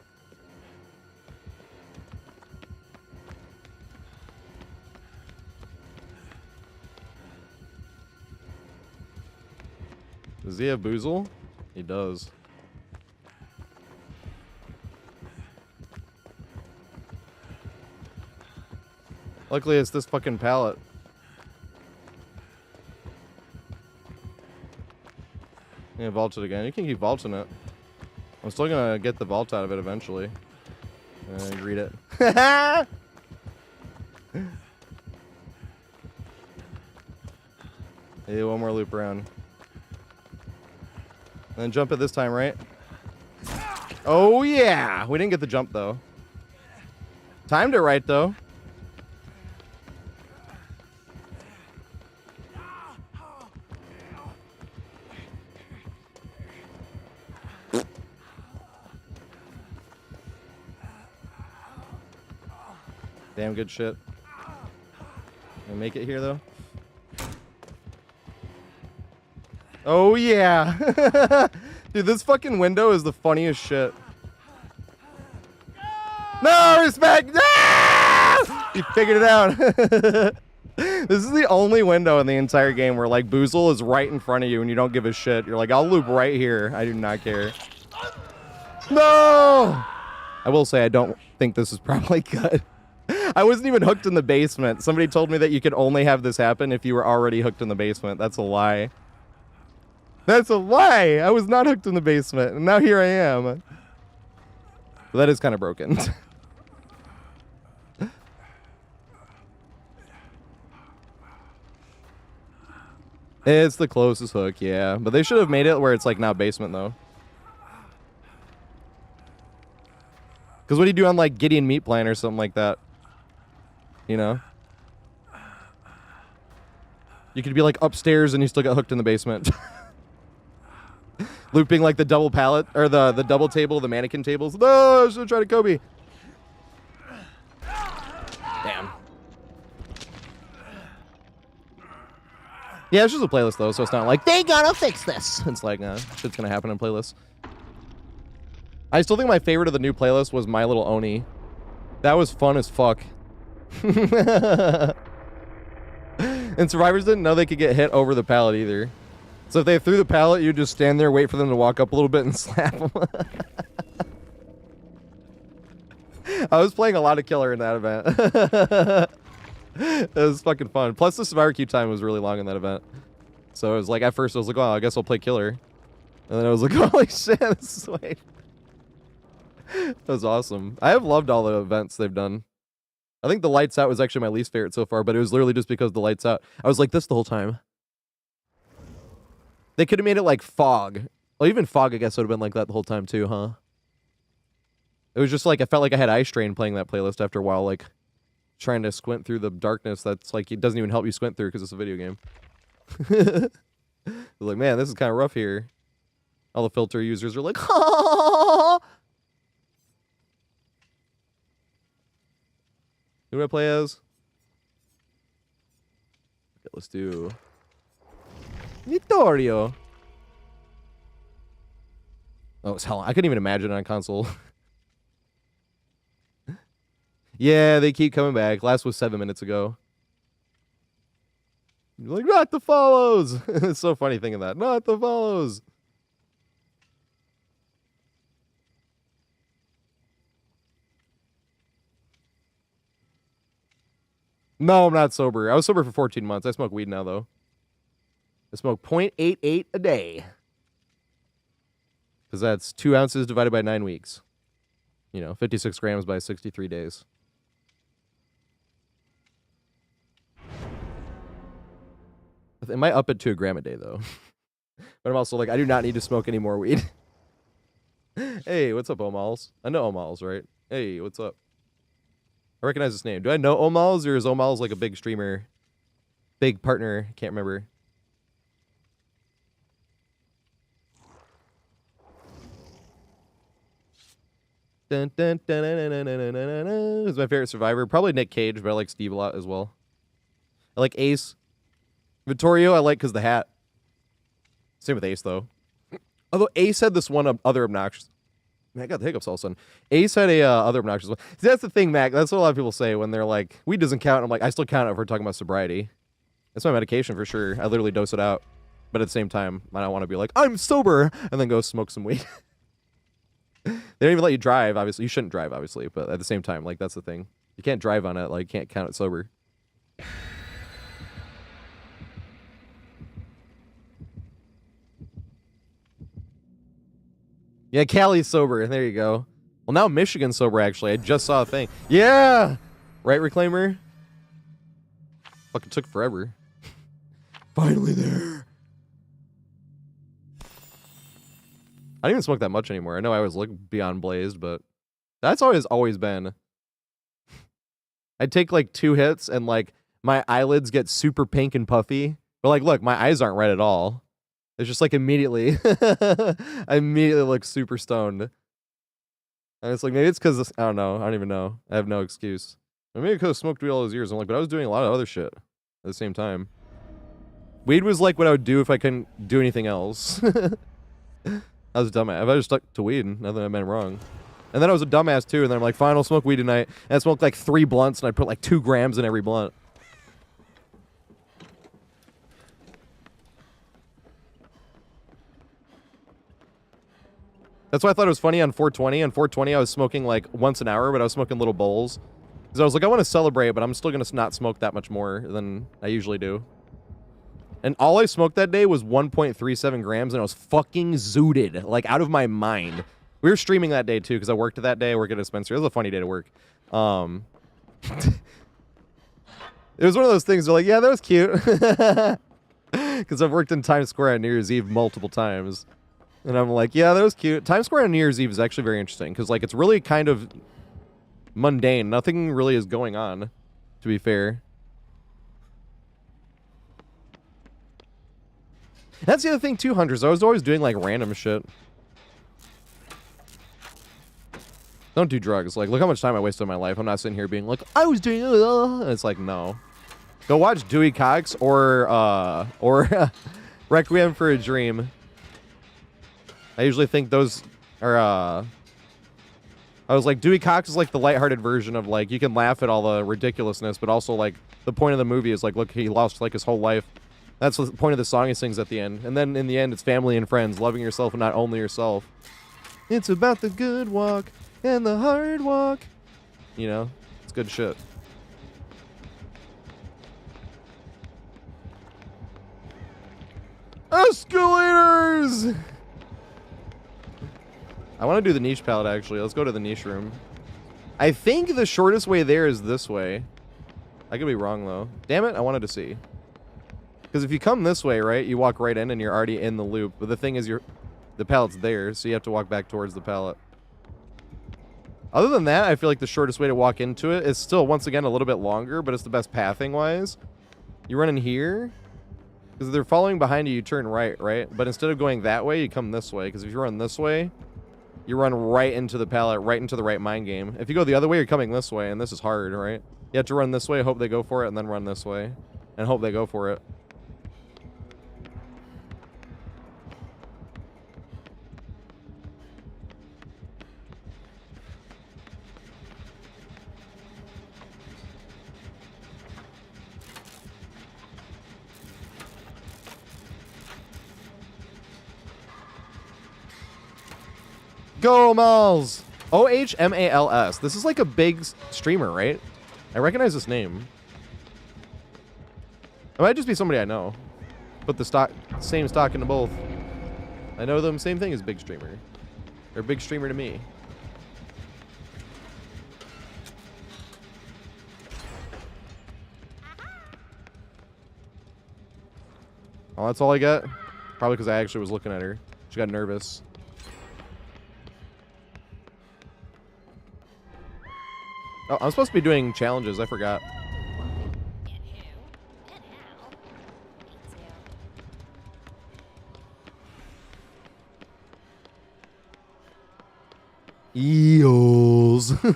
Does he have boozle? He does. Luckily, it's this fucking pallet. Yeah, vault it again. You can keep vaulting it. I'm still gonna get the vault out of it eventually. Read it. Hey, one more loop around. And then jump it this time, right? Oh yeah! We didn't get the jump though. Timed it right though. Damn good shit. Gonna make it here though. Oh yeah. Dude, this fucking window is the funniest shit. No respect. No! You figured it out. This is the only window in the entire game where like Boozle is right in front of you and you don't give a shit. You're like, I'll loop right here. I do not care. No! I will say I don't think this is probably good. I wasn't even hooked in the basement. Somebody told me that you could only have this happen if you were already hooked in the basement. That's a lie. That's a lie! I was not hooked in the basement, and now here I am. But that is kind of broken. It's the closest hook, yeah. But they should have made it where it's like now basement, though. Because what do you do on like Gideon Meat Plan or something like that? You know? You could be like upstairs and you still got hooked in the basement. Looping like the double pallet, or the double table, the mannequin tables. No, I should have tried to Kobe. Damn. Yeah, it's just a playlist though, so it's not like they gotta fix this. It's like, shit's gonna happen in playlists. I still think my favorite of the new playlist was My Little Oni. That was fun as fuck. And survivors didn't know they could get hit over the pallet either. So if they threw the pallet, you just stand there, wait for them to walk up a little bit and slap them. I was playing a lot of killer in that event. It was fucking fun. Plus the survivor queue time was really long in that event. So it was like, at first I was like, oh, I guess I'll play killer. And then I was like, holy shit, this is way... That was awesome. I have loved all the events they've done. I think the lights out was actually my least favorite so far, but it was literally just because the lights out. I was like this the whole time. They could have made it like fog. Well, even fog, I guess, would have been like that the whole time too, huh? It was just like, I felt like I had eye strain playing that playlist after a while, like trying to squint through the darkness that's like, it doesn't even help you squint through because it's a video game. I was like, man, this is kind of rough here. All the filter users are like, oh! Who do I play as? Okay, let's do Vittorio. Oh, it's hell. I couldn't even imagine it on console. Yeah, they keep coming back. Last was 7 minutes ago. You're like, not the follows. It's so funny thinking that. Not the follows. No, I'm not sober. I was sober for 14 months. I smoke weed now, though. I smoke 0.88 a day. Because that's 2 ounces divided by 9 weeks. You know, 56 grams by 63 days. I might up it to a gram a day, though. But I'm also like, I do not need to smoke any more weed. Hey, what's up, Omals? I know Omals, right? Hey, what's up? I recognize this name. Do I know Omals, or is Omals like a big streamer? Big partner? Can't remember. Dun, dun, dun, dun, dun, dun, dun, dun, dun. Who's my favorite survivor? Probably Nick Cage, but I like Steve a lot as well. I like Ace. Vittorio, I like because the hat. Same with Ace, though. Although Ace had this one other obnoxious Man, I got the hiccups all of a sudden. Ace had a other obnoxious one. See, that's the thing, Mac. That's what a lot of people say when they're like, weed doesn't count. I'm like, I still count it if we're talking about sobriety. That's my medication for sure. I literally dose it out. But at the same time, I don't want to be like, I'm sober, and then go smoke some weed. They don't even let you drive, obviously. You shouldn't drive, obviously. But at the same time, like, that's the thing. You can't drive on it. Like, you can't count it sober. Yeah, Cali's sober. There you go. Well, now Michigan's sober, actually. I just saw a thing. Yeah! Right, Reclaimer? Fucking took forever. Finally there. I don't even smoke that much anymore. I know I always look beyond blazed, but that's always been. I'd take like 2 hits and like my eyelids get super pink and puffy. But like, look, my eyes aren't red at all. It's just like immediately. I immediately look super stoned. And it's like, maybe it's because, I don't know. I don't even know. I have no excuse. Maybe because I smoked weed all those years. I'm like, but I was doing a lot of other shit at the same time. Weed was like what I would do if I couldn't do anything else. I was a dumbass. If I just stuck to weed, nothing I've been wrong. And then I was a dumbass too, and then I'm like, fine, I'll smoke weed tonight. And I smoked like 3 blunts, and I put like 2 grams in every blunt. That's why I thought it was funny on 420. On 420, I was smoking like once an hour, but I was smoking little bowls. Because I was like, I want to celebrate, but I'm still going to not smoke that much more than I usually do. And all I smoked that day was 1.37 grams, and I was fucking zooted, like out of my mind. We were streaming that day too, because I worked that day. I worked at a dispensary. It was a funny day to work. It was one of those things where like, yeah, that was cute. Because I've worked in Times Square on New Year's Eve multiple times. And I'm like, yeah, that was cute. Times Square on New Year's Eve is actually very interesting, because like it's really kind of mundane. Nothing really is going on, to be fair. That's the other thing too, Hunters. I was always doing like random shit. Don't do drugs. Like, look how much time I wasted in my life. I'm not sitting here being like, I was doing and it's like, no. Go watch Dewey Cox or Requiem for a Dream. I usually think those are I was like, Dewey Cox is like the lighthearted version of like, you can laugh at all the ridiculousness, but also like the point of the movie is like, look, he lost like his whole life. That's the point of the song he sings at the end. And then in the end, it's family and friends, loving yourself and not only yourself. It's about the good walk and the hard walk. You know, it's good shit. Escalators! I want to do the niche palette, actually. Let's go to the niche room. I think the shortest way there is this way. I could be wrong, though. Damn it, I wanted to see. Because if you come this way, right, you walk right in and you're already in the loop. But the thing is, the pallet's there, so you have to walk back towards the pallet. Other than that, I feel like the shortest way to walk into it is still, once again, a little bit longer, but it's the best pathing-wise. You run in here. Because if they're following behind you, you turn right, right? But instead of going that way, you come this way. Because if you run this way, you run right into the pallet, right into the right mind game. If you go the other way, you're coming this way, and this is hard, right? You have to run this way, hope they go for it, and then run this way. And hope they go for it. Go Mals! O-H-M-A-L-S. This is like a big streamer, right? I recognize this name. It might just be somebody I know. Put the same stock into both. I know them, same thing as big streamer. They're big streamer to me. Oh, that's all I got? Probably because I actually was looking at her. She got nervous. Oh, I'm supposed to be doing challenges. I forgot. Eels. From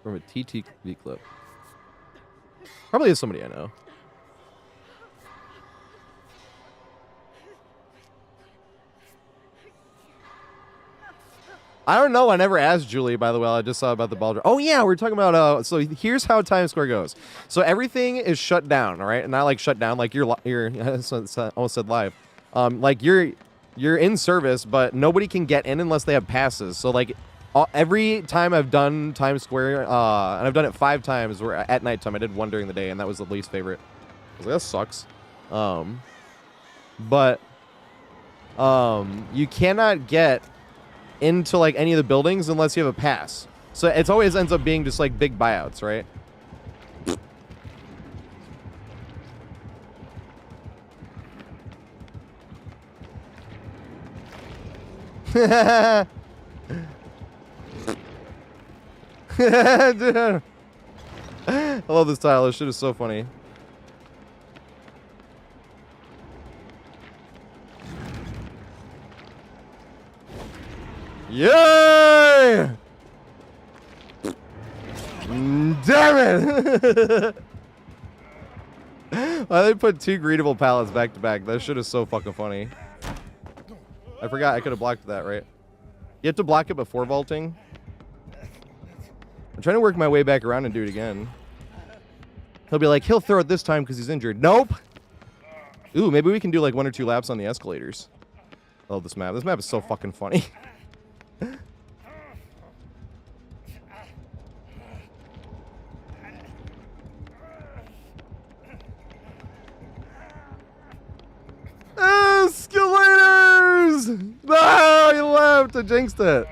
a TTV clip. Probably is somebody I know. I don't know. I never asked Julie, by the way. I just saw about the ball drop. Oh, yeah. We're talking about, so here's how Times Square goes. So everything is shut down, all right? Not like shut down, like you're I almost said live. Like you're in service, but nobody can get in unless they have passes. So like every time I've done Times Square, and I've done it 5 times where at nighttime, I did one during the day, and that was the least favorite. I was like, that sucks. But you cannot get into like any of the buildings unless you have a pass. So it always ends up being just like big buyouts, right? Dude. I love this tile. This shit is so funny. Yay! Damn it! Why they put 2 greetable pallets back to back? That shit is so fucking funny. I forgot I could have blocked that, right? You have to block it before vaulting. I'm trying to work my way back around and do it again. He'll be like, he'll throw it this time because he's injured. Nope! Ooh, maybe we can do like 1 or 2 laps on the escalators. I love this map. This map is so fucking funny. Escalators! No, you left. I jinxed it.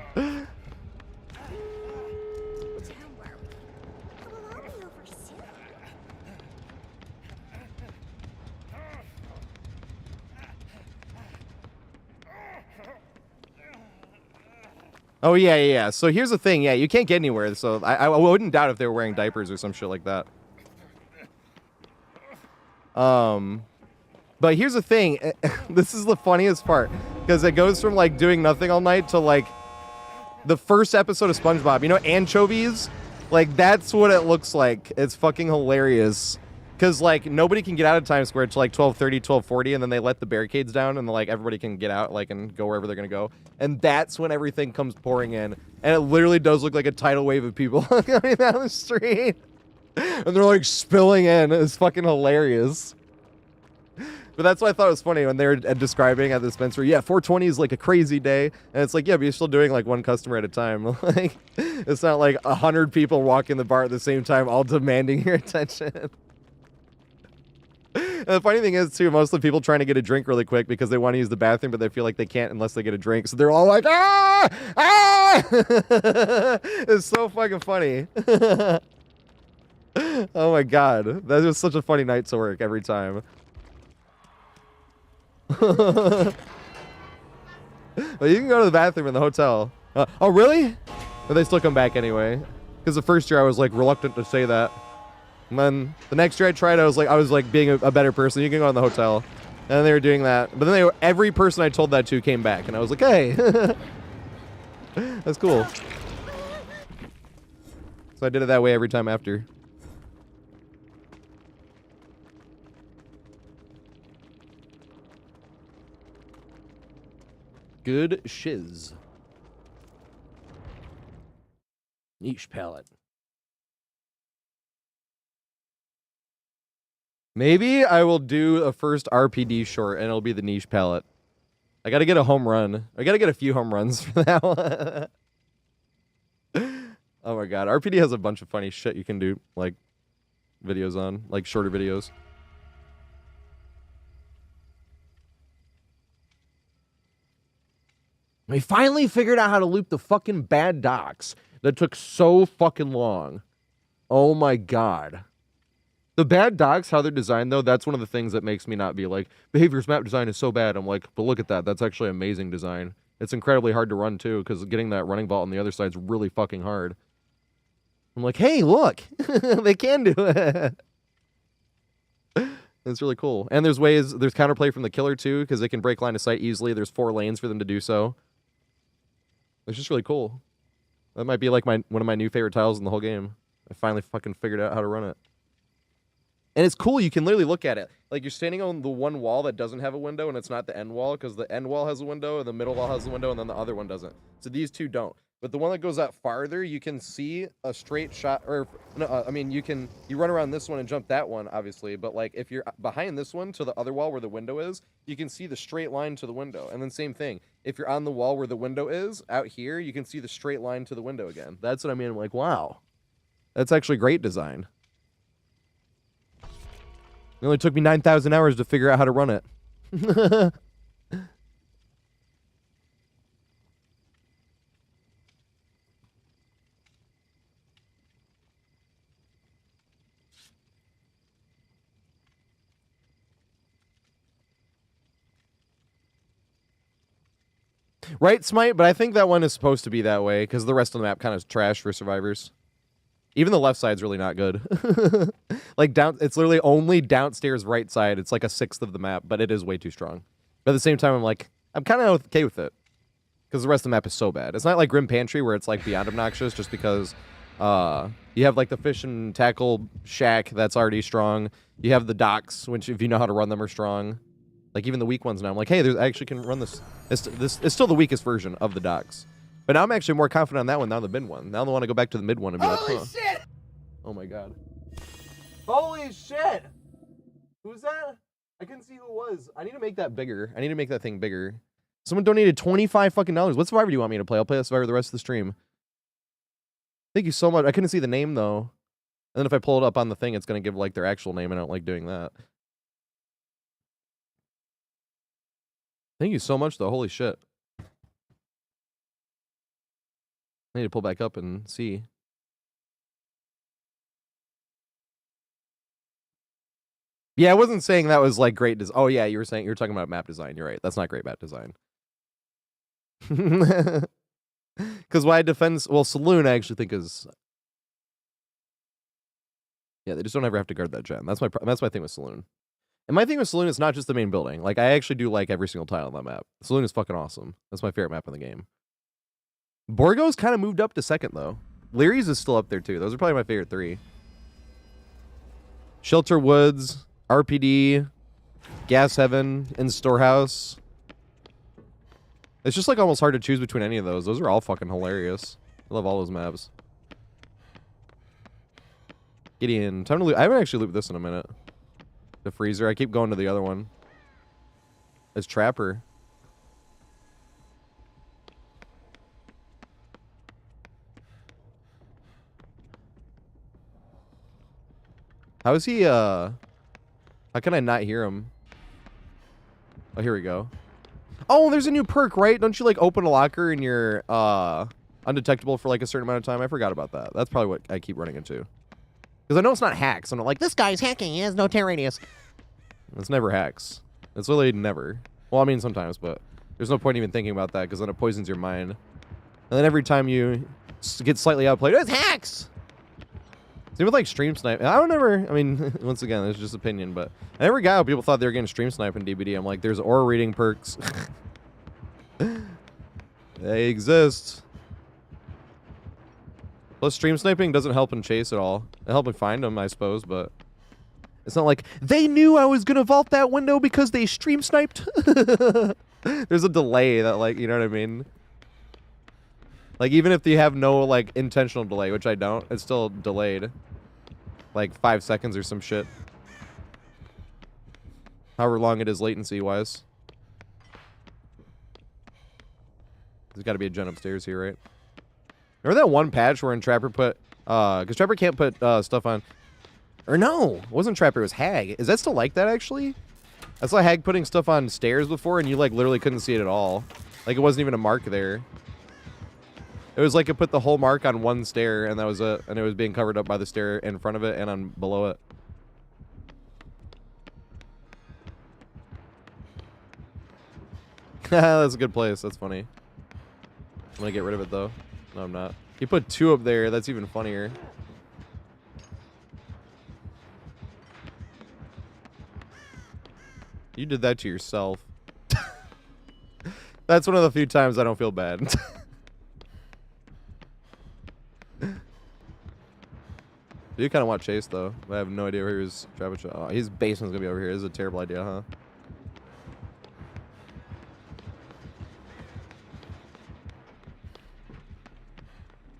Oh, yeah. So here's the thing. Yeah, you can't get anywhere. So I wouldn't doubt if they were wearing diapers or some shit like that. But here's the thing. This is the funniest part. Because it goes from, like, doing nothing all night to, like, the first episode of SpongeBob. You know, anchovies? Like, that's what it looks like. It's fucking hilarious. Because, like, nobody can get out of Times Square until, like, 12:30, 12:40, and then they let the barricades down, and, like, everybody can get out, like, and go wherever they're gonna go. And that's when everything comes pouring in. And it literally does look like a tidal wave of people coming down the street. And they're, like, spilling in. It's fucking hilarious. But that's why I thought it was funny when they were describing at the dispensary. Yeah, 420 is like a crazy day. And it's like, yeah, but you're still doing like 1 customer at a time. Like, it's not like 100 people walking the bar at the same time, all demanding your attention. And the funny thing is, too, most of the people trying to get a drink really quick because they want to use the bathroom, but they feel like they can't unless they get a drink. So they're all like, ah! Ah! It's so fucking funny. Oh my god. That was such a funny night to work every time. Well, you can go to the bathroom in the hotel. Oh, really? But they still come back anyway. Because the first year I was like reluctant to say that. And then the next year I tried, I was like being a better person. You can go in the hotel. And then they were doing that. But then every person I told that to came back. And I was like, hey. That's cool. So I did it that way every time after. Good shiz. Niche palette. Maybe I will do a first RPD short and it'll be the niche palette. I gotta get a home run. I gotta get a few home runs for that one. Oh my god. RPD has a bunch of funny shit you can do, like videos on, like shorter videos. We finally figured out how to loop the fucking bad docks that took so fucking long. Oh my god. The bad docks, how they're designed, though, that's one of the things that makes me not be like, Behavior's map design is so bad. I'm like, but look at that. That's actually amazing design. It's incredibly hard to run, too, because getting that running vault on the other side is really fucking hard. I'm like, hey, look. They can do it. It's really cool. And there's counterplay from the killer, too, because they can break line of sight easily. There's 4 lanes for them to do so. It's just really cool. That might be like one of my new favorite tiles in the whole game. I finally fucking figured out how to run it. And it's cool, you can literally look at it. Like, you're standing on the one wall that doesn't have a window, and it's not the end wall, because the end wall has a window, and the middle wall has a window, and then the other one doesn't. So these two don't. But the one that goes out farther, you can see a straight shot, or no, I mean, you run around this one and jump that one, obviously. But like, if you're behind this one to the other wall where the window is, you can see the straight line to the window. And then same thing, if you're on the wall where the window is out here, you can see the straight line to the window again. That's what I mean. I'm like, wow, that's actually great design. It only took me 9,000 hours to figure out how to run it. Right, Smite? But I think that one is supposed to be that way, because the rest of the map kind of trash for survivors. Even the left side's really not good. Like, it's literally only downstairs right side. It's like a sixth of the map, but it is way too strong. But at the same time, I'm like, I'm kind of okay with it. Because the rest of the map is so bad. It's not like Grim Pantry, where it's like beyond obnoxious, just because you have like the fish and tackle shack that's already strong. You have the docks, which if you know how to run them are strong. Like, even the weak ones now, I'm like, hey, I actually can run this. It's still the weakest version of the docks. But now I'm actually more confident on that one than the mid one. Now I want to go back to the mid one and be like, huh. Holy shit! Oh my god. Holy shit! Who's that? I couldn't see who it was. I need to make that bigger. I need to make that thing bigger. Someone donated $25 fucking dollars. What Survivor do you want me to play? I'll play that Survivor the rest of the stream. Thank you so much. I couldn't see the name, though. And then if I pull it up on the thing, it's going to give, like, their actual name, and I don't like doing that. Thank you so much, though. Holy shit. I need to pull back up and see. Yeah, I wasn't saying that was, like, great design. Oh, yeah, you were talking about map design. You're right. That's not great map design. Because why defense... Well, Saloon, I actually think is... Yeah, they just don't ever have to guard that gen. That's my thing with Saloon. And my thing with Saloon is not just the main building. Like, I actually do like every single tile on that map. Saloon is fucking awesome. That's my favorite map in the game. Borgo's kind of moved up to second, though. Leary's is still up there, too. Those are probably my favorite three. Shelter Woods, RPD, Gas Heaven, and Storehouse. It's just, like, almost hard to choose between any of those. Those are all fucking hilarious. I love all those maps. Gideon. Time to loop. I haven't actually looped this in a minute. The freezer. I keep going to the other one. It's Trapper. How is he, how can I not hear him? Oh, here we go. Oh, there's a new perk, right? Don't you, like, open a locker and you're, undetectable for, like, a certain amount of time? I forgot about that. That's probably what I keep running into. Because I know it's not hacks. I'm not like, this guy's hacking. He has no tear radius. It's never hacks. It's literally never. Well, I mean, sometimes, but there's no point even thinking about that because then it poisons your mind. And then every time you get slightly outplayed, it's hacks! Same with, like, stream snipe. I don't ever, I mean, once again, it's just opinion, but I never got how people thought they were getting stream snipe in DBD. I'm like, there's aura reading perks. They exist. Plus, stream sniping doesn't help in chase at all. It helped me find them, I suppose, but it's not like, they knew I was going to vault that window because they stream sniped. There's a delay that, like, you know what I mean? Like, even if you have no, like, intentional delay, which I don't, it's still delayed. Like, 5 seconds or some shit. However long it is latency-wise. There's got to be a gen upstairs here, right? Remember that one patch where Trapper put, because Trapper can't put stuff on, or no, it wasn't Trapper, it was Hag. Is that still like that, actually? I saw Hag putting stuff on stairs before, and you, like, literally couldn't see it at all. Like, it wasn't even a mark there. It was like it put the whole mark on one stair, and that was it, and it was being covered up by the stair in front of it and on below it. That's a good place, that's funny. I'm gonna get rid of it, though. No, I'm not. You put 2 up there, that's even funnier. You did that to yourself. That's one of the few times I don't feel bad. You kind of want Chase, though. I have no idea where his traffic shot. Oh, his basement's gonna be over here. This is a terrible idea, huh?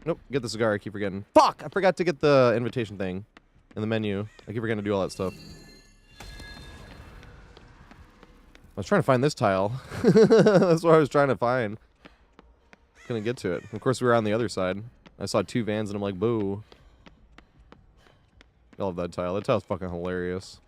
Nope, get the cigar. I keep forgetting. Fuck! I forgot to get the invitation thing in the menu. I keep forgetting to do all that stuff. I was trying to find this tile. That's what I was trying to find. Couldn't get to it. Of course, we were on the other side. I saw 2 vans and I'm like, boo. I love that tile. That tile's fucking hilarious.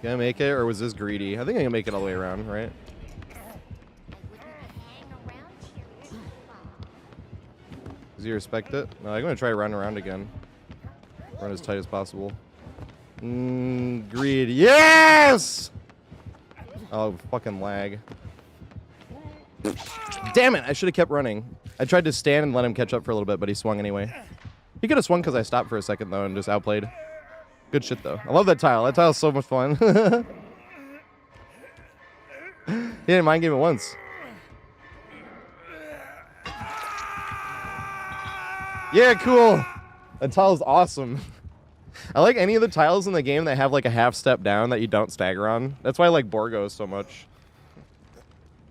Can I make it, or was this greedy? I think I can make it all the way around, right? Does he respect it? No, I'm gonna try to run around again. Run as tight as possible. Greed. Yes! Oh, fucking lag. Damn it! I should have kept running. I tried to stand and let him catch up for a little bit, but he swung anyway. He could have swung because I stopped for a second, though, and just outplayed. Good shit, though. I love that tile. That tile's so much fun. He didn't mind game it once. Yeah, cool. That tile's awesome. I like any of the tiles in the game that have like a half step down that you don't stagger on. That's why I like Borgo so much.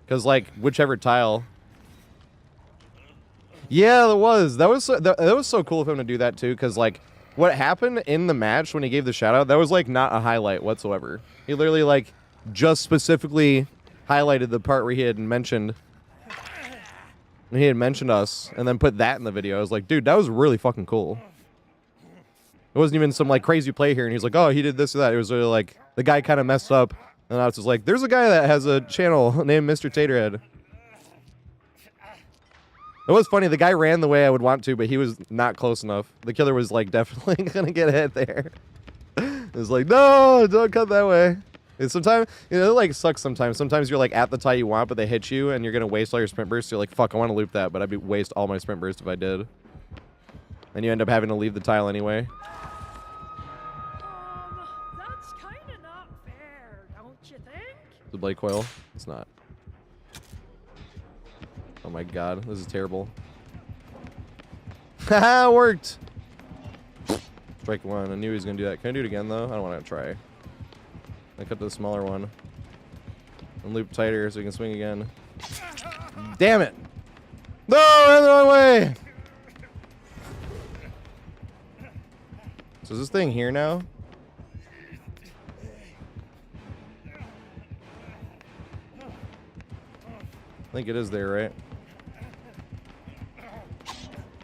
Because like whichever tile. Yeah, that was so cool of him to do that too. Because like what happened in the match when he gave the shout out, that was like not a highlight whatsoever. He literally like just specifically highlighted the part where he had mentioned us and then put that in the video. I was like, dude, that was really fucking cool. It wasn't even some like crazy play here and he's like, oh, he did this or that. It was really like the guy kind of messed up and I was just like, there's a guy that has a channel named Mr. TatorHead. It was funny. The guy ran the way I would want to, but he was not close enough. The killer was like definitely gonna get hit there. It was like, no, don't cut that way. And sometimes, you know, it like sucks sometimes. Sometimes you're like at the tie you want, but they hit you and you're gonna waste all your sprint bursts. You're like, fuck, I want to loop that, but I'd be waste all my sprint burst if I did. And you end up having to leave the tile anyway. That's kind of not fair, don't you think? The blade coil? It's not. Oh my god, this is terrible. Haha, worked! Strike one. I knew he was gonna do that. Can I do it again though? I don't want to try. I cut the smaller one. And loop tighter so we can swing again. Damn it! No, I ran the wrong way! So is this thing here now? I think it is there, right?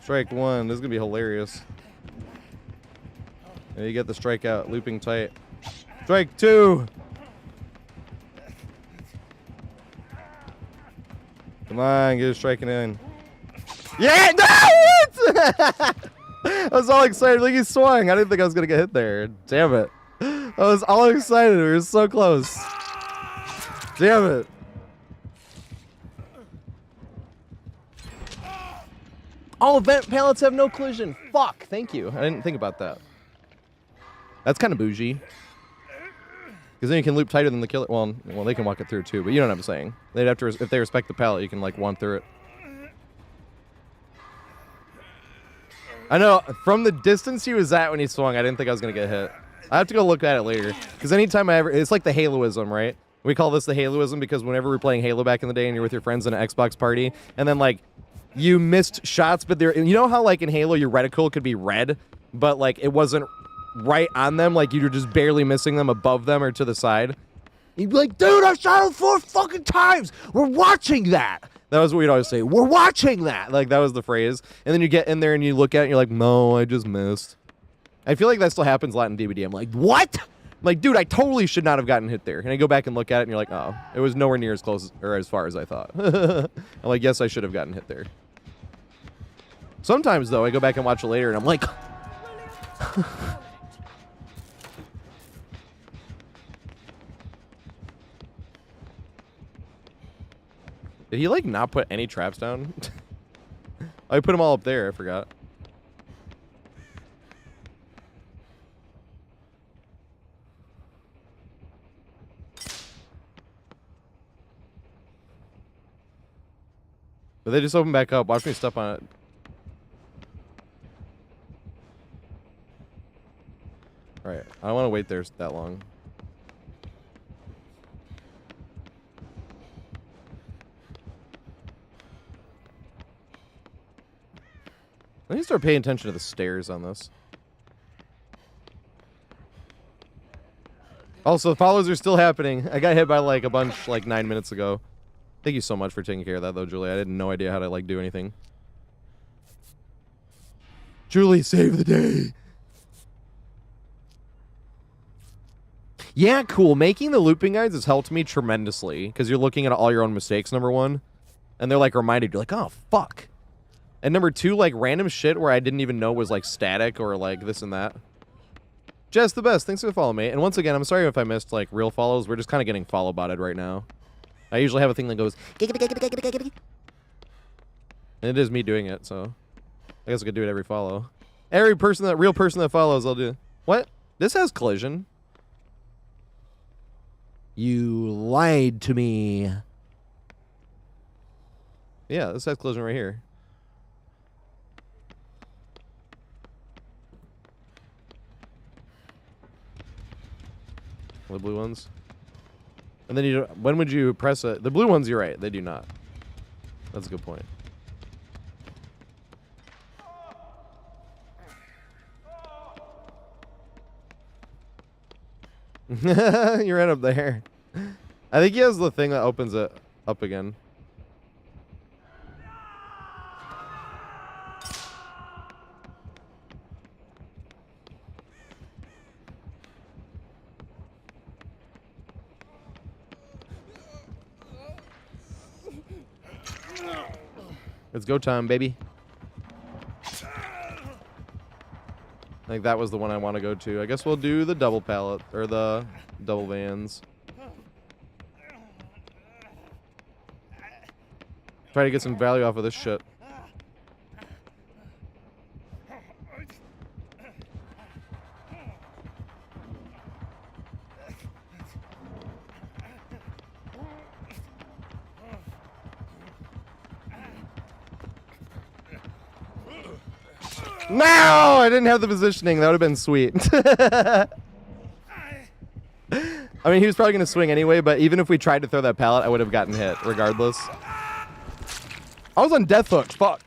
Strike one. This is gonna be hilarious. And you get the strikeout, looping tight. Strike two. Come on, get it striking in. Yeah, no! I was all excited. Like he swung. I didn't think I was gonna get hit there. Damn it! I was all excited. We were so close. Damn it! All event pallets have no collision. Fuck. Thank you. I didn't think about that. That's kind of bougie. Because then you can loop tighter than the killer. Well, they can walk it through too, but you know what I'm saying. They'd have to, if they respect the pallet, you can like one through it. I know. From the distance he was at when he swung, I didn't think I was gonna get hit. I have to go look at it later. Because anytime it's like the Haloism, right? We call this the Haloism because whenever we're playing Halo back in the day and you're with your friends in an Xbox party, and then like you missed shots, but you know how like in Halo your reticle could be red, but like it wasn't right on them, like you were just barely missing them above them or to the side. You'd be like, dude, I shot him 4 fucking times. We're watching that. That was what we'd always say. We're watching that. Like that was the phrase. And then you get in there and you look at it and you're like, no, I just missed. I feel like that still happens a lot in DBD. I'm like, what? I'm like, dude, I totally should not have gotten hit there. And I go back and look at it and you're like, oh, it was nowhere near as close or as far as I thought. I'm like, yes, I should have gotten hit there. Sometimes though, I go back and watch it later and I'm like, did he like not put any traps down? I put them all up there, I forgot. But they just open back up. Watch me step on it. Alright, I don't want to wait there that long. I need to start paying attention to the stairs on this. Also, the follows are still happening. I got hit by like a bunch like 9 minutes ago. Thank you so much for taking care of that though, Julie. I had no idea how to like do anything. Julie, save the day. Yeah, cool. Making the looping guides has helped me tremendously because you're looking at all your own mistakes, number one. And they're like reminded, you're like, oh, fuck. And number two, like random shit where I didn't even know was like static or like this and that. Jess, the best. Thanks for the follow, mate. And once again, I'm sorry if I missed like real follows. We're just kind of getting follow botted right now. I usually have a thing that goes, and it is me doing it, so I guess I could do it every follow. Every person that real person that follows, I'll do. What? This has collision. You lied to me. Yeah, this has collision right here. The blue ones. And then you, when would you press it? The blue ones, you're right. They do not. That's a good point. You're right up there. I think he has the thing that opens it up again. It's go time, baby. I think that was the one I want to go to. I guess we'll do the double pallet, or the double vans. Try to get some value off of this shit. No! I didn't have the positioning. That would have been sweet. I mean, he was probably going to swing anyway, but even if we tried to throw that pallet, I would have gotten hit regardless. I was on death hook. Fuck.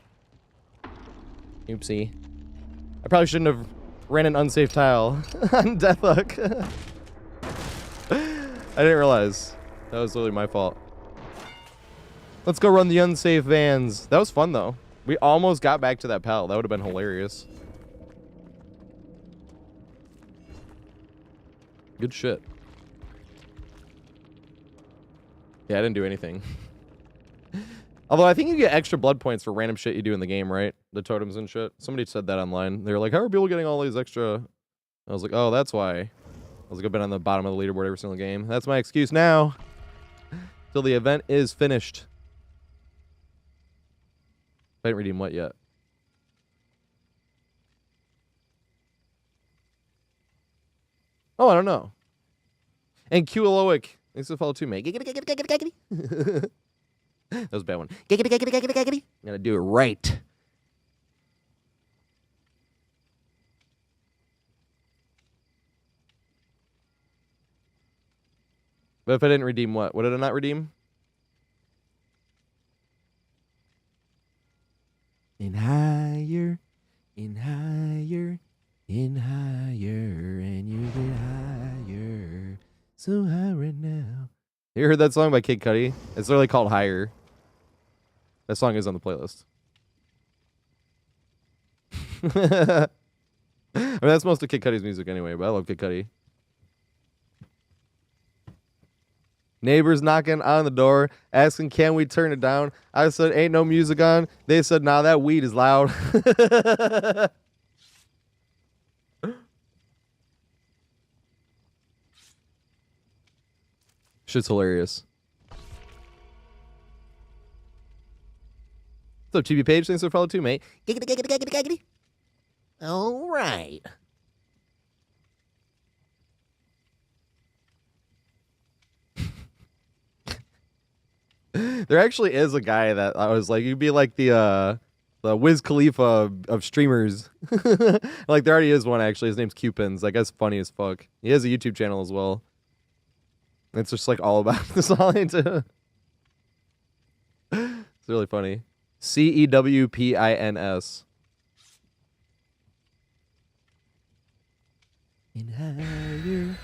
Oopsie. I probably shouldn't have ran an unsafe tile on death hook. I didn't realize. That was literally my fault. Let's go run the unsafe vans. That was fun, though. We almost got back to that pallet. That would have been hilarious. Good shit. Yeah, I didn't do anything. Although I think you get extra blood points for random shit you do in the game, right? The totems and shit. Somebody said that online. They were like, how are people getting all these extra? I was like, oh, that's why. I was like, I've been on the bottom of the leaderboard every single game. That's my excuse now. Till the event is finished. I didn't redeem what yet? Oh, I don't know. And Qaloic, thanks for the follow too, mate. That was a bad one. Gotta do it right. But if I didn't redeem what? What did I not redeem? And higher, and higher, and higher, and you get higher. So high right now. You heard that song by Kid Cudi? It's literally called Higher. That song is on the playlist. I mean, that's most of Kid Cudi's music anyway, but I love Kid Cudi. Neighbors knocking on the door, asking, can we turn it down? I said, ain't no music on. They said, nah, that weed is loud. Shit's hilarious. What's up, TB Page? Thanks for follow too, mate. All right. There actually is a guy that I was like, you'd be like the The Wiz Khalifa of streamers. Like, there already is one, actually. His name's Cupins. That guy's funny as fuck. He has a YouTube channel as well. It's just, like, all about this all into. It's really funny. CEWPINS. In higher,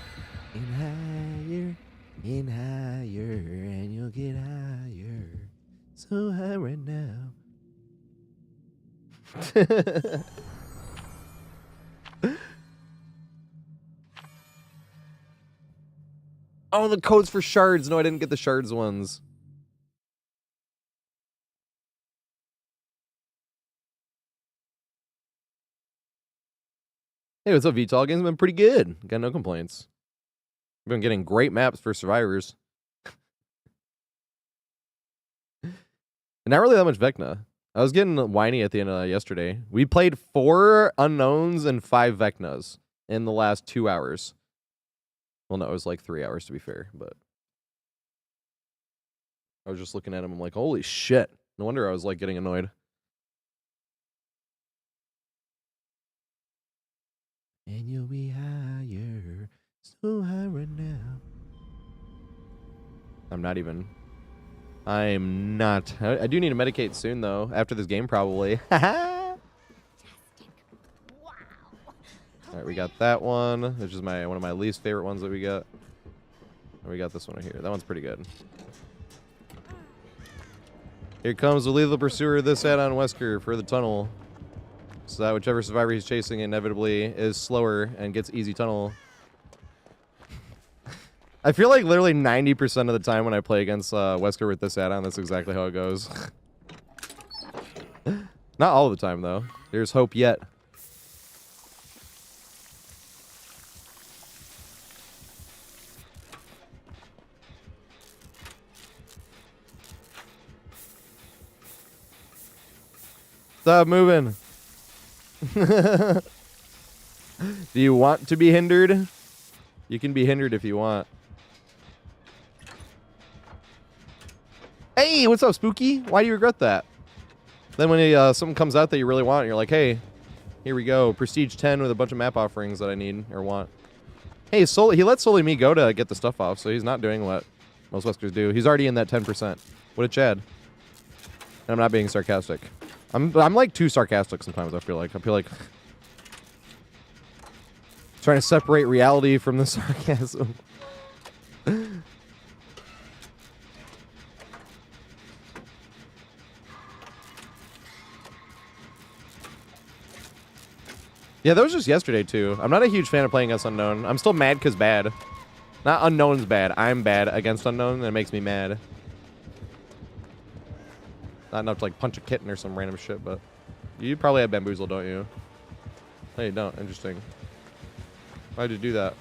in higher, in higher, and you'll get higher. So high right now. Oh, the codes for shards. No, I didn't get the shards ones. Hey, what's up, VTOL? Game's been pretty good. Got no complaints. We've been getting great maps for survivors. And not really that much Vecna. I was getting whiny at the end of yesterday. We played 4 unknowns and 5 Vecnas in the last 2 hours. Well, no, it was like 3 hours to be fair, but I was just looking at him. I'm like, holy shit. No wonder I was like getting annoyed. And you'll be higher, so high right now. I'm not. I do need to medicate soon, though. After this game, probably. Wow. All right, we got that one, which is one of my least favorite ones that we got. And we got this one right here. That one's pretty good. Here comes the lethal pursuer of this add-on Wesker for the tunnel. So that whichever survivor he's chasing inevitably is slower and gets easy tunnel. I feel like literally 90% of the time when I play against Wesker with this add-on, that's exactly how it goes. Not all the time, though. There's hope yet. Stop moving. Do you want to be hindered? You can be hindered if you want. Hey, what's up, Spooky? Why do you regret that? Then when something comes out that you really want, you're like, hey, here we go. Prestige 10 with a bunch of map offerings that I need or want. Hey, he let solely me go to get the stuff off, so he's not doing what most Weskers do. He's already in that 10%. What a Chad. And I'm not being sarcastic. I'm like too sarcastic sometimes, I feel like trying to separate reality from the sarcasm. Yeah, that was just yesterday, too. I'm not a huge fan of playing against Unknown. I'm still mad because bad. Not Unknown's bad. I'm bad against Unknown, and it makes me mad. Not enough to, like, punch a kitten or some random shit, but... You probably have Bamboozle, don't you? No, you don't. Interesting. Why'd you do that?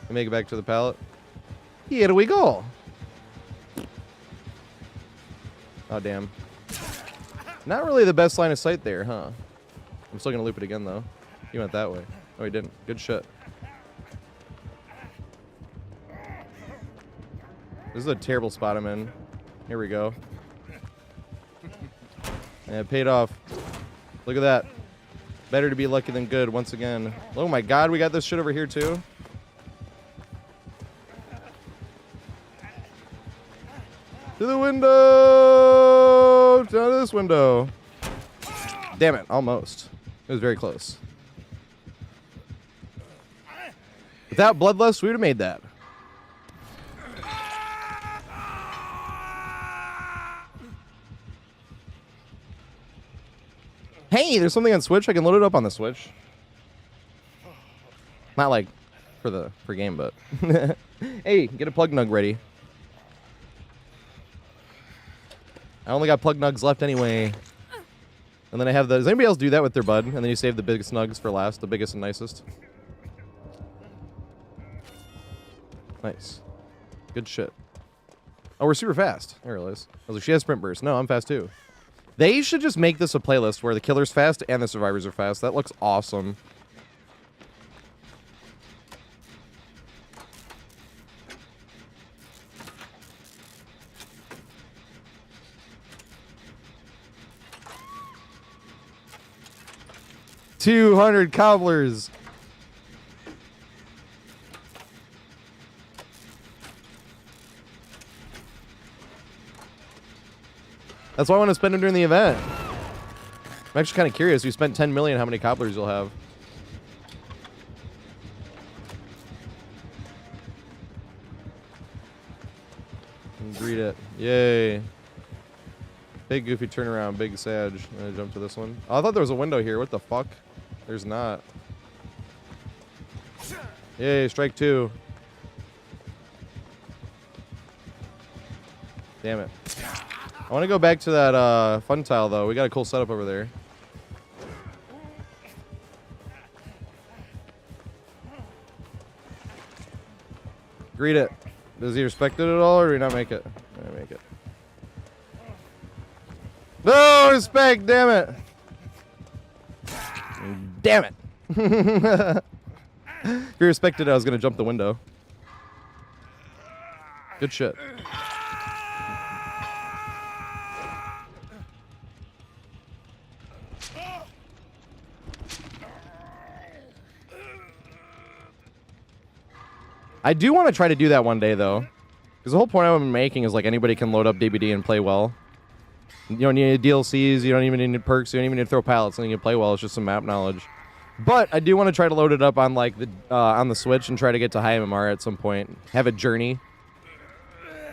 Make it back to the pallet. Here we go. Oh, damn. Not really the best line of sight there, huh? I'm still gonna loop it again, though. He went that way. Oh, he didn't. Good shit. This is a terrible spot I'm in. Here we go. And it paid off. Look at that. Better to be lucky than good once again. Oh my god, we got this shit over here, too. To the window! Down to this window. Damn it, almost. It was very close. Without Bloodlust, we would have made that. Hey, there's something on Switch. I can load it up on the Switch. Not like for game, but hey, get a plug nug ready. I only got plug nugs left anyway. And then I have the... Does anybody else do that with their bud? And then you save the biggest nugs for last, the biggest and nicest. Nice. Good shit. Oh, we're super fast. I realize. I was like, she has sprint burst. No, I'm fast too. They should just make this a playlist where the killer's fast and the survivors are fast. That looks awesome. 200 cobblers. That's why I want to spend them during the event. I'm actually kind of curious. We spent 10 million. How many cobblers you'll have? Greet it. Yay. Big goofy turnaround. Big Sag. I'm gonna jump to this one. Oh, I thought there was a window here. What the fuck? There's not. Yay, strike 2. Damn it. I want to go back to that fun tile, though. We got a cool setup over there. Greet it. Does he respect it at all, or do we not make it? I make it. No respect, damn it. Damn it. If you respected it, I was going to jump the window. Good shit. I do want to try to do that one day, though. Because the whole point I'm making is, like, anybody can load up DBD and play well. You don't need DLCs, you don't even need perks, you don't even need to throw pallets, and you can play well. It's just some map knowledge. But I do want to try to load it up on, like, on the Switch and try to get to high MMR at some point. Have a journey.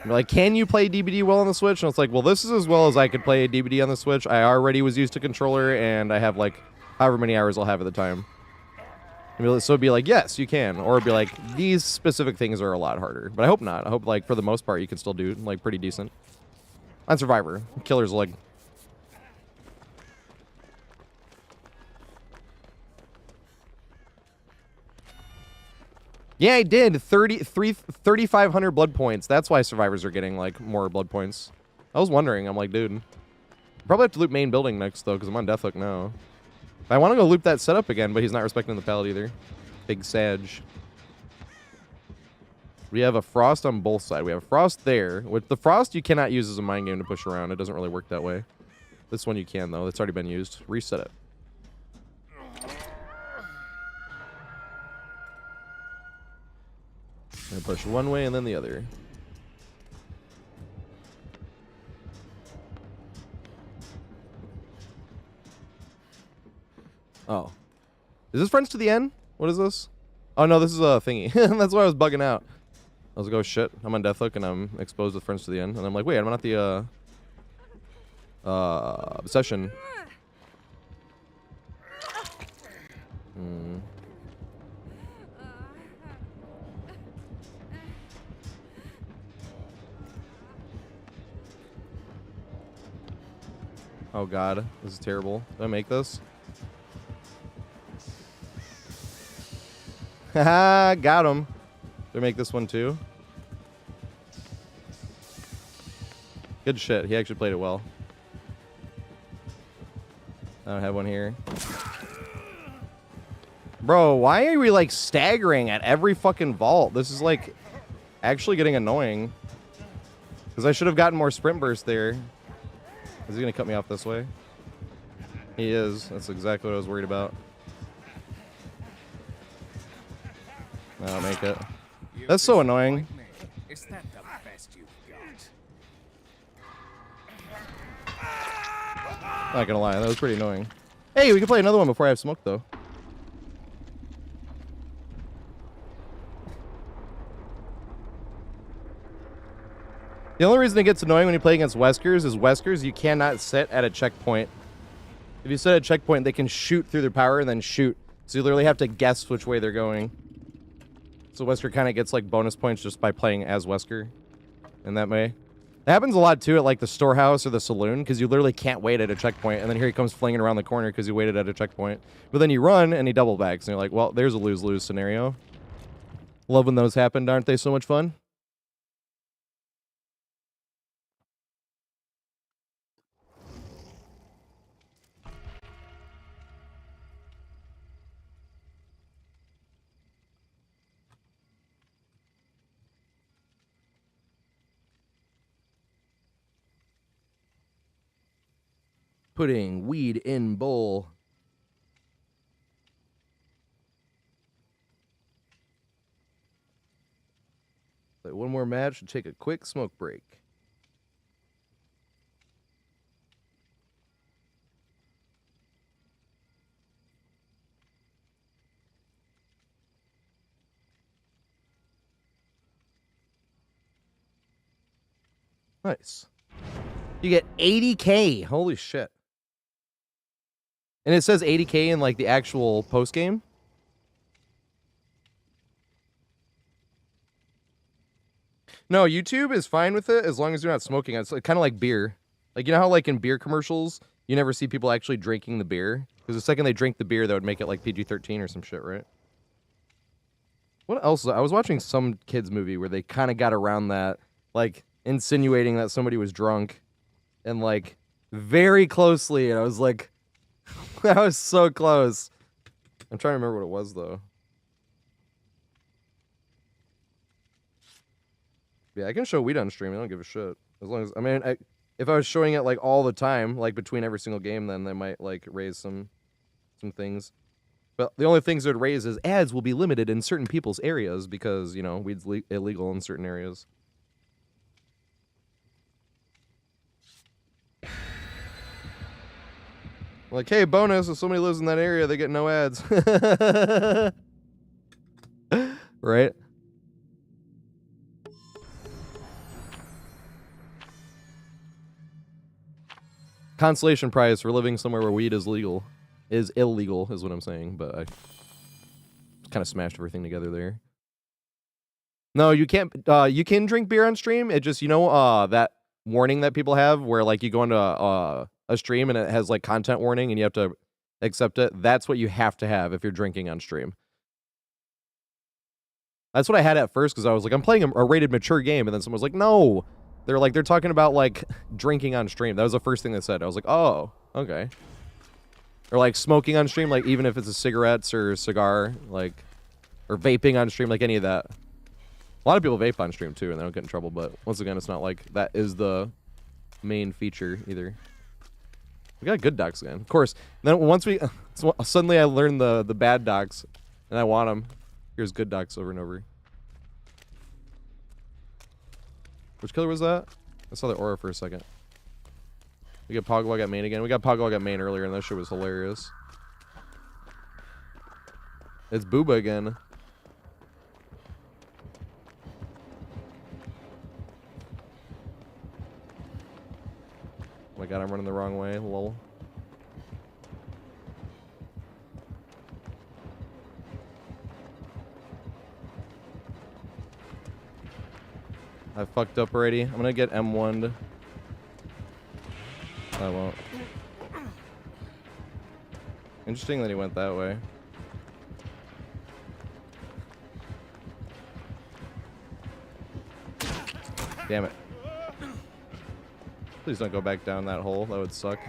Like, can you play DBD well on the Switch? And it's like, well, this is as well as I could play DBD on the Switch. I already was used to controller, and I have, like, however many hours I'll have at the time. So it'd be like, yes, you can. Or it'd be like, these specific things are a lot harder. But I hope not. I hope, like, for the most part, you can still do, like, pretty decent. On Survivor. Killer's leg. Yeah, I did. 3,500 blood points. That's why survivors are getting, like, more blood points. I was wondering. I'm like, dude. Probably have to loot main building next, though, because I'm on Deathhook now. I want to go loop that setup again, but he's not respecting the pallet either. Big Sag. We have a frost on both sides. We have a frost there. With the frost, you cannot use as a mind game to push around. It doesn't really work that way. This one you can, though. It's already been used. Reset it. I'm gonna push one way and then the other. Oh. Is this friends to the end? What is this? Oh, no, this is a thingy. That's why I was bugging out. I was like, oh, shit. I'm on Deathhook, and I'm exposed with friends to the end. And I'm like, wait, I'm not the, obsession. Hmm. Oh, God. This is terrible. Did I make this? Haha, got him. Did I make this one too? Good shit. He actually played it well. I don't have one here. Bro, why are we like staggering at every fucking vault? This is like actually getting annoying. Because I should have gotten more sprint burst there. Is he going to cut me off this way? He is. That's exactly what I was worried about. I'll make it. That's so annoying. Is that the best you've got? Not gonna lie, that was pretty annoying. Hey, we can play another one before I have smoke, though. The only reason it gets annoying when you play against Weskers is Weskers, you cannot sit at a checkpoint. If you sit at a checkpoint, they can shoot through their power and then shoot. So you literally have to guess which way they're going. So Wesker kind of gets like bonus points just by playing as Wesker in that way. It happens a lot too at like the storehouse or the saloon because you literally can't wait at a checkpoint, and then here he comes flinging around the corner because you waited at a checkpoint. But then you run and he double backs and you're like, well, there's a lose-lose scenario. Love when those happen, aren't they so much fun? Putting weed in bowl. Play one more match and take a quick smoke break. Nice. You get 80K. Holy shit. And it says 80K in like the actual post game. No, YouTube is fine with it as long as you're not smoking it. It's like, kind of like beer. Like, you know how like in beer commercials, you never see people actually drinking the beer? Because the second they drink the beer, that would make it like PG-13 or some shit, right? What else? I was watching some kids movie where they kind of got around that, like insinuating that somebody was drunk and like very closely. And I was like, that was so close. I'm trying to remember what it was though. Yeah, I can show weed on stream. I don't give a shit. As long as, I mean, if I was showing it like all the time, like between every single game, then they might like raise some things. But the only things it would raise is ads will be limited in certain people's areas because, you know, weed's illegal in certain areas. Like, hey, bonus, if somebody lives in that area, they get no ads. Right? Consolation prize for living somewhere where weed is legal. Is illegal, is what I'm saying, but I kind of smashed everything together there. No, you can't, you can drink beer on stream. It just, you know, that warning that people have where, like, you go into a stream and it has, like, content warning and you have to accept it. That's what you have to have if you're drinking on stream. That's what I had at first because I was like, I'm playing a rated mature game, and then someone was like, no. They're talking about, like, drinking on stream. That was the first thing they said. I was like, oh, okay. Or, like, smoking on stream, like, even if it's a cigarettes or a cigar, like, or vaping on stream, like, any of that. A lot of people vape on stream, too, and they don't get in trouble, but once again, it's not like that is the main feature, either. We got good docs again. Of course, then once we... suddenly I learned the bad docs, and I want them. Here's good docs over and over. Which killer was that? I saw the aura for a second. We got Pogwall got main again. We got Pogwall got main earlier, and that shit was hilarious. It's Booba again. Oh my god, I'm running the wrong way. Lol. I fucked up already. I'm gonna get M1'd. I won't. Interesting that he went that way. Damn it. Please don't go back down that hole. That would suck.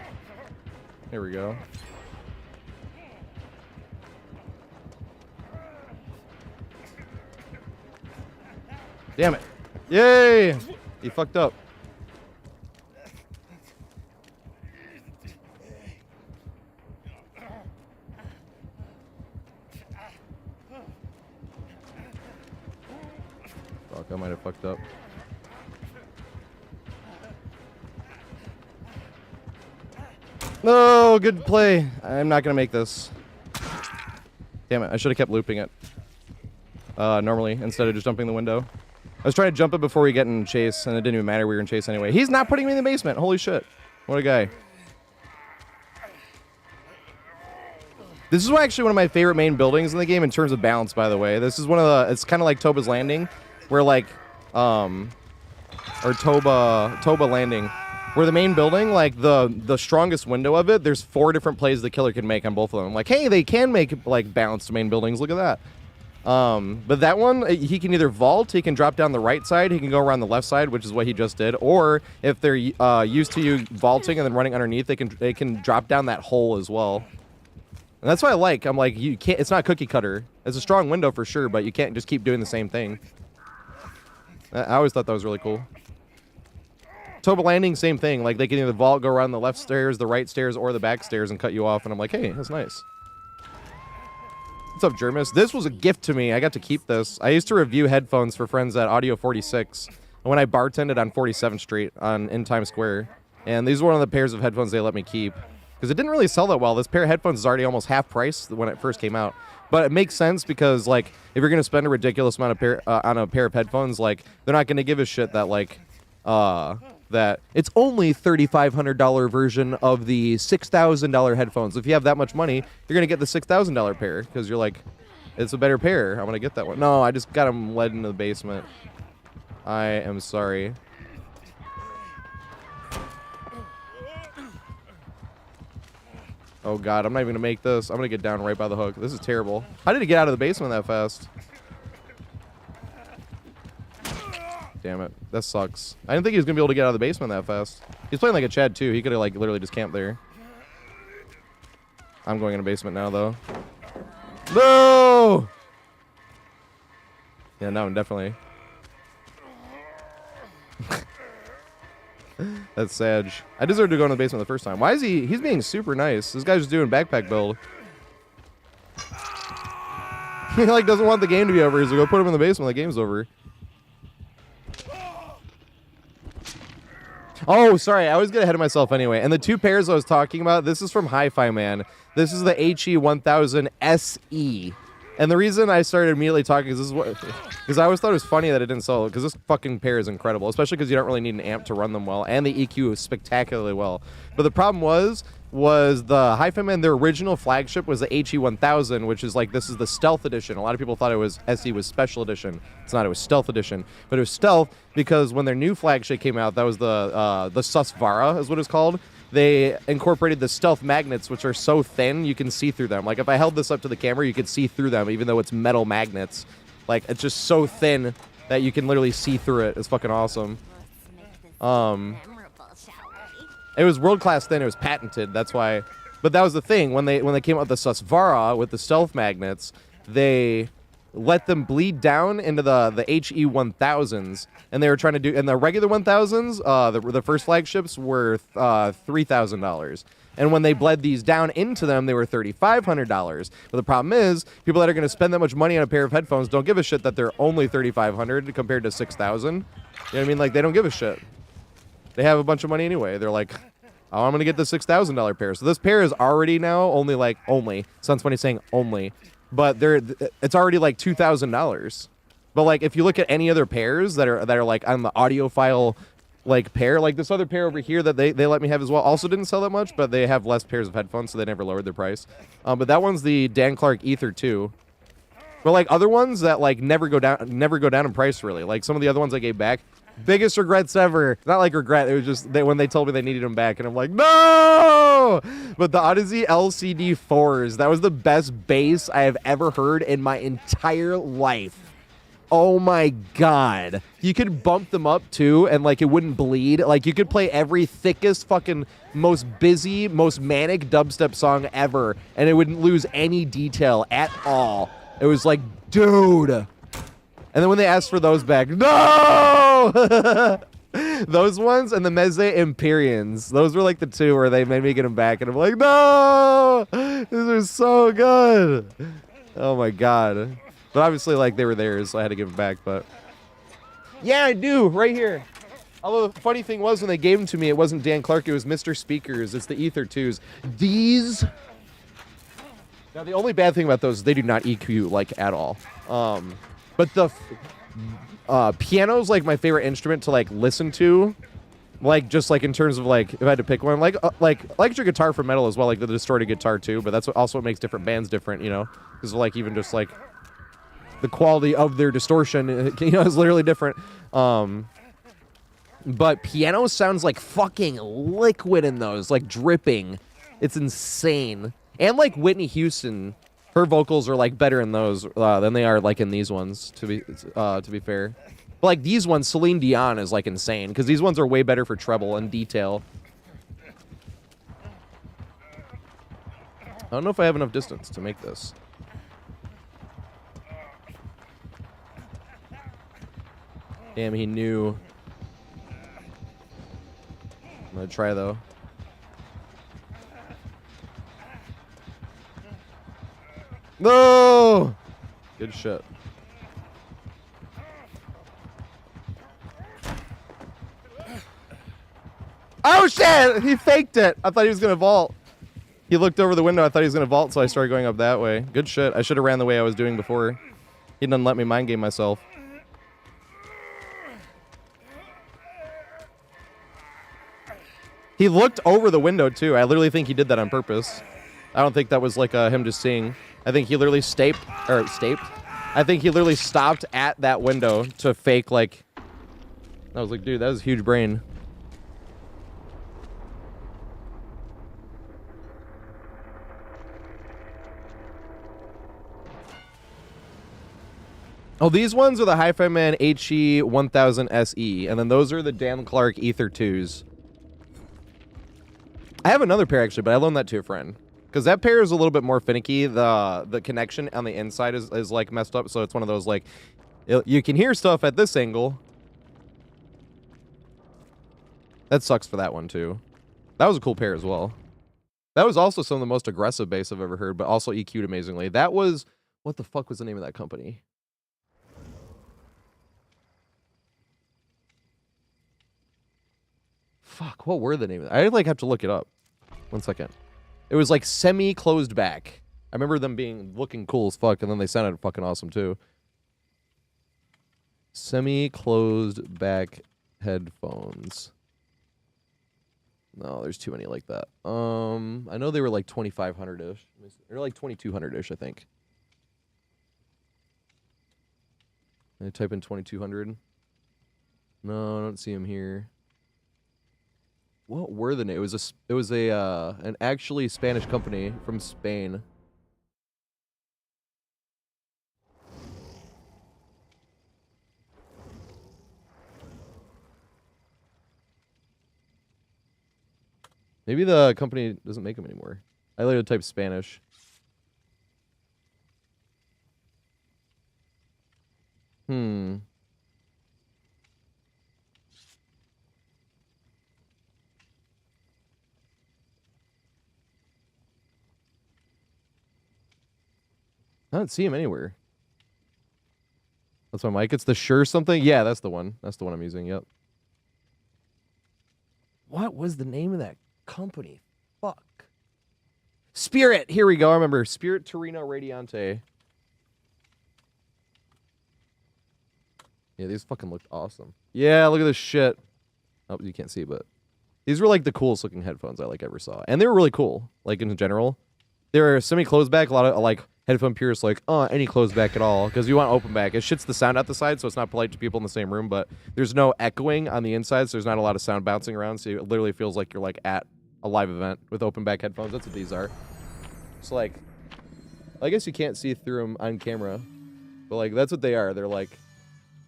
Here we go. Damn it. Yay! He fucked up. Fuck, I might have fucked up. No, good play. I'm not gonna make this. Damn it, I should have kept looping it. Normally, instead of just jumping the window. I was trying to jump it before we get in chase, and it didn't even matter. We were in chase anyway. He's not putting me in the basement. Holy shit. What a guy. This is actually one of my favorite main buildings in the game in terms of balance, by the way. This is one of the... It's kind of like Toba's Landing, where like... or Toba Landing. Where the main building, like, the strongest window of it, there's 4 different plays the killer can make on both of them. I'm like, hey, they can make, like, balanced main buildings. Look at that. But that one, he can either vault, he can drop down the right side, he can go around the left side, which is what he just did, or if they're used to you vaulting and then running underneath, they can drop down that hole as well. And that's what I like. I'm like, you can't. It's not cookie cutter. It's a strong window for sure, but you can't just keep doing the same thing. I always thought that was really cool. Toba Landing, same thing. Like, they can either vault, go around the left stairs, the right stairs, or the back stairs and cut you off. And I'm like, hey, that's nice. What's up, Jermis? This was a gift to me. I got to keep this. I used to review headphones for friends at Audio 46 when I bartended on 47th Street in Times Square. And these were one of the pairs of headphones they let me keep. Because it didn't really sell that well. This pair of headphones is already almost half price when it first came out. But it makes sense because, like, if you're going to spend a ridiculous amount of on a pair of headphones, like, they're not going to give a shit that, like, that it's only $3,500 version of the $6,000 headphones. If you have that much money, you're going to get the $6,000 pair because you're like, it's a better pair. I'm going to get that one. No, I just got them led into the basement. I am sorry. Oh, God, I'm not even going to make this. I'm going to get down right by the hook. This is terrible. How did he get out of the basement that fast? Damn it. That sucks. I didn't think he was going to be able to get out of the basement that fast. He's playing like a Chad, too. He could have, like, literally just camped there. I'm going in the basement now, though. No! Yeah, no, definitely. That's Sag. I deserve to go in the basement the first time. Why is he... He's being super nice. This guy's just doing backpack build. He, like, doesn't want the game to be over. He's like, go put him in the basement. The game's over. Oh, sorry. I always get ahead of myself anyway. And the two pairs I was talking about, this is from Hi-Fi Man. This is the HE1000 SE. And the reason I started immediately talking is this is what... Because I always thought it was funny that it didn't sell. Because this fucking pair is incredible. Especially because you don't really need an amp to run them well. And the EQ is spectacularly well. But the problem was the Hi-Fi Man, their original flagship was the HE1000, which is like, this is the Stealth Edition. A lot of people thought it was SE was Special Edition. It's not, it was Stealth Edition. But it was Stealth because when their new flagship came out, that was the Susvara is what it's called. They incorporated the stealth magnets, which are so thin you can see through them. Like, if I held this up to the camera, you could see through them, even though it's metal magnets. Like, it's just so thin that you can literally see through it. It's fucking awesome. It was world-class thin. It was patented. That's why. But that was the thing. When they came out with the Susvara, with the stealth magnets, they let them bleed down into the HE1000s, and they were trying to do, and the regular 1000s, the first flagships were $3,000, and when they bled these down into them, they were $3,500. But the problem is, people that are going to spend that much money on a pair of headphones don't give a shit that they're only $3,500 compared to $6,000. You know what I mean? Like, they don't give a shit. They have a bunch of money anyway. They're like, oh, I'm going to get the $6,000 pair. So this pair is already now only. Sounds funny saying only. But it's already like $2,000. But like, if you look at any other pairs that are like on the audiophile like pair, like this other pair over here that they let me have as well, also didn't sell that much, but they have less pairs of headphones, so they never lowered their price. But that one's the Dan Clark Ether 2. But like other ones that like never go down in price really. Like some of the other ones I gave back, biggest regrets ever. Not like regret. It was just when they told me they needed them back, and I'm like, no! But the Odyssey LCD 4s, that was the best bass I have ever heard in my entire life. Oh my God. You could bump them up too, and like it wouldn't bleed. Like you could play every thickest fucking most busy, most manic dubstep song ever, and it wouldn't lose any detail at all. It was like, dude. And then when they asked for those back, no! Those ones and the Meze Empyreans, those were like the two where they made me get them back, and I'm like, no! These are so good! Oh my God. But obviously, like, they were theirs, so I had to give them back, but... Yeah, I do, right here. Although the funny thing was, when they gave them to me, it wasn't Dan Clark, it was Mr. Speakers. It's the Ether 2s. These... Now, the only bad thing about those is they do not EQ, like, at all. But the... piano's like my favorite instrument to like listen to, like just like in terms of like if I had to pick one, like electric guitar for metal as well, like the distorted guitar too. But that's also what makes different bands different, you know, because like even just like the quality of their distortion, you know, is literally different. But piano sounds like fucking liquid in those, like dripping. It's insane. And like Whitney Houston. Her vocals are like better in those than they are like in these ones. To be fair, but like these ones, Celine Dion is like insane because these ones are way better for treble and detail. I don't know if I have enough distance to make this. Damn, he knew. I'm gonna try though. No! go. Good shit. Oh shit! He faked it. I thought he was gonna vault. He looked over the window. I thought he was gonna vault, so I started going up that way. Good shit. I should have ran the way I was doing before. He didn't let me mind game myself. He looked over the window too. I literally think he did that on purpose. I don't think that was like him just seeing. I think he literally I think he literally stopped at that window to fake like. I was like, dude, that was a huge brain. Oh, these ones are the Hi-Fi Man HE 1000 SE, and then those are the Dan Clark Ether 2s. I have another pair actually, but I loaned that to a friend because that pair is a little bit more finicky. The connection on the inside is like messed up, so it's one of those like you can hear stuff at this angle. That sucks for that one too. That was a cool pair as well. That was also some of the most aggressive bass I've ever heard, but also EQ'd amazingly. That was, what the fuck was the name of that company? Fuck, what were the name of that? I like have to look it up. 1 second. It was like semi-closed back. I remember them looking cool as fuck, and then they sounded fucking awesome too. Semi-closed back headphones. No, there's too many like that. I know they were like 2,500-ish. They're like 2,200-ish, I think. I type in 2,200. No, I don't see them here. What were the names? It was an actually Spanish company from Spain. Maybe the company doesn't make them anymore. I literally typed Spanish. I don't see him anywhere. That's my mic. It's the Shure something? Yeah, that's the one. That's the one I'm using, yep. What was the name of that company? Fuck. Spirit! Here we go, I remember. Spirit Torino Radiante. Yeah, these fucking looked awesome. Yeah, look at this shit. Oh, you can't see, but... These were like the coolest looking headphones I like ever saw. And they were really cool, like in general. They were semi-closed back, a lot of like... Headphone purists like, any closed back at all, because you want open back. It shits the sound out the side, so it's not polite to people in the same room, but there's no echoing on the inside, so there's not a lot of sound bouncing around, so it literally feels like you're like at a live event with open back headphones. That's what these are. It's like, I guess you can't see through them on camera, but like that's what they are. They're like,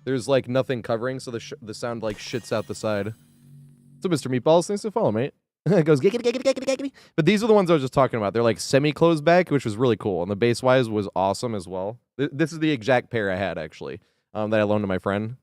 there's like nothing covering, so the sound like shits out the side. So Mr. Meatballs, thanks for follow, mate. It goes giggity, giggity, giggity, giggity. But these are the ones I was just talking about. They're like semi-closed back, which was really cool. And the bass-wise was awesome as well. This is the exact pair I had, actually, that I loaned to my friend.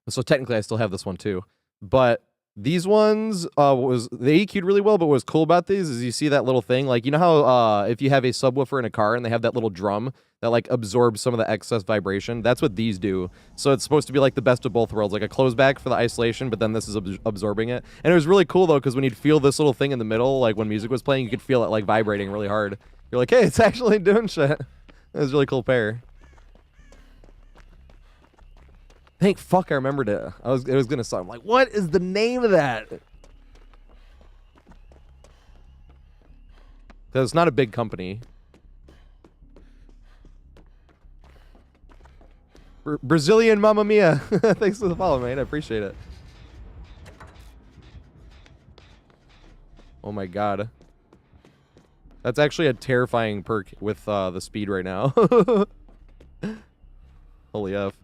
So technically, I still have this one, too. But these ones, they EQ'd really well, but what was cool about these is you see that little thing. Like, you know how if you have a subwoofer in a car and they have that little drum that, like, absorbs some of the excess vibration? That's what these do. So it's supposed to be, like, the best of both worlds. Like a closed back for the isolation, but then this is absorbing it. And it was really cool, though, because when you'd feel this little thing in the middle, like, when music was playing, you could feel it, like, vibrating really hard. You're like, hey, it's actually doing shit. It was a really cool pair. Thank fuck I remembered it. It was gonna suck. I'm like, what is the name of that? Because it's not a big company. Brazilian Mamma Mia. Thanks for the follow, mate. I appreciate it. Oh my god. That's actually a terrifying perk with the speed right now. Holy F.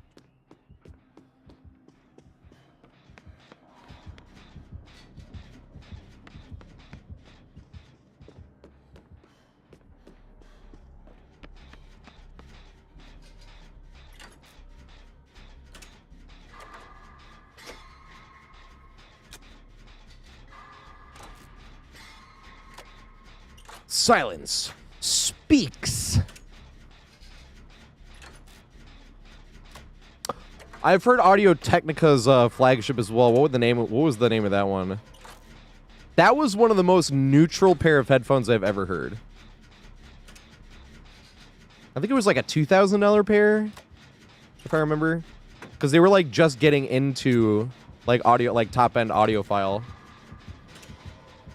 Silence speaks. I've heard Audio Technica's flagship as well. What was the name of that one? That was one of the most neutral pair of headphones I've ever heard. I think it was like a $2,000 pair, if I remember, because they were like just getting into like audio, like top end audiophile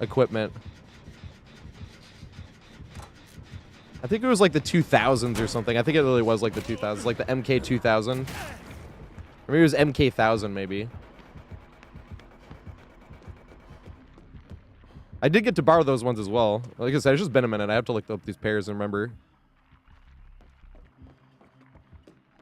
equipment. I think it was like the 2000s or something. I think it really was like the 2000s, like the MK2000. Or maybe it was MK1000, maybe. I did get to borrow those ones as well. Like I said, it's just been a minute. I have to look up these pairs and remember.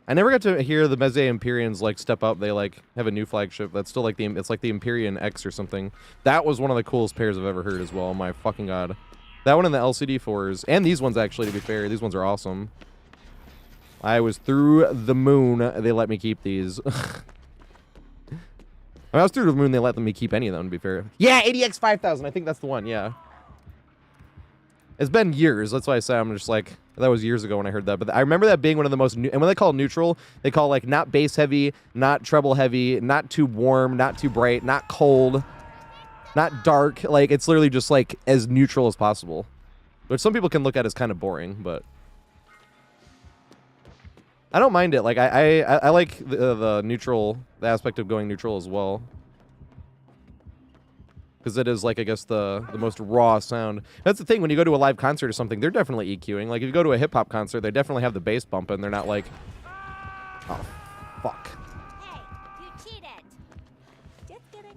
I never got to hear the Meze Empyreans like step up. They like have a new flagship. That's still like it's like the Empyrean X or something. That was one of the coolest pairs I've ever heard as well. My fucking god. That one in the LCD 4s. And these ones actually, to be fair. These ones are awesome. I was through the moon. They let me keep these. I was through the moon. They let me keep any of them, to be fair. Yeah, ADX 5000. I think that's the one. Yeah. It's been years. That's why I say I'm just like, that was years ago when I heard that. But I remember that being one of the most, and when they call it neutral, they call it like not bass heavy, not treble heavy, not too warm, not too bright, not cold, not dark. Like, it's literally just like as neutral as possible. Which some people can look at as kind of boring, but I don't mind it. Like, I like the neutral, the aspect of going neutral as well. Because it is, like, I guess, the most raw sound. That's the thing, when you go to a live concert or something, they're definitely EQing. Like, if you go to a hip-hop concert, they definitely have the bass bumping. They're not like, oh, fuck. Hey, you cheated. Just kidding.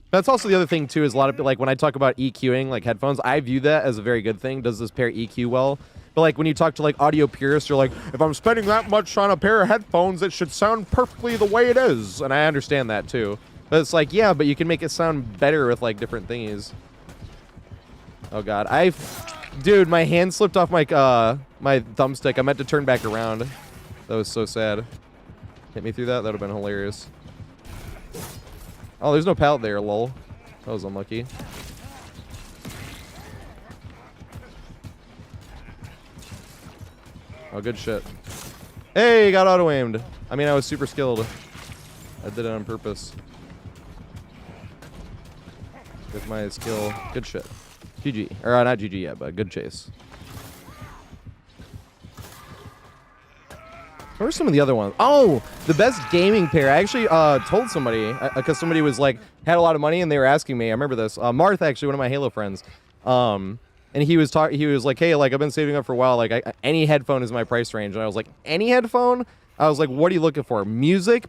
That's also the other thing, too, is a lot of, like, when I talk about EQing, like, headphones, I view that as a very good thing. Does this pair EQ well? But, like, when you talk to, like, audio purists, you're like, if I'm spending that much on a pair of headphones, it should sound perfectly the way it is. And I understand that, too. But it's like, yeah, but you can make it sound better with, like, different thingies. Oh, God. Dude, my hand slipped off my, my thumbstick. I meant to turn back around. That was so sad. Hit me through that? That would have been hilarious. Oh, there's no pallet there, lol. That was unlucky. Oh, good shit. Hey, got auto-aimed. I mean, I was super skilled. I did it on purpose. With my skill. Good shit. GG. Or, not GG yet, but good chase. What are some of the other ones? Oh, the best gaming pair. I actually told somebody, because somebody was like, had a lot of money, and they were asking me. I remember this. Marth, actually, one of my Halo friends. And he was like, hey, like, I've been saving up for a while. Like, any headphone is my price range. And I was like, any headphone? I was like, what are you looking for? Music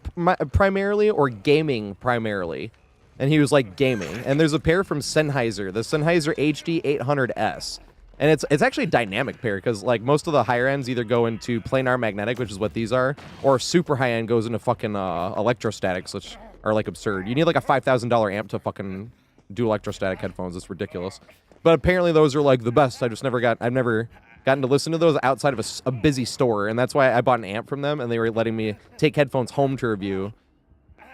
primarily or gaming primarily? And he was like, gaming. And there's a pair from Sennheiser, the Sennheiser HD800S. And it's actually a dynamic pair because, like, most of the higher ends either go into planar magnetic, which is what these are, or super high end goes into fucking electrostatics, which are, like, absurd. You need, like, a $5,000 amp to fucking do electrostatic headphones. It's ridiculous. But apparently those are, like, the best. I've never gotten to listen to those outside of a busy store. And that's why I bought an amp from them, and they were letting me take headphones home to review.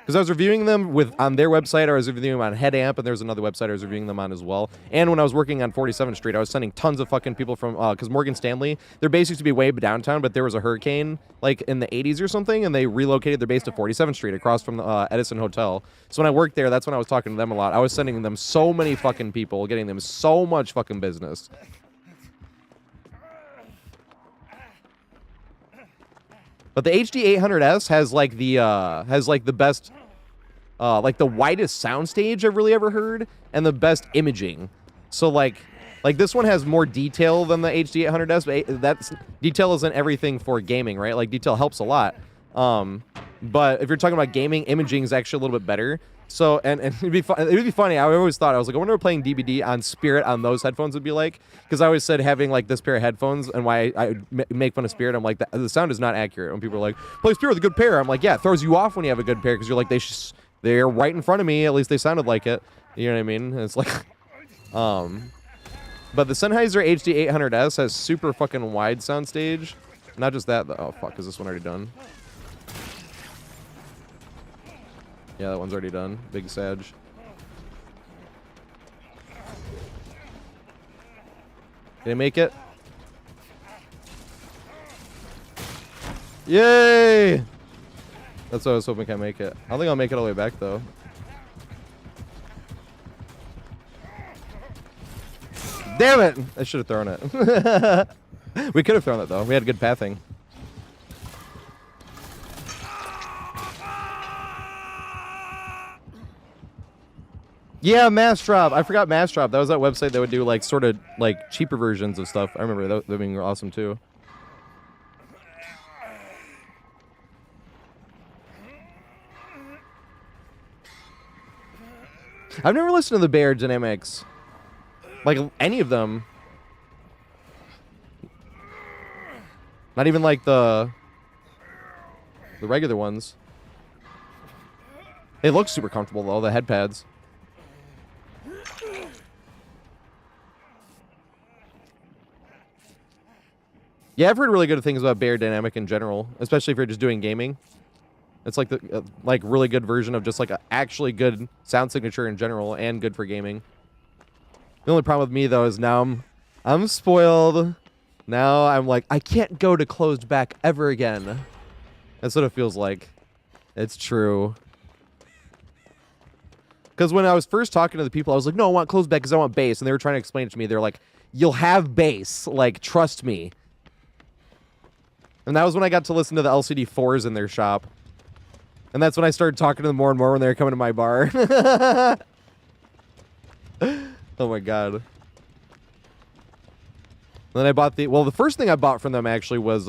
Because I was reviewing them on their website, I was reviewing them on Head Amp, and there's another website I was reviewing them on as well. And when I was working on 47th Street, I was sending tons of fucking people from, because Morgan Stanley, their base used to be way downtown, but there was a hurricane, like, in the 80s or something, and they relocated their base to 47th Street across from the Edison Hotel. So when I worked there, that's when I was talking to them a lot. I was sending them so many fucking people, getting them so much fucking business. But the HD800S has like the best, like the widest soundstage I've really ever heard, and the best imaging. So like this one has more detail than the HD800S, but that's detail isn't everything for gaming, right? Like detail helps a lot. But if you're talking about gaming, imaging is actually a little bit better. So, and it'd be funny. I always thought, I was like, I wonder what playing DBD on Spirit on those headphones would be like. Because I always said having like this pair of headphones, and why I make fun of Spirit, I'm like, the sound is not accurate. When people are like, play Spirit with a good pair, I'm like, yeah, it throws you off when you have a good pair, because you're like, they're right in front of me. At least they sounded like it. You know what I mean? And it's like, but the Sennheiser HD800S has super fucking wide soundstage. Not just that, oh fuck, is this one already done? Yeah, that one's already done. Big Sag. Did I make it? Yay! That's what I was hoping I make it. I don't think I'll make it all the way back though. Damn it! I should have thrown it. We could have thrown it though. We had good pathing. Yeah, Mass Drop. I forgot Mass Drop. That was that website that would do like sort of like cheaper versions of stuff. I remember that being awesome too. I've never listened to the Bear Dynamics. Like any of them. Not even like the regular ones. They look super comfortable though, the head pads. Yeah, I've heard really good things about Bear Dynamic in general, especially if you're just doing gaming. It's like the like really good version of just like a actually good sound signature in general and good for gaming. The only problem with me though is now I'm spoiled. Now I'm like I can't go to closed back ever again. That's what it feels like. It's true. Because when I was first talking to the people, I was like, no, I want closed back because I want bass. And they were trying to explain it to me. They're like, you'll have bass. Like, trust me. And that was when I got to listen to the LCD4s in their shop. And that's when I started talking to them more and more when they were coming to my bar. Oh my god. And then I bought the first thing I bought from them actually was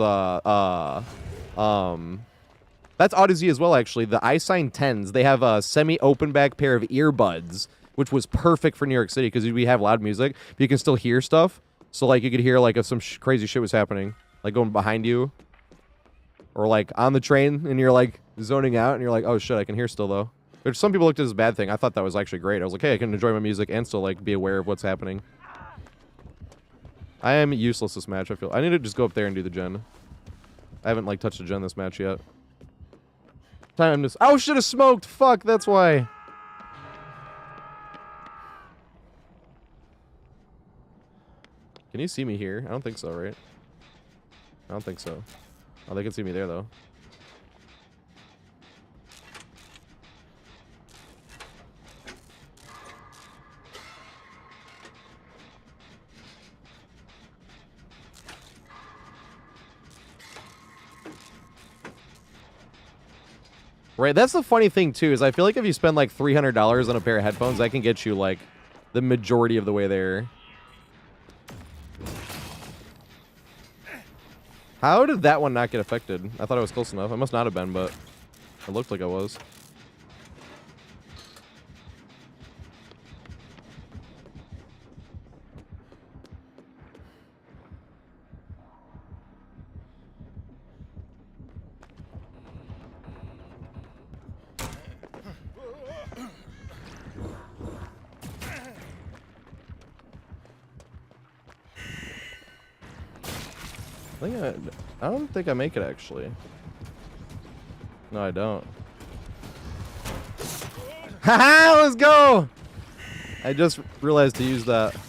that's Odyssey as well actually. The iSign 10s. They have a semi-open back pair of earbuds, which was perfect for New York City because we have loud music, but you can still hear stuff. So like you could hear like if some crazy shit was happening, like going behind you. Or like on the train and you're like zoning out and you're like, oh shit, I can hear still though. Which some people looked at as a bad thing. I thought that was actually great. I was like, hey, I can enjoy my music and still like be aware of what's happening. I am useless this match, I feel. I need to just go up there and do the gen. I haven't like touched a gen this match yet. Time to... Oh, should have smoked! Fuck, that's why. Can you see me here? I don't think so, right? I don't think so. Oh, they can see me there, though. Right, that's the funny thing, too, is I feel like if you spend, like, $300 on a pair of headphones, that can get you, like, the majority of the way there. How did that one not get affected? I thought it was close enough. I must not have been, but it looked like I was. I don't think I make it, actually. No, I don't. Haha, let's go! I just realized to use that. I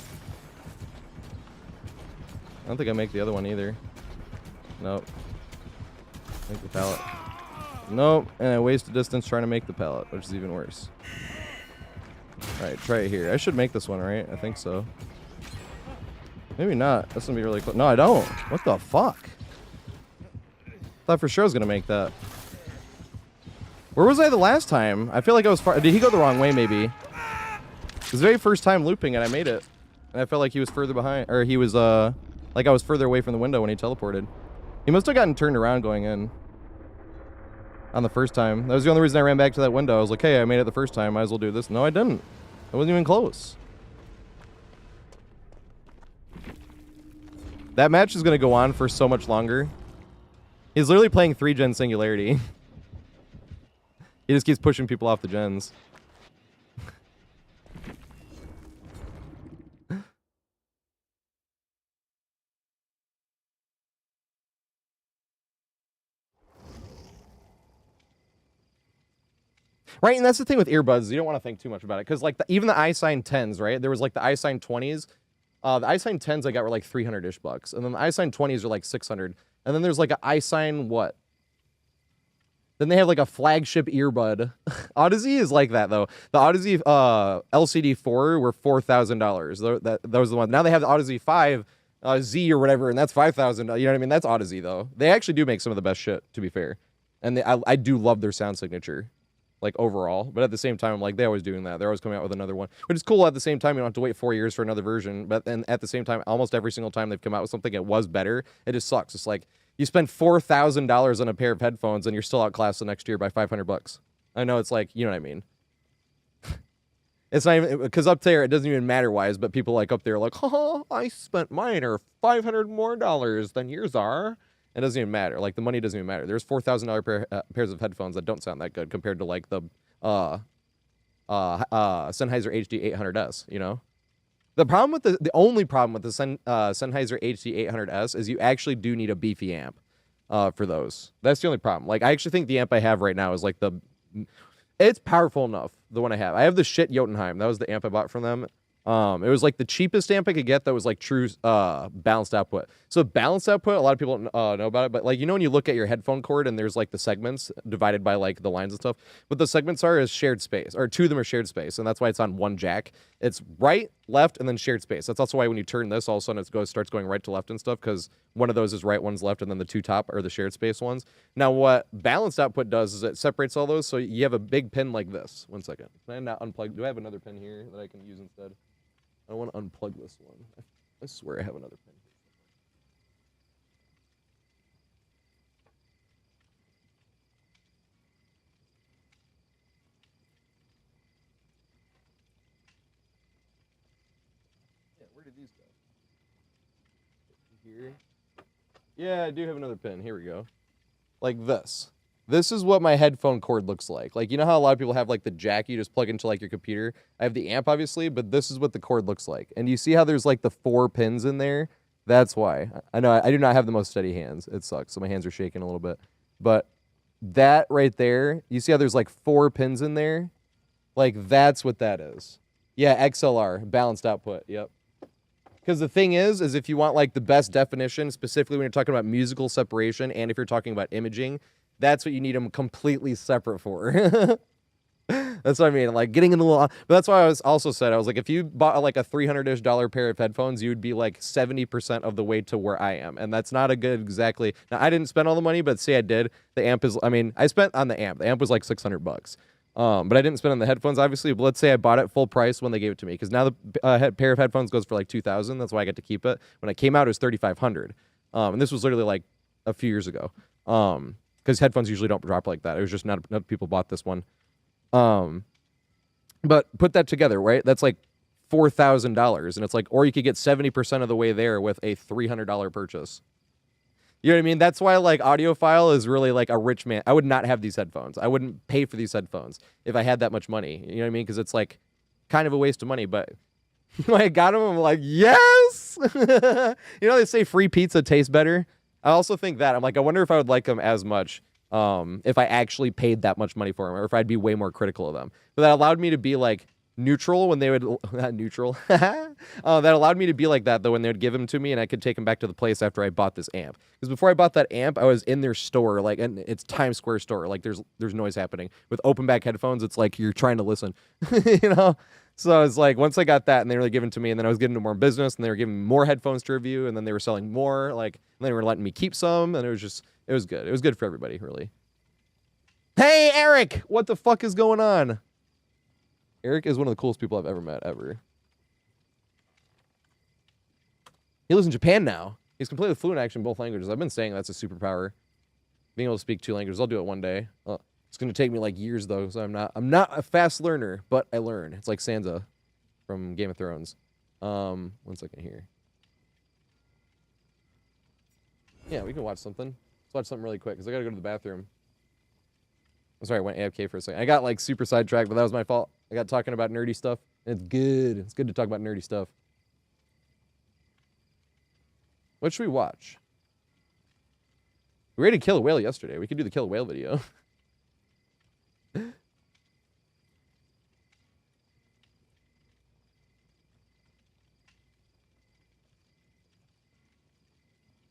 don't think I make the other one either. Nope. Make the pallet. Nope, and I wasted distance trying to make the pallet, which is even worse. Alright, try it here. I should make this one, right? I think so. Maybe not. That's gonna be really close. No, I don't. What the fuck? Thought for sure I was gonna make that. Where was I the last time? I feel like I was far. Did he go the wrong way? Maybe. It was the very first time looping, and I made it. And I felt like he was further behind, or he was like I was further away from the window when he teleported. He must have gotten turned around going in. On the first time. That was the only reason I ran back to that window. I was like, hey, I made it the first time. Might as well do this. No, I didn't. I wasn't even close. That match is going to go on for so much longer. He's literally playing 3-gen Singularity. He just keeps pushing people off the gens. Right, and that's the thing with earbuds. You don't want to think too much about it. Because like even the iSign 10s, right? There was like the iSign 20s. The iSign 10s I got were like 300-ish bucks. And then the iSign 20s are like 600. And then there's like an iSign, what? Then they have like a flagship earbud. Odyssey is like that though. The Odyssey LCD 4 were $4,000. That was the one. Now they have the Odyssey 5 Z or whatever, and that's $5,000. You know what I mean? That's Odyssey though. They actually do make some of the best shit, to be fair. And I do love their sound signature, like overall. But at the same time, I'm like, they're always doing that. They're always coming out with another one, which is cool. At the same time, you don't have to wait 4 years for another version. But then at the same time, almost every single time they've come out with something, it was better. It just sucks. It's like you spend $4,000 on a pair of headphones and you're still outclassed the next year by $500. I know it's like, you know what I mean. It's not even because up there it doesn't even matter wise, but people like up there are like, oh, I spent mine are $500 more than yours are. It doesn't even matter. Like the money doesn't even matter. There's $4,000 pairs of headphones that don't sound that good compared to like the Sennheiser HD 800S. You know, the problem with the only problem with the Sennheiser HD 800S is you actually do need a beefy amp for those. That's the only problem. Like I actually think the amp I have right now is like it's powerful enough. The one I have the shit Jotunheim. That was the amp I bought from them. It was like the cheapest amp I could get that was like true balanced output. So balanced output, a lot of people know about it, but like, you know, when you look at your headphone cord and there's like the segments divided by like the lines and stuff, what the segments are is shared space, or two of them are shared space, and that's why it's on one jack. It's right, left, and then shared space. That's also why when you turn this, all of a sudden it starts going right to left and stuff, because one of those is right, one's left, and then the two top are the shared space ones. Now what balanced output does is it separates all those, so you have a big pin like this. One second. Can I not unplug? Do I have another pin here that I can use instead? I want to unplug this one. I swear I have another pin. Yeah, where did these go? Here? Yeah, I do have another pin. Here we go. Like this. This is what my headphone cord looks like. Like, you know how a lot of people have like the jack you just plug into like your computer? I have the amp obviously, but this is what the cord looks like. And you see how there's like the 4 pins in there? That's why. I know I do not have the most steady hands. It sucks. So my hands are shaking a little bit. But that right there, you see how there's like 4 pins in there? Like that's what that is. Yeah, XLR, balanced output. Yep. Because the thing is if you want like the best definition, specifically when you're talking about musical separation and if you're talking about imaging, that's what you need them completely separate for. That's what I mean. Like getting in the little, but that's why I was also said, I was like, if you bought like a $300-ish pair of headphones, you would be like 70% of the way to where I am. And that's not a good exactly. Now I didn't spend all the money, but say I did. The amp is, I mean, I spent on the amp. The amp was like $600. But I didn't spend on the headphones, obviously. But let's say I bought it full price when they gave it to me, because now the pair of headphones goes for like $2,000. That's why I get to keep it. When it came out, it was $3,500. And this was literally like a few years ago. Because headphones usually don't drop like that. It was just not enough people bought this one. But put that together, right? That's like $4,000, and it's like, or you could get 70% of the way there with a $300 purchase. You know what I mean? That's why like audiophile is really like a rich man. I would not have these headphones. I wouldn't pay for these headphones if I had that much money. You know what I mean? Because it's like kind of a waste of money. But when I got them, I'm like, yes. You know, they say free pizza tastes better. I also think that I'm like, I wonder if I would like them as much if I actually paid that much money for them, or if I'd be way more critical of them. But that allowed me to be like neutral when they would not neutral. That allowed me to be like that though when they would give them to me, and I could take them back to the place after I bought this amp. Because before I bought that amp, I was in their store, like, and it's Times Square store. Like there's noise happening. With open back headphones, it's like you're trying to listen, you know. So I was like, once I got that and they were giving to me, and then I was getting into more business, and they were giving me more headphones to review, and then they were selling more, like, and they were letting me keep some, and it was good. It was good for everybody, really. Hey, Eric! What the fuck is going on? Eric is one of the coolest people I've ever met, ever. He lives in Japan now. He's completely fluent actually in both languages. I've been saying that's a superpower. Being able to speak 2 languages. I'll do it one day. It's going to take me like years though, so I'm not a fast learner, but I learn. It's like Sansa from Game of Thrones. 1 second here. Yeah, we can watch something. Let's watch something really quick because I got to go to the bathroom. I'm sorry, I went AFK for a second. I got like super sidetracked, but that was my fault. I got talking about nerdy stuff. And it's good. It's good to talk about nerdy stuff. What should we watch? We ready to kill a whale yesterday. We could do the kill a whale video. Yeah,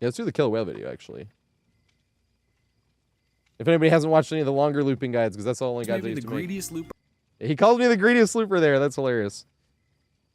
let's do the kill a whale video, actually. If anybody hasn't watched any of the longer looping guides, because that's the only guides I Maybe used the to make. greediest looper. He called me the greediest looper there. That's hilarious.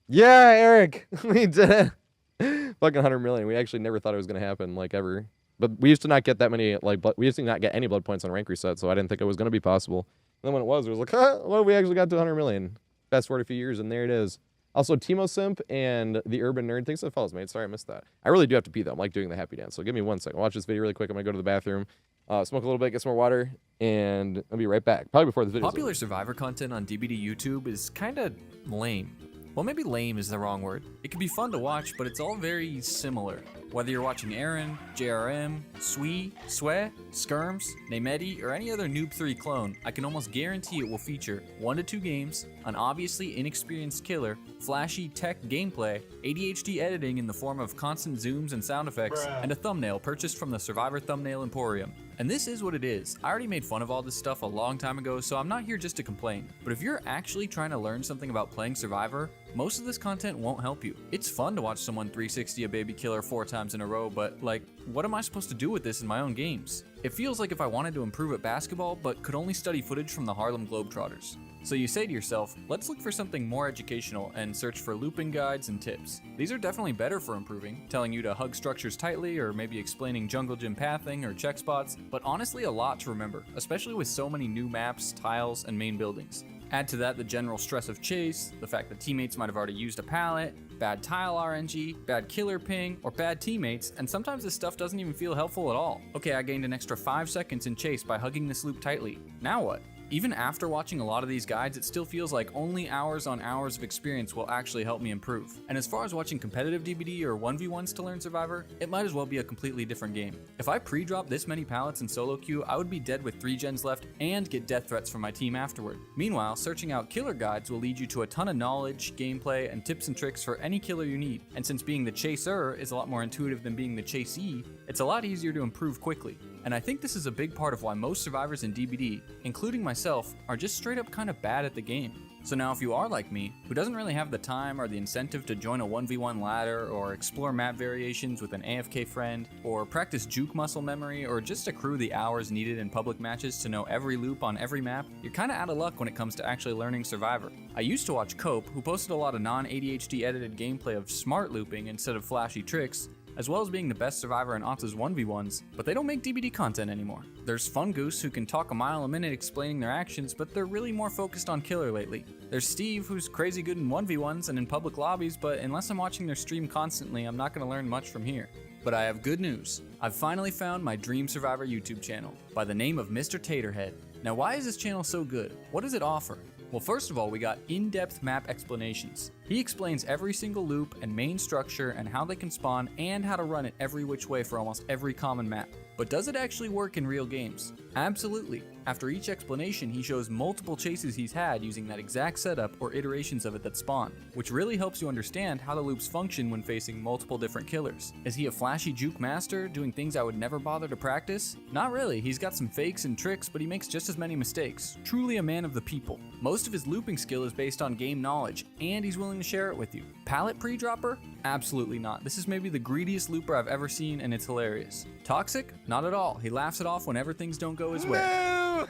Yeah, Eric. We did it. Fucking 100 million. We actually never thought it was going to happen, like, ever. But we used to not get that many, like, we used to not get any blood points on rank reset, so I didn't think it was going to be possible. And then when it was like, huh, well, we actually got to 100 million. Fast forward a few years, and there it is. Also, Timo Simp and the Urban Nerd. Thanks for the follows, mate. Sorry I missed that. I really do have to pee, though. I'm, like, doing the happy dance. So give me 1 second. I'll watch this video really quick. I'm going to go to the bathroom, smoke a little bit, get some more water, and I'll be right back. Probably before this video. Popular Survivor content on DBD YouTube is kind of lame. Well, maybe lame is the wrong word. It can be fun to watch, but it's all very similar. Whether you're watching Aaron, JRM, Swee, Swe, Skirms, Namedi, or any other Noob 3 clone, I can almost guarantee it will feature 1 to 2 games, an obviously inexperienced killer, flashy tech gameplay, ADHD editing in the form of constant zooms and sound effects, and a thumbnail purchased from the Survivor Thumbnail Emporium. And this is what it is. I already made fun of all this stuff a long time ago, so I'm not here just to complain. But if you're actually trying to learn something about playing Survivor, most of this content won't help you. It's fun to watch someone 360 a baby killer 4 times in a row, but like, what am I supposed to do with this in my own games? It feels like if I wanted to improve at basketball, but could only study footage from the Harlem Globetrotters. So you say to yourself, let's look for something more educational and search for looping guides and tips. These are definitely better for improving, telling you to hug structures tightly or maybe explaining jungle gym pathing or check spots, but honestly a lot to remember, especially with so many new maps, tiles, and main buildings. Add to that the general stress of chase, the fact that teammates might have already used a pallet, bad tile RNG, bad killer ping, or bad teammates, and sometimes this stuff doesn't even feel helpful at all. Okay, I gained an extra 5 seconds in chase by hugging this loop tightly. Now what? Even after watching a lot of these guides, it still feels like only hours on hours of experience will actually help me improve. And as far as watching competitive DBD or 1v1s to learn Survivor, it might as well be a completely different game. If I pre-dropped this many pallets in solo queue, I would be dead with 3 gens left and get death threats from my team afterward. Meanwhile, searching out killer guides will lead you to a ton of knowledge, gameplay, and tips and tricks for any killer you need. And since being the chaser is a lot more intuitive than being the chasee, it's a lot easier to improve quickly. And I think this is a big part of why most survivors in DBD, including myself, are just straight up kind of bad at the game. So now if you are like me, who doesn't really have the time or the incentive to join a 1v1 ladder or explore map variations with an AFK friend, or practice juke muscle memory, or just accrue the hours needed in public matches to know every loop on every map, you're kinda out of luck when it comes to actually learning Survivor. I used to watch Cope, who posted a lot of non-ADHD edited gameplay of smart looping instead of flashy tricks, as well as being the best survivor in Otza's 1v1s, but they don't make DBD content anymore. There's Fun Goose, who can talk a mile a minute explaining their actions, but they're really more focused on killer lately. There's Steve, who's crazy good in 1v1s and in public lobbies, but unless I'm watching their stream constantly, I'm not going to learn much from here. But I have good news. I've finally found my Dream Survivor YouTube channel, by the name of Mr. TatorHead. Now why is this channel so good? What does it offer? Well, first of all, we got in-depth map explanations. He explains every single loop and main structure and how they can spawn and how to run it every which way for almost every common map. But does it actually work in real games? Absolutely. After each explanation, he shows multiple chases he's had using that exact setup or iterations of it that spawn, which really helps you understand how the loops function when facing multiple different killers. Is he a flashy juke master, doing things I would never bother to practice? Not really, he's got some fakes and tricks, but he makes just as many mistakes. Truly a man of the people. Most of his looping skill is based on game knowledge, and he's willing to share it with you. Pallet pre-dropper? Absolutely not. This is maybe the greediest looper I've ever seen, and it's hilarious. Toxic? Not at all. He laughs it off whenever things don't go his way. No!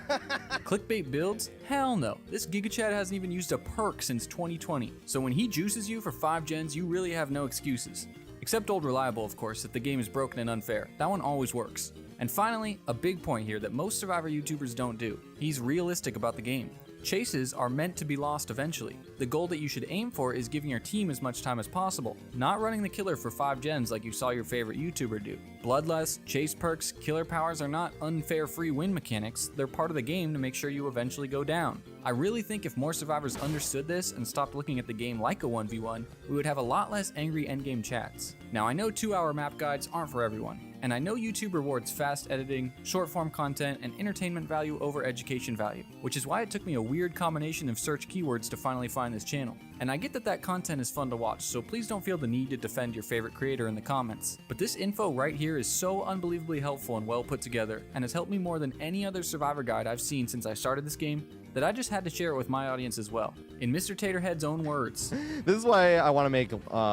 Clickbait builds? Hell no. This Giga Chad hasn't even used a perk since 2020. So when he juices you for 5 gens, you really have no excuses. Except Old Reliable, of course, if the game is broken and unfair. That one always works. And finally, a big point here that most Survivor YouTubers don't do. He's realistic about the game. Chases are meant to be lost eventually. The goal that you should aim for is giving your team as much time as possible, not running the killer for 5 gens like you saw your favorite YouTuber do. Bloodlust, chase perks, killer powers are not unfair free win mechanics, they're part of the game to make sure you eventually go down. I really think if more survivors understood this and stopped looking at the game like a 1v1, we would have a lot less angry endgame chats. Now I know 2-hour map guides aren't for everyone, and I know YouTube rewards fast editing, short form content, and entertainment value over education value, which is why it took me a weird combination of search keywords to finally find this channel. And I get that that content is fun to watch, so please don't feel the need to defend your favorite creator in the comments. But this info right here is so unbelievably helpful and well put together, and has helped me more than any other survivor guide I've seen since I started this game, that I just had to share it with my audience as well. In Mr. TatorHead's own words. This is why I want to make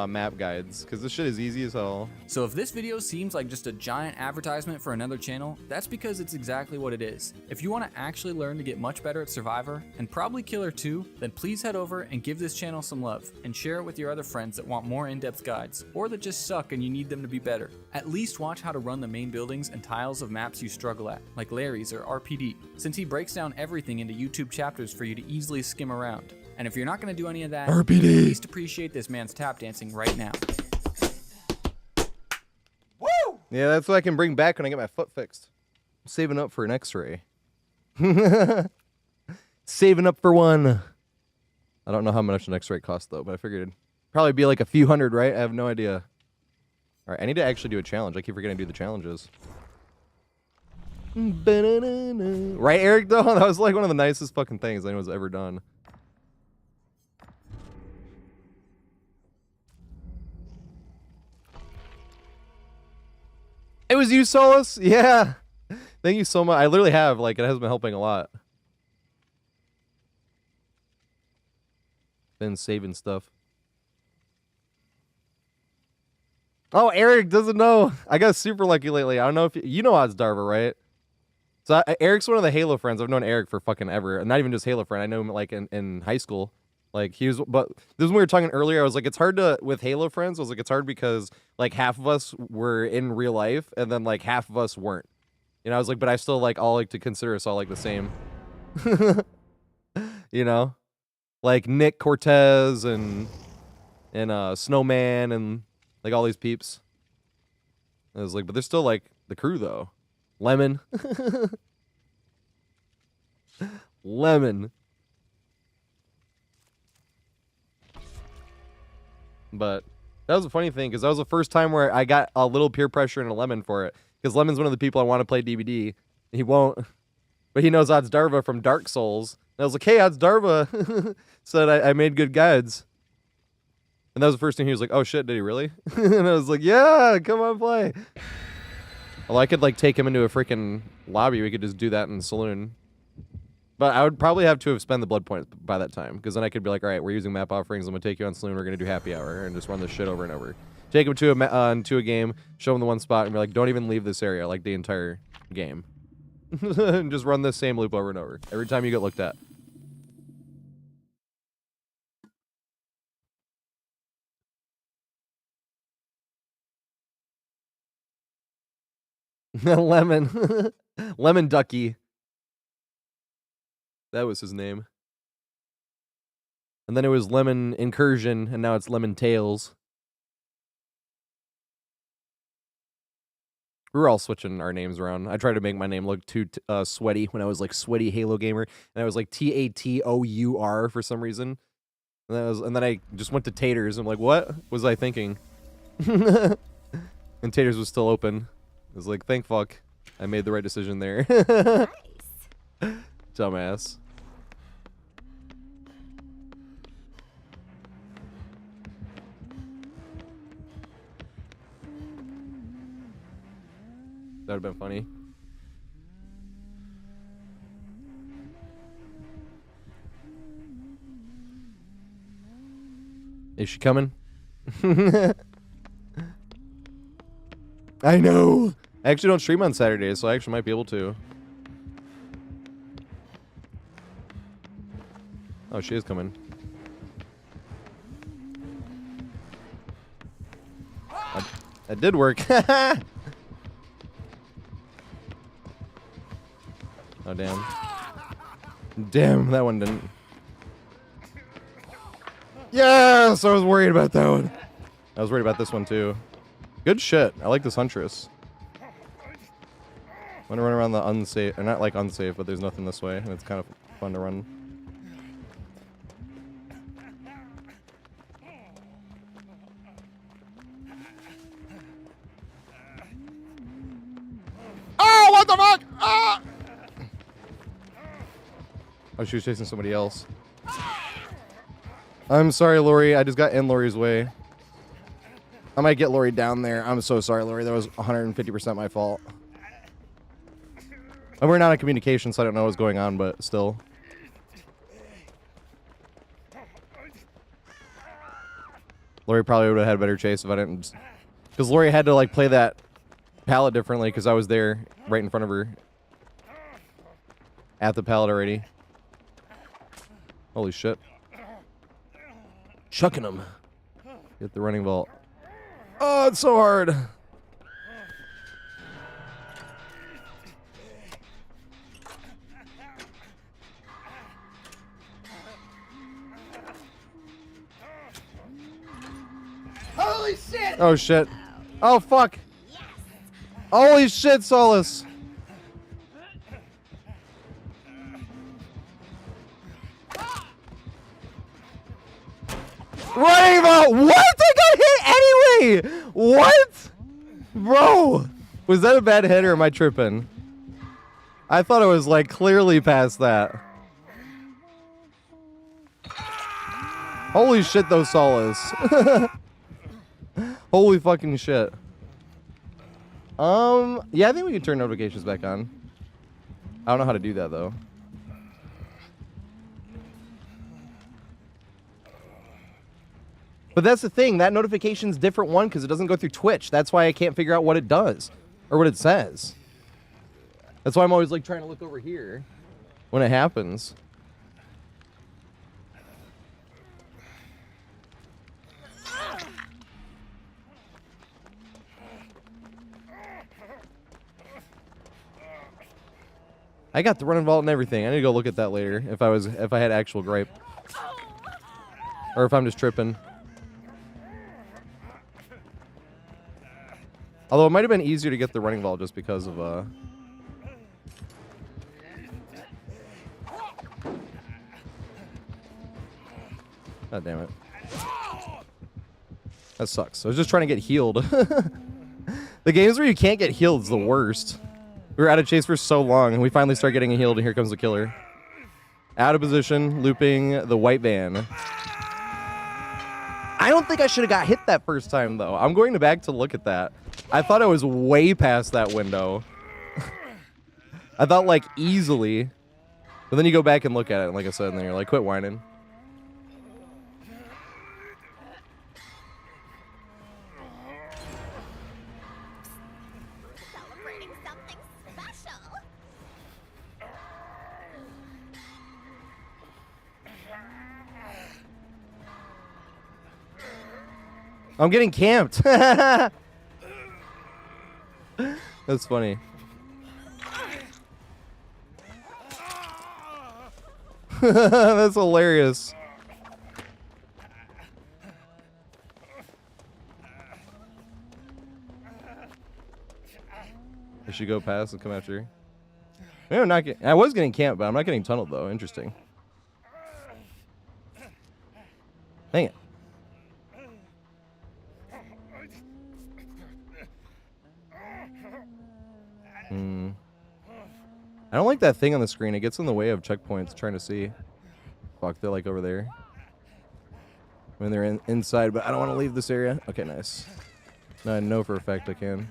map guides, because this shit is easy as hell. So if this video seems like just a giant advertisement for another channel, that's because it's exactly what it is. If you want to actually learn to get much better at Survivor, and probably Killer too, then please head over and give this channel some love, and share it with your other friends that want more in-depth guides, or that just suck and you need them to be better. At least watch how to run the main buildings and tiles of maps you struggle at, like Larry's or RPD, since he breaks down everything into YouTube chapters for you to easily skim around. And if you're not going to do any of that, RPD. at least appreciate this man's tap dancing right now. Woo! Yeah, that's what I can bring back when I get my foot fixed. I'm saving up for an x-ray. Saving up for one. I don't know how much an x-ray costs though, but I figured it'd probably be like a few hundred, right? I have no idea. All right, I need to actually do a challenge. I keep forgetting to do the challenges. Right, Eric, though? That was like one of the nicest fucking things anyone's ever done. It was you, Solus? Yeah. Thank you so much. I literally have, like, it has been helping a lot. Been saving stuff. Oh, Eric doesn't know. I got super lucky lately. I don't know if you know Odds Darva, right? So Eric's one of the Halo friends. I've known Eric for fucking ever. And not even just Halo friend. I know him like in high school. Like he was, but this is when we were talking earlier. I was like, it's hard to with Halo friends. I was like, it's hard because like half of us were in real life, and then like half of us weren't. You know, I was like, but I still like all like to consider us all like the same. You know, like Nick Cortez and Snowman and like all these peeps. I was like, but they're still like the crew though. Lemon. Lemon. But that was a funny thing because that was the first time where I got a little peer pressure into Lemon for it. Because Lemon's one of the people I want to play DBD. He won't. But he knows Odds Darva from Dark Souls. And I was like, hey, Odds Darva said I made good guides. And that was the first thing he was like, oh shit, did he really? And I was like, yeah, come on play. Well, I could like take him into a freaking lobby. We could just do that in the saloon. But I would probably have to have spent the blood points by that time. Because then I could be like, all right, we're using map offerings. I'm going to take you on saloon. We're going to do happy hour. And just run this shit over and over. Take him to a game. Show him the one spot. And be like, don't even leave this area. Like the entire game. And just run this same loop over and over. Every time you get looked at. Lemon. Lemon Ducky. That was his name. And then it was Lemon Incursion, and now it's Lemon Tails. We were all switching our names around. I tried to make my name look too sweaty when I was like Sweaty Halo Gamer, and I was like Tatour for some reason. And then I just went to Taters. I'm like, what was I thinking? And Taters was still open. I was like, thank fuck. I made the right decision there. Nice. Dumbass. That would have been funny. Is she coming? I know. I actually don't stream on Saturdays, so I actually might be able to. Oh, she is coming. That did work. Oh, damn. Damn, that one didn't. Yes! I was worried about that one. I was worried about this one, too. Good shit. I like this Huntress. I'm gonna run around the unsafe, or not like unsafe, but there's nothing this way, and it's kind of fun to run. Oh, what the fuck? Ah! Oh, she was chasing somebody else. I'm sorry, Lori. I just got in Lori's way. I might get Lori down there. I'm so sorry, Lori. That was 150% my fault. And we're not in communication, so I don't know what's going on, but still. Lori probably would have had a better chase if I didn't. Because Lori had to like play that pallet differently because I was there right in front of her. At the pallet already. Holy shit. Chucking them. Get the running vault. Oh, it's so hard. Holy shit! Oh shit. Oh fuck. Holy shit, Solace. Running vault. What? I got hit anyway. What? Bro. Was that a bad hit or am I tripping? I thought it was like clearly past that. Holy shit, those Solace. Holy fucking shit. Yeah, I think we can turn notifications back on. I don't know how to do that though. But that's the thing, that notification's different one because it doesn't go through Twitch. That's why I can't figure out what it does or what it says. That's why I'm always like trying to look over here when it happens. I got the running vault and everything. I need to go look at that later if I had actual gripe. Or if I'm just tripping. Although it might have been easier to get the running vault just because of God damn it. That sucks. I was just trying to get healed. The games where you can't get healed is the worst. We were out of chase for so long, and we finally start getting healed, and here comes the killer. Out of position, looping the white van. I don't think I should have got hit that first time, though. I'm going back to look at that. I thought I was way past that window. I thought, like, easily. But then you go back and look at it, and like I said, and then you're like, quit whining. Celebrating something special. I'm getting camped. That's funny. That's hilarious. I should go past and come after you. Maybe I'm not I was getting camped, but I'm not getting tunneled though. Interesting. Dang it. I don't like that thing on the screen. It gets in the way of checkpoints trying to see. Fuck, they're like over there. When they're inside, but I don't want to leave this area. Okay, nice. Now I know for a fact I can.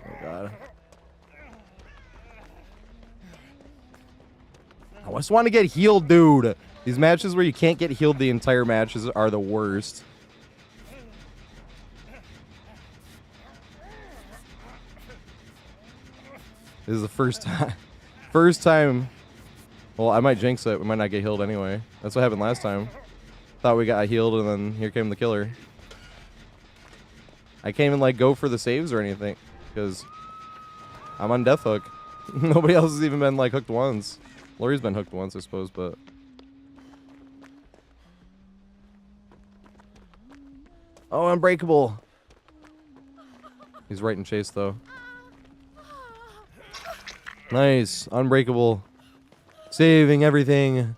Oh god. I just want to get healed, dude. These matches where you can't get healed the entire matches are the worst. This is the first time. First time. Well, I might jinx it. We might not get healed anyway. That's what happened last time. Thought we got healed and then here came the killer. I can't even like go for the saves or anything because I'm on death hook. Nobody else has even been like hooked once. Lori's been hooked once, I suppose, but. Oh, unbreakable. He's right in chase though. Nice. Unbreakable. Saving everything.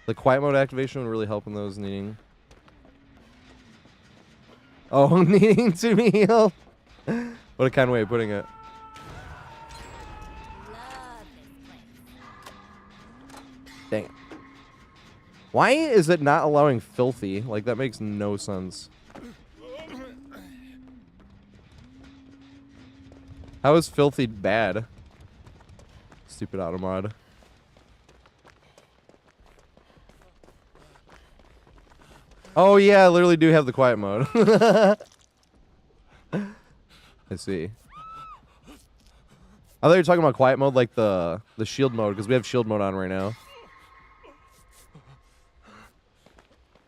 The quiet mode activation would really help in those needing. Oh, needing to be healed. What a kind way of putting it. Love this place. Dang it. Why is it not allowing filthy? Like, that makes no sense. How is filthy bad? Stupid automod. Oh yeah, I literally do have the quiet mode. I see. I thought you were talking about quiet mode like the shield mode, because we have shield mode on right now.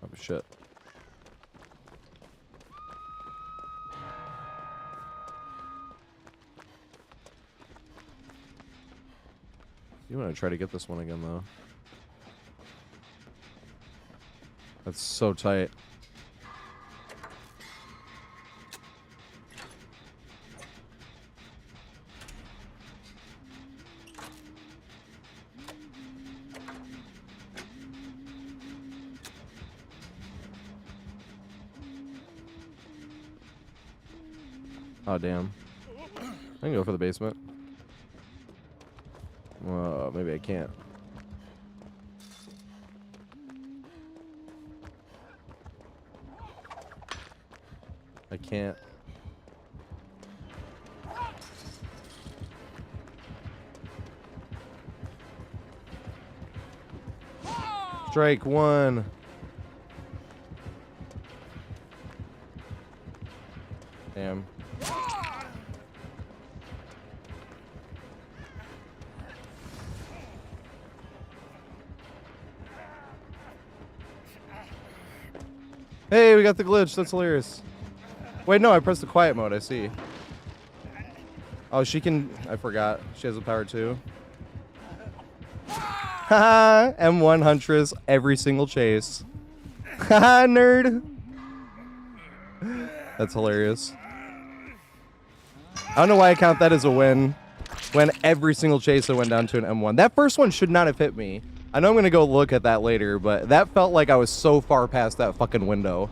Oh shit. You want to try to get this one again, though. That's so tight. Oh, damn. I can go for the basement. Whoa, maybe I can't. I can't. Strike one. Damn. Hey, we got the glitch. That's hilarious. Wait, no, I pressed the quiet mode. I see. Oh, she can... I forgot. She has a power too. Haha, M1 Huntress every single chase. Haha, nerd. That's hilarious. I don't know why I count that as a win when every single chase I went down to an M1. That first one should not have hit me. I know I'm going to go look at that later, but that felt like I was so far past that fucking window.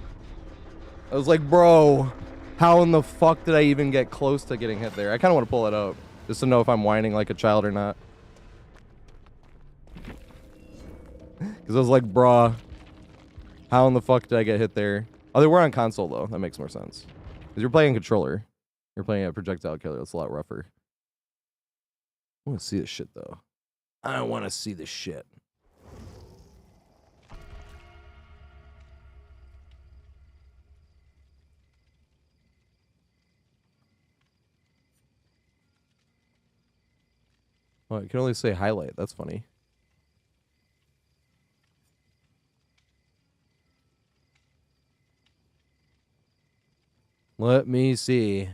I was like, bro, how in the fuck did I even get close to getting hit there? I kind of want to pull it up just to know if I'm whining like a child or not. Because I was like, bruh, how in the fuck did I get hit there? Oh, they were on console, though. That makes more sense. Because you're playing controller. You're playing a projectile killer. That's a lot rougher. I want to see this shit, though. I want to see this shit. Oh, I can only say highlight. That's funny. Let me see.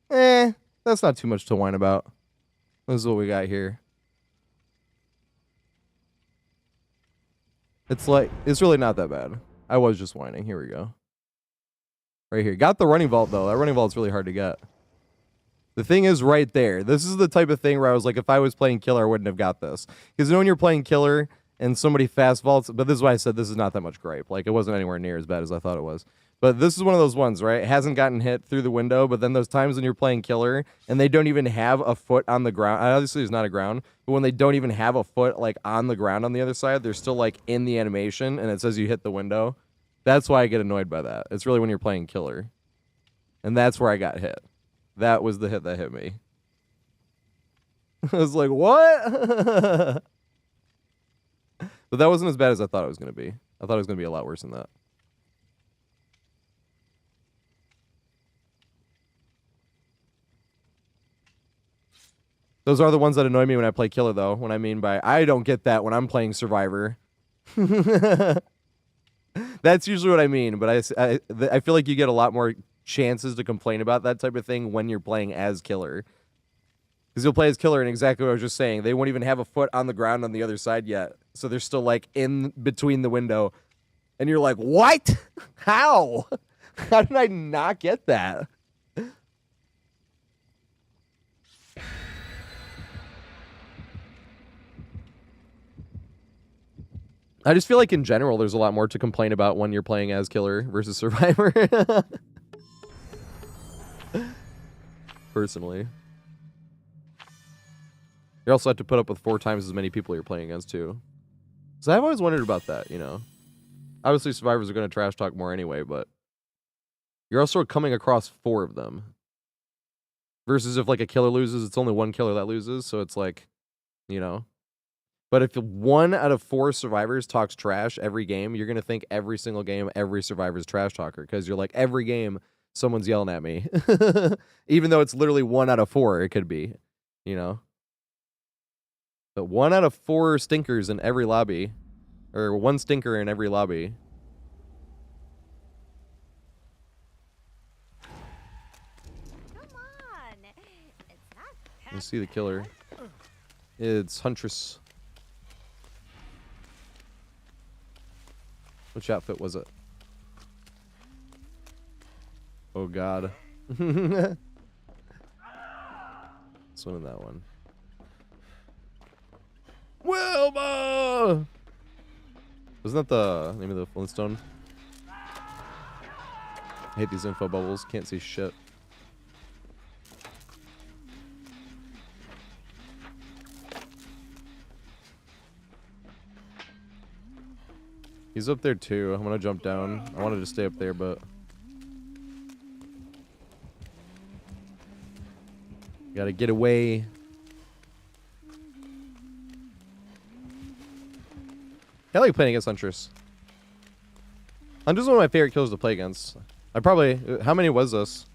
That's not too much to whine about. This is what we got here. It's like, it's really not that bad. I was just whining. Here we go. Right here. Got the running vault, though. That running vault's really hard to get. The thing is right there. This is the type of thing where I was like, if I was playing killer, I wouldn't have got this. Because you know when you're playing killer and somebody fast vaults, but this is why I said this is not that much gripe. Like, it wasn't anywhere near as bad as I thought it was. But this is one of those ones, right? It hasn't gotten hit through the window, but then those times when you're playing killer and they don't even have a foot on the ground. Obviously, there's not a ground, but when they don't even have a foot, like, on the ground on the other side, they're still, like, in the animation, and it says you hit the window. That's why I get annoyed by that. It's really when you're playing killer. And that's where I got hit. That was the hit that hit me. I was like, what? But that wasn't as bad as I thought it was going to be. I thought it was going to be a lot worse than that. Those are the ones that annoy me when I play killer, though. When I mean by, I don't get that when I'm playing survivor. That's usually what I mean, but I feel like you get a lot more chances to complain about that type of thing when you're playing as killer. Because you'll play as killer, and exactly what I was just saying. They won't even have a foot on the ground on the other side yet. So they're still, like, in between the window. And you're like, what? How? How did I not get that? I just feel like in general, there's a lot more to complain about when you're playing as killer versus survivor. Personally. You also have to put up with 4 times as many people you're playing against, too. So I've always wondered about that, you know. Obviously, survivors are going to trash talk more anyway, but you're also coming across 4 of them. Versus if, like, a killer loses, it's only 1 killer that loses, so it's like, you know. But if 1 out of 4 survivors talks trash every game, you're going to think every single game, every survivor's trash talker. Because you're like, every game, someone's yelling at me. Even though it's literally 1 out of 4, it could be, you know. But 1 out of 4 stinkers in every lobby. Or 1 stinker in every lobby. Come on. It's not that You see the killer. It's Huntress. Which outfit was it? Oh god. This one and that one. Wilma! Wasn't that the name of the Flintstone? I hate these info bubbles. Can't see shit. He's up there too. I'm gonna jump down. I wanted to stay up there, but gotta get away. I like playing against Huntress. Huntress is one of my favorite killers to play against. I probably... How many was this?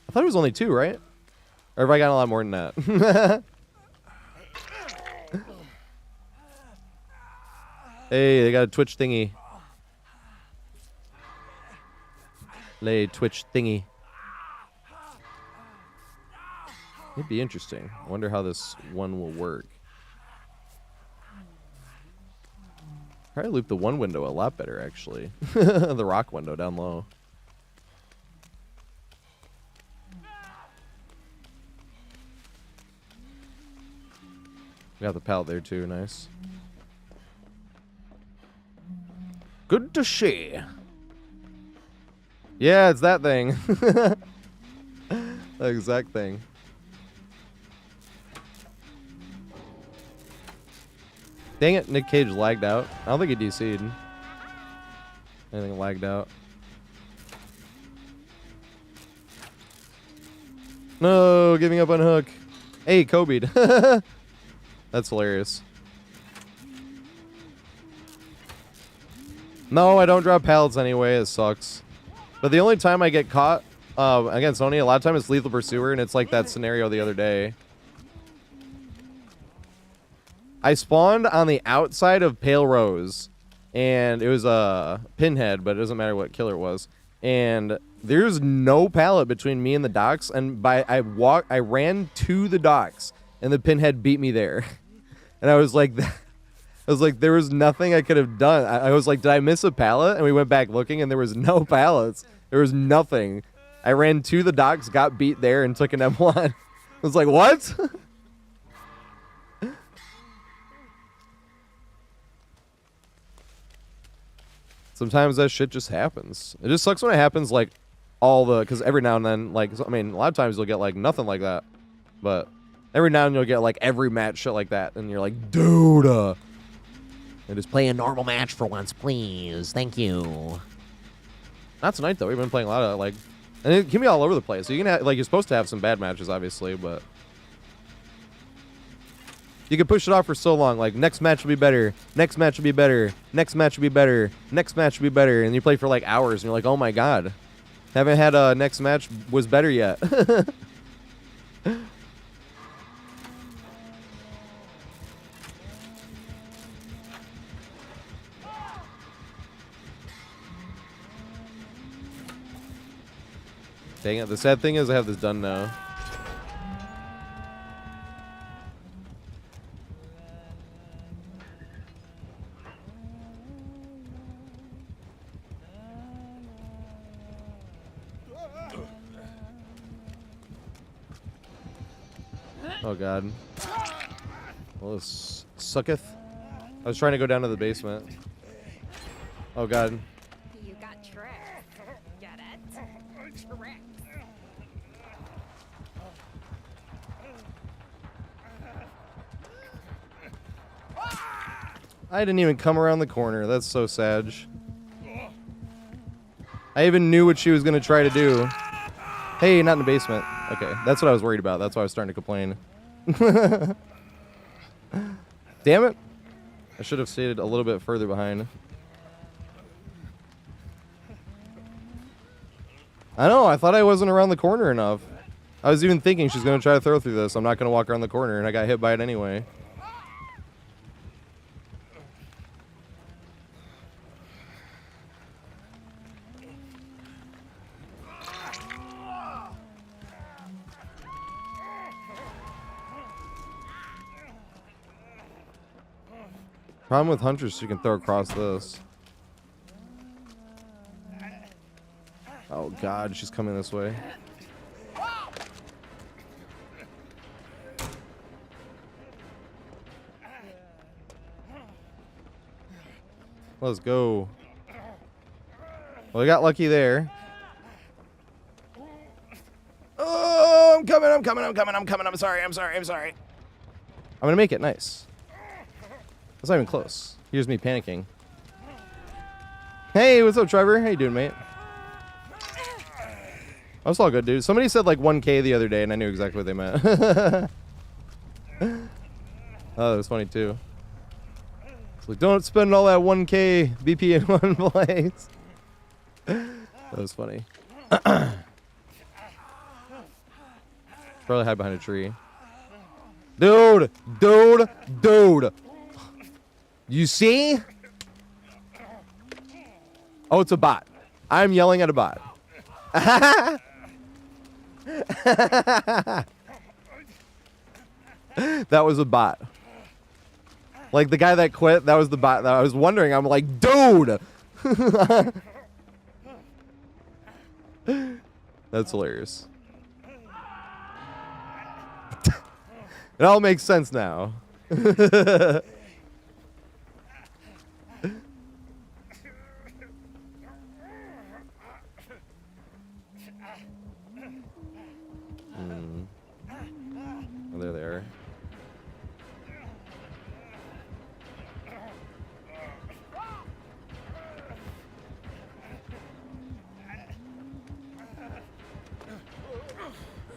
I thought it was only 2, right? Or have I gotten a lot more than that? Hey, they got a Twitch thingy. Lay Twitch thingy. It'd be interesting. I wonder how this one will work. Probably loop the 1 window a lot better, actually. The rock window down low. Got the pallet there too, nice. Good to see. Yeah, it's that thing. That exact thing. Dang it, Nick Cage lagged out. I don't think he DC'd. Anything lagged out. No, giving up on Hook. Hey, Kobe'd. That's hilarious. No, I don't drop pallets anyway. It sucks. But the only time I get caught against Oni, a lot of times it's Lethal Pursuer, and it's like that scenario the other day. I spawned on the outside of Pale Rose, and it was a pinhead, but it doesn't matter what killer it was. And there's no pallet between me and the docks, and I ran to the docks, and the pinhead beat me there. And I was like, there was nothing I could have done. I was like, did I miss a pallet? And we went back looking, and there was no pallets. There was nothing. I ran to the docks, got beat there, and took an M1. I was like, what? Sometimes that shit just happens. It just sucks when it happens, like, because every now and then, like, I mean, a lot of times you'll get, like, nothing like that. But every now and then you'll get, like, every match shit like that. And you're like, dude, and just Play a normal match for once, please. Thank you. Not tonight, though. We've been playing a lot of, like, and it can be all over the place. So you can have, like, you're supposed to have some bad matches, obviously, but you can push it off for so long. Like, next match will be better. Next match will be better. Next match will be better. Next match will be better. And you play for, like, hours, and you're like, oh, my God. Haven't had a next match was better yet. Dang it. The sad thing is I have this done now. Oh god. Well, this sucketh. I was trying to go down to the basement. Oh god. You got tricked. Get it? Tricked. I didn't even come around the corner. That's so sad. I even knew what she was gonna try to do. Hey, not in the basement. Okay, that's what I was worried about. That's why I was starting to complain. Damn it. I should have stayed a little bit further behind. I know, I thought I wasn't around the corner enough. I was even thinking she's gonna try to throw through this. I'm not gonna walk around the corner, and I got hit by it anyway. Problem with Huntress, she can throw across this. Oh god, she's coming this way. Let's go. Well, we got lucky there. Oh, I'm coming. I'm sorry. I'm gonna make it. Nice. That's not even close. Here's me panicking. Hey, what's up, Trevor? How you doing, mate? Oh, it's all good, dude. Somebody said like 1K the other day, and I knew exactly what they meant. Oh, that was funny, too. It's like, don't spend all that 1K BP in one place. That was funny. Probably hide behind a tree. Dude! You see? Oh, it's a bot. I'm yelling at a bot. That was a bot. Like the guy that quit, that was the bot. That I was wondering. I'm like, dude. That's hilarious. It all makes sense now. Oh, there they are.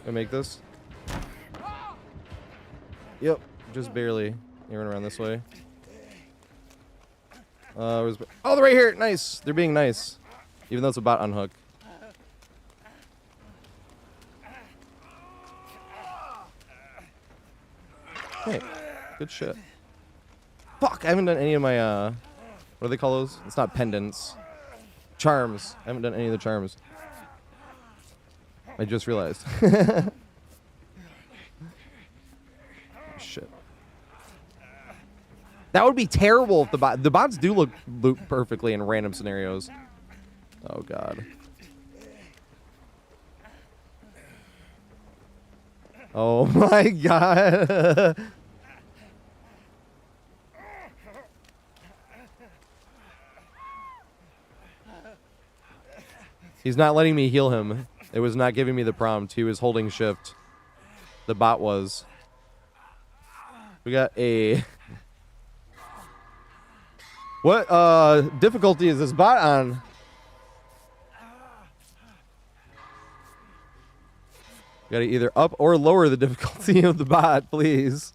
Can I make this? Yep, just barely. You run around this way. Oh, they're right here. Nice. They're being nice, even though it's a bot unhook. Hey, good shit. Fuck, I haven't done any of my, what do they call those? It's not pendants. Charms. I haven't done any of the charms. I just realized. Shit. That would be terrible if the bots do loop perfectly in random scenarios. Oh, God. Oh my God. He's not letting me heal him. It was not giving me the prompt. He was holding shift. The bot was. We got a... What difficulty is this bot on? Gotta either up or lower the difficulty of the bot, please.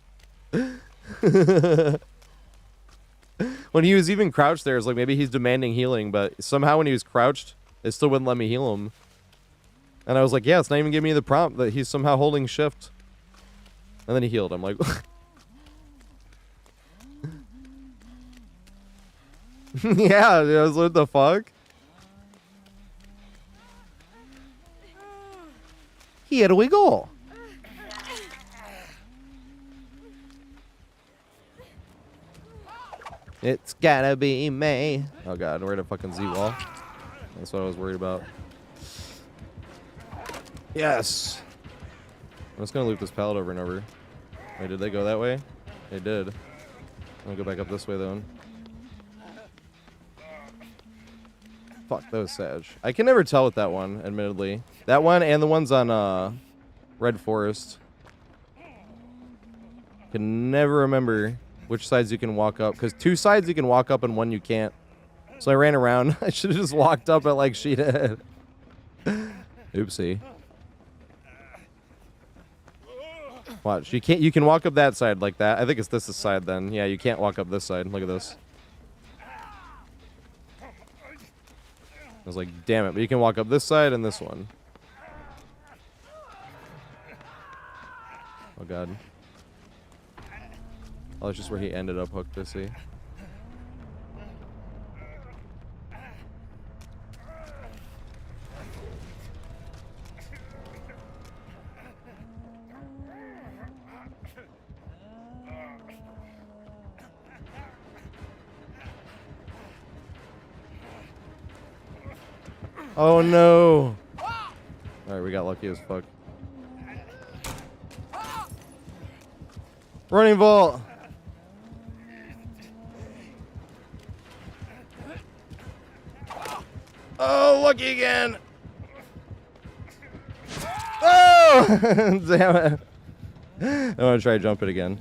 When he was even crouched there, it's like maybe he's demanding healing, but somehow when he was crouched, it still wouldn't let me heal him. And I was like, yeah, it's not even giving me the prompt that he's somehow holding shift. And then he healed. I'm like... Yeah, dude, I was like, what the fuck? Here we go. It's gotta be May. Oh god, we're at a fucking Z-wall. That's what I was worried about. Yes. I'm just gonna loop this pallet over and over. Wait, did they go that way? They did. I'm gonna go back up this way though. Fuck, that was Sag. I can never tell with that one, admittedly. That one and the ones on Red Forest. Can never remember which sides you can walk up, because 2 sides you can walk up and 1 you can't. So I ran around. I should have just walked up it like she did. Oopsie. Watch, you can walk up that side like that. I think it's this side then. Yeah, you can't walk up this side. Look at this. I was like, damn it, but you can walk up this side and this one. Oh god. Oh, that's just where he ended up hooked, I see. Oh no! Alright, we got lucky as fuck. Running vault! Oh, lucky again! Oh! Damn it. I want to try to jump it again.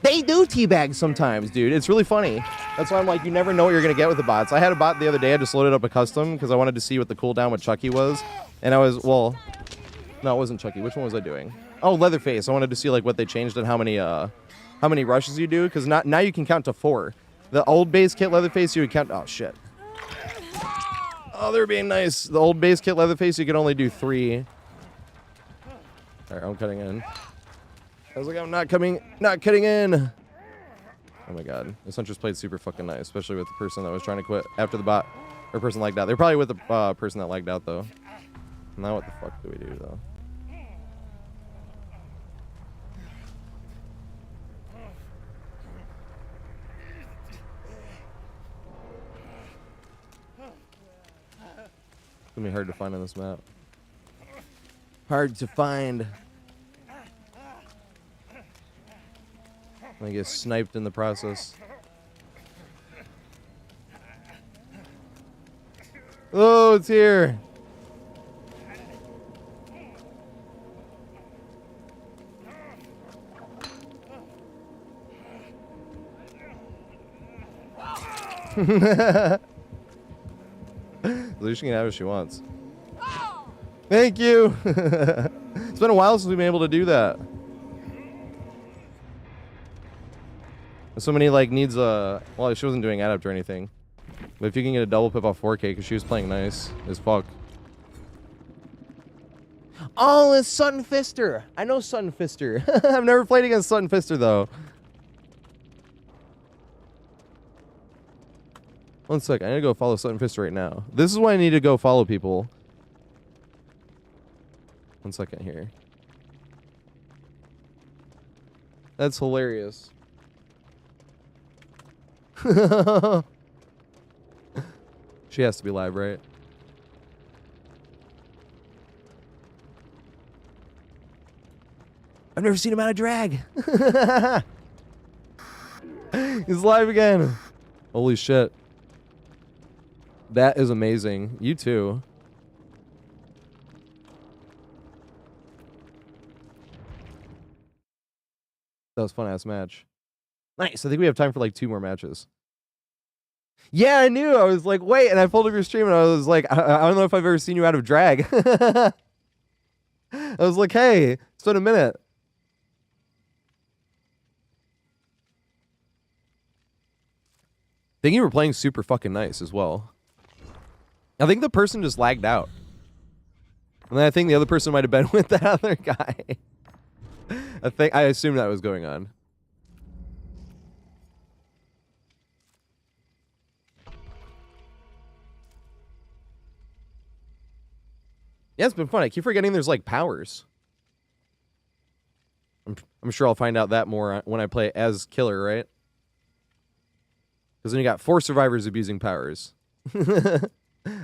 They do teabag sometimes, dude. It's really funny. That's why I'm like, you never know what you're going to get with the bots. I had a bot the other day. I just loaded up a custom because I wanted to see what the cooldown with Chucky was. And I was, well, no, it wasn't Chucky. Which one was I doing? Oh, Leatherface. I wanted to see like what they changed and how many rushes you do. Because now you can count to 4. The old base kit Leatherface, you would count... Oh, shit. Oh, they're being nice. The old base kit Leatherface, you could only do 3. All right, I'm cutting in. I was like, I'm not cutting in. Oh my god. This huntress played super fucking nice, especially with the person that was trying to quit after the bot. Or person lagged out. They're probably with the person that lagged out, though. Now what the fuck do we do, though? It's gonna be hard to find on this map. Hard to find. I get sniped in the process. Oh, it's here. Lucia can have what she wants. Thank you. It's been a while since we've been able to do that. Somebody like needs a... Well, she wasn't doing adapt or anything. But if you can get a double pip off 4K, because she was playing nice as fuck. Oh, it's Sutton Fister. I know Sutton Fister. I've never played against Sutton Fister, though. One sec. I need to go follow Sutton Fister right now. This is why I need to go follow people. One second here. That's hilarious. She has to be live, right? I've never seen him out of drag. He's live again. Holy shit. That is amazing. You too. That was a fun-ass match. Nice. I think we have time for like 2 more matches. Yeah, I knew. I was like, wait, and I pulled up your stream and I was like, I don't know if I've ever seen you out of drag. I was like, hey, it's been a minute. I think you were playing super fucking nice as well. I think the person just lagged out. And then I think the other person might have been with that other guy. I assume that was going on. Yeah, it's been fun. I keep forgetting there's like powers. I'm sure I'll find out that more when I play as Killer, right? Because then you got 4 survivors abusing powers. I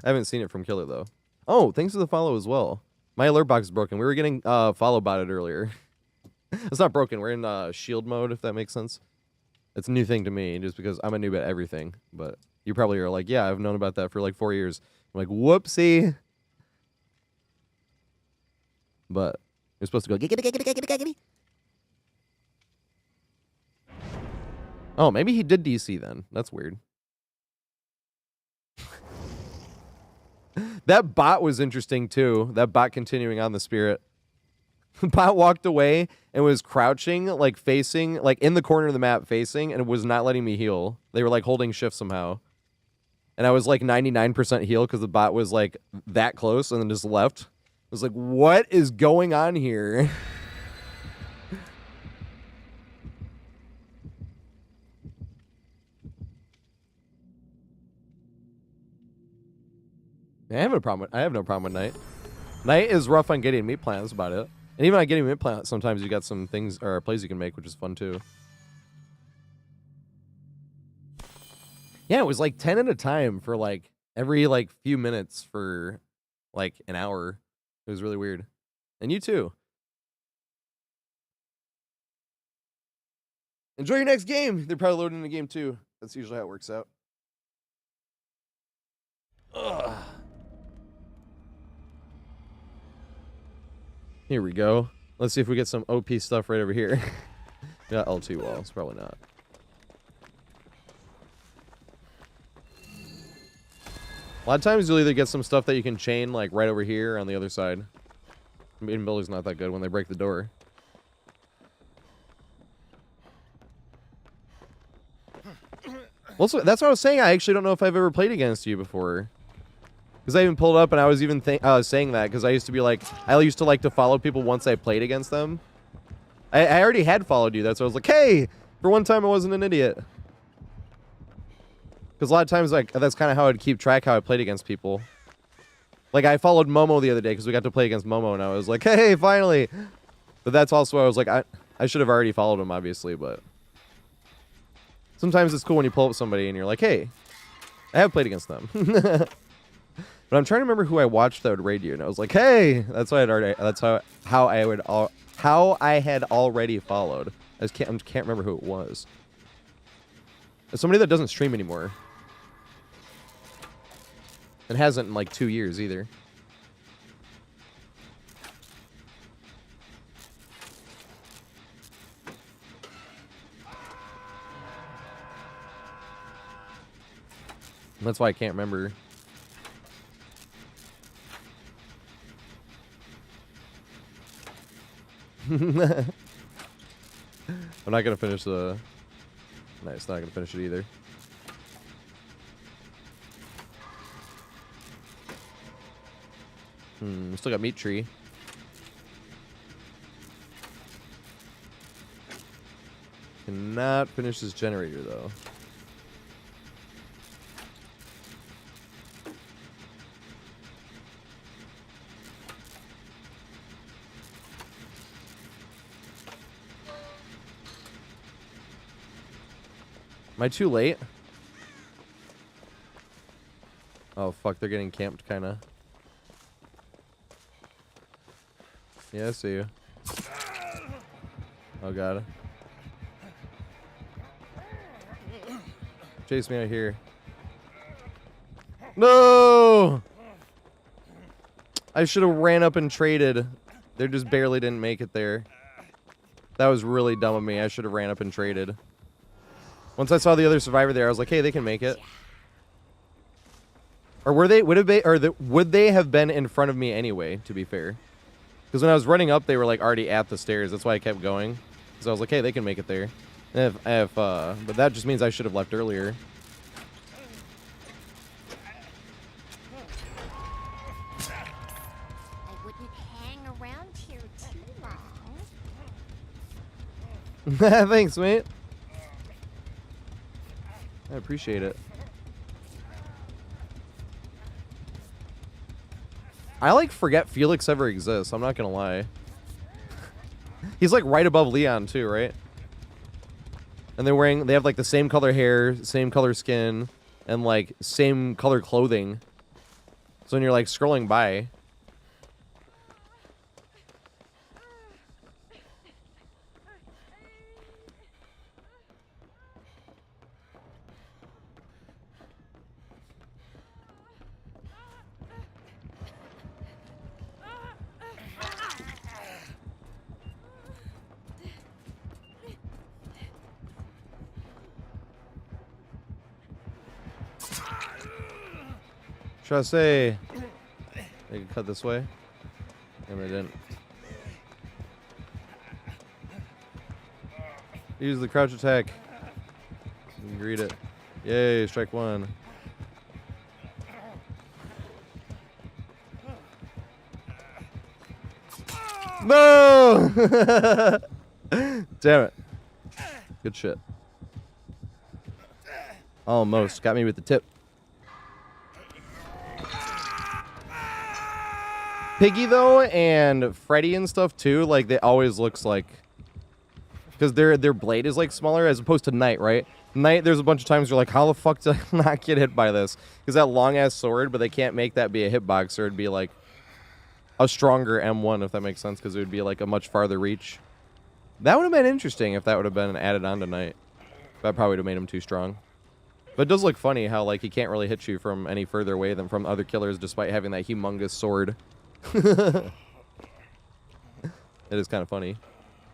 haven't seen it from Killer, though. Oh, thanks for the follow as well. My alert box is broken. We were getting follow botted earlier. It's not broken. We're in shield mode, if that makes sense. It's a new thing to me, just because I'm a noob at everything. But you probably are like, yeah, I've known about that for like 4 years. I'm like, whoopsie. But you're supposed to go, giggity. Oh, maybe he did DC then. That's weird. That bot was interesting too. That bot continuing on the spirit. The bot walked away and was crouching, like facing, like in the corner of the map facing, and it was not letting me heal. They were like holding shift somehow. And I was like 99% heal because the bot was like that close and then just left. I was like, what is going on here? I have no problem with night. Night is rough on getting meat plant. That's about it. And even on getting meat plant, sometimes you got some things or plays you can make, which is fun too. Yeah, it was like 10 at a time for like every like few minutes for like an hour. It was really weird. And you too. Enjoy your next game. They're probably loading the game too. That's usually how it works out. Ugh. Here we go. Let's see if we get some OP stuff right over here. Got LT walls. Probably not. A lot of times you'll either get some stuff that you can chain like right over here or on the other side. Maiden building's not that good when they break the door. Also, that's what I was saying. I actually don't know if I've ever played against you before. Because I even pulled up and I was even saying that because I used to be like, I used to like to follow people once I played against them. I already had followed you. That's why I was like, hey, for one time I wasn't an idiot. Because a lot of times like that's kind of how I'd keep track how I played against people. Like I followed Momo the other day because we got to play against Momo and I was like, hey, finally. But that's also why I was like, I should have already followed him, obviously, but sometimes it's cool when you pull up somebody and you're like, hey, I have played against them. But I'm trying to remember who I watched that would raid you, and I was like, "Hey, that's why I'd already. That's how I had already followed. I can't remember who it was. It's somebody that doesn't stream anymore. It hasn't in like 2 years either. And that's why I can't remember." I'm not gonna finish the. Nice, not gonna finish it either. Still got meat tree. Cannot finish this generator though. Am I too late? Oh, fuck, they're getting camped, kinda. Yeah, I see you. Oh, God. Chase me out here. No! I should have ran up and traded. They just barely didn't make it there. That was really dumb of me. I should have ran up and traded. Once I saw the other survivor there, I was like, "Hey, they can make it." Or would they have been in front of me anyway? To be fair, because when I was running up, they were like already at the stairs. That's why I kept going. So I was like, "Hey, they can make it there." And but that just means I should have left earlier. I wouldn't hang around here too long. Thanks, mate. I appreciate it. I like forget Felix ever exists. I'm not gonna lie. He's like right above Leon too, right? And they have like the same color hair, same color skin, and like same color clothing. So when you're like scrolling by, Chasse. They can cut this way. And they didn't. Use the crouch attack. You can greet it. Yay, strike one. No! Damn it. Good shit. Almost. Got me with the tip. Piggy, though, and Freddy and stuff, too, like, they always looks like... Because their blade is, like, smaller as opposed to Knight, right? Knight, there's a bunch of times you're like, how the fuck did I not get hit by this? Because that long-ass sword, but they can't make that be a hitbox, or it'd be, like, a stronger M1, if that makes sense, because it would be, like, a much farther reach. That would have been interesting if that would have been added on to Knight. That probably would have made him too strong. But it does look funny how, like, he can't really hit you from any further away than from other killers, despite having that humongous sword. It is kind of funny.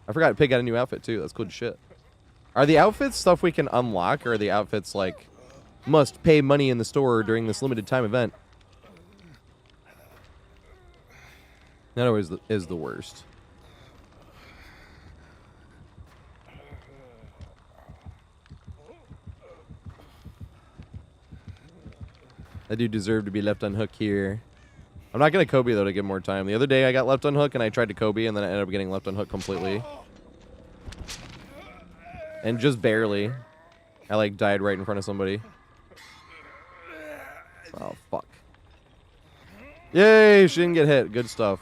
I forgot Pig got a new outfit, too. That's cool as shit. Are the outfits stuff we can unlock, or are the outfits, like, must pay money in the store during this limited time event? That always is the worst. I do deserve to be left on hook here. I'm not going to Kobe, though, to give more time. The other day I got left on hook, and I tried to Kobe, and then I ended up getting left on hook completely. And just barely. I, like, died right in front of somebody. Oh, fuck. Yay, she didn't get hit. Good stuff.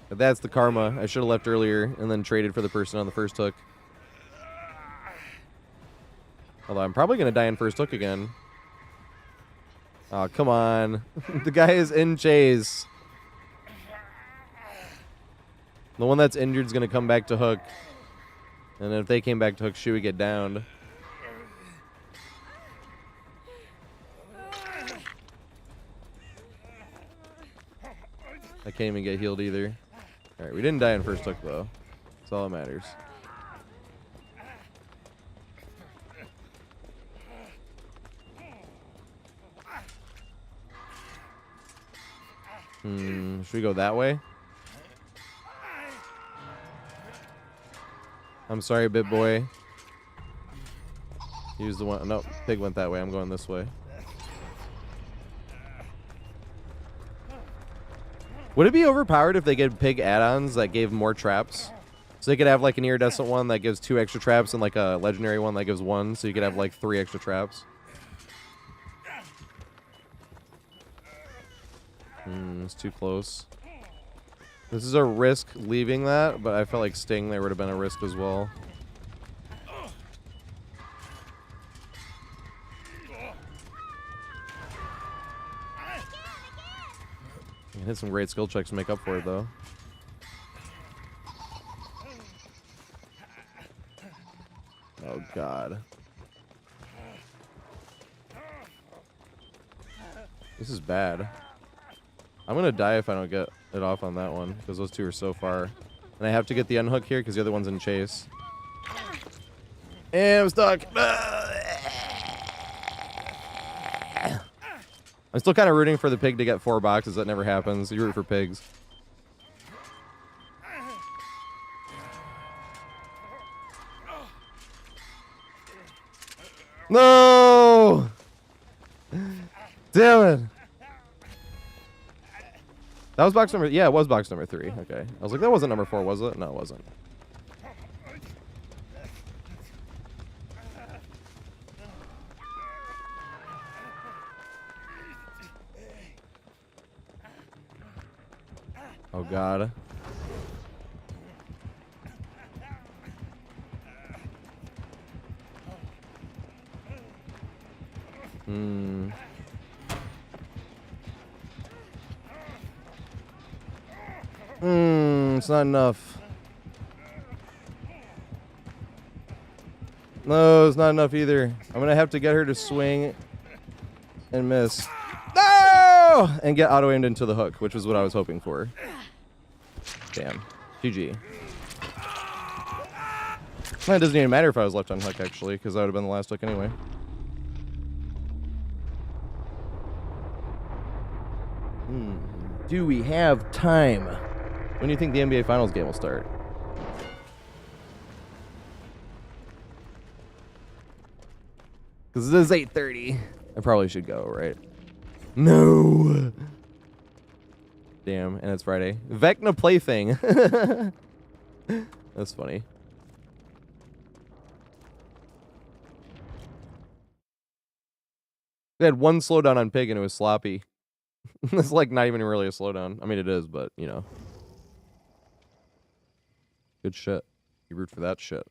But that's the karma. I should have left earlier and then traded for the person on the first hook. Although I'm probably going to die in first hook again. Oh, come on. The guy is in chase. The one that's injured is going to come back to hook. And if they came back to hook, she would get downed. I can't even get healed either. Alright, we didn't die in first hook, though. That's all that matters. Should we go that way? I'm sorry, bit boy. Use the one. No, Pig went that way. I'm going this way. Would it be overpowered if they get Pig add-ons that gave more traps? So they could have like an iridescent one that gives 2 extra traps and like a legendary one that gives 1. So you could have like 3 extra traps. It's too close. This is a risk leaving that, but I felt like staying there would have been a risk as well. I hit some great skill checks to make up for it, though. Oh, God. This is bad. I'm going to die if I don't get it off on that one, because those two are so far. And I have to get the unhook here, because the other one's in chase. And I'm stuck. I'm still kind of rooting for the pig to get 4 boxes. That never happens. You root for pigs. No! Damn it. That was box number... Yeah, it was box number 3. Okay. I was like, that wasn't number 4, was it? No, it wasn't. Oh, God. It's not enough. No, it's not enough either. I'm gonna have to get her to swing and miss. No! And get auto-aimed into the hook, which was what I was hoping for. Damn. GG. It doesn't even matter if I was left on hook, actually, because that would have been the last hook anyway. Do we have time? When do you think the NBA Finals game will start? Because it is 8:30. I probably should go, right? No. Damn, and it's Friday. Vecna plaything. That's funny. We had one slowdown on Pig and it was sloppy. It's like not even really a slowdown. I mean, it is, but you know. Good shit. You root for that shit.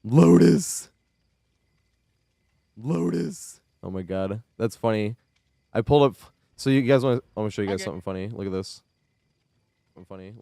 Lotus. Lotus. Oh my god. That's funny. I pulled up. So you guys want to, I'm going to show you guys something funny. Look at this. Something funny.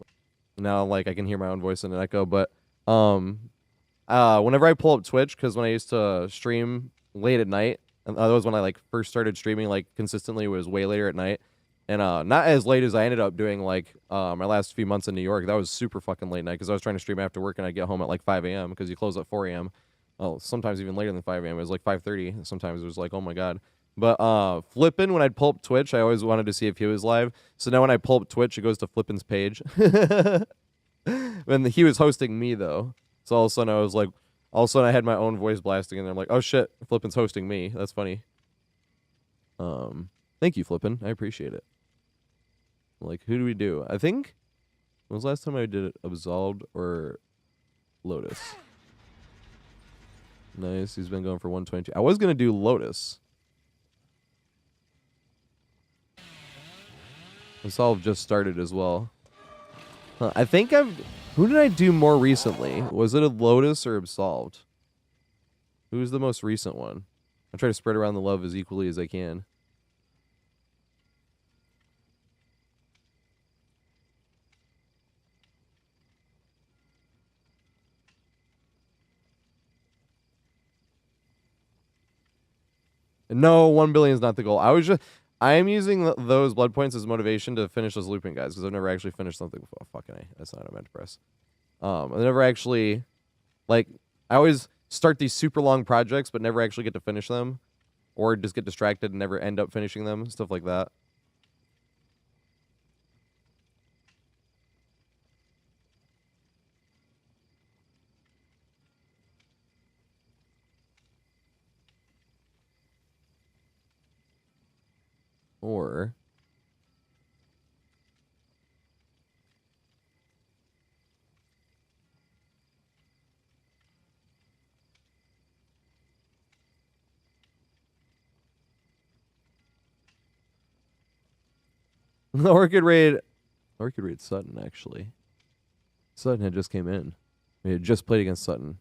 Now, like, I can hear my own voice in an echo, but, whenever I pull up Twitch, because when I used to stream late at night, and that was when I, like, first started streaming, like, consistently, it was way later at night, and, not as late as I ended up doing, like, my last few months in New York. That was super fucking late night, because I was trying to stream after work, and I'd get home at, like, 5 a.m., because you close at 4 a.m., oh, sometimes even later than 5 a.m. It was like 5:30. Sometimes it was like, oh my god. But Flippin, when I'd pull up Twitch, I always wanted to see if he was live. So now when I pull up Twitch, it goes to Flippin's page. And he was hosting me though. So all of a sudden I was like, all of a sudden I had my own voice blasting, and I'm like, oh shit, Flippin's hosting me. That's funny. Thank you, Flippin. I appreciate it. Like, who do we do? I think, when was the last time I did it? Absolved or Lotus? Nice. He's been going for 122. I was going to do Lotus. Absolve just started as well. I think I've... Who did I do more recently? Was it a Lotus or Absolved? Who was the most recent one? I try to spread around the love as equally as I can. No, 1 billion is not the goal. I am using those blood points as motivation to finish those looping guys, because I've never actually finished something before. Oh, fucking A. That's not what I meant to press. I've never actually, like, I always start these super long projects, but never actually get to finish them, or just get distracted and never end up finishing them, stuff like that. Or Orchid Raid Sutton, actually. Sutton had just came in. We had just played against Sutton.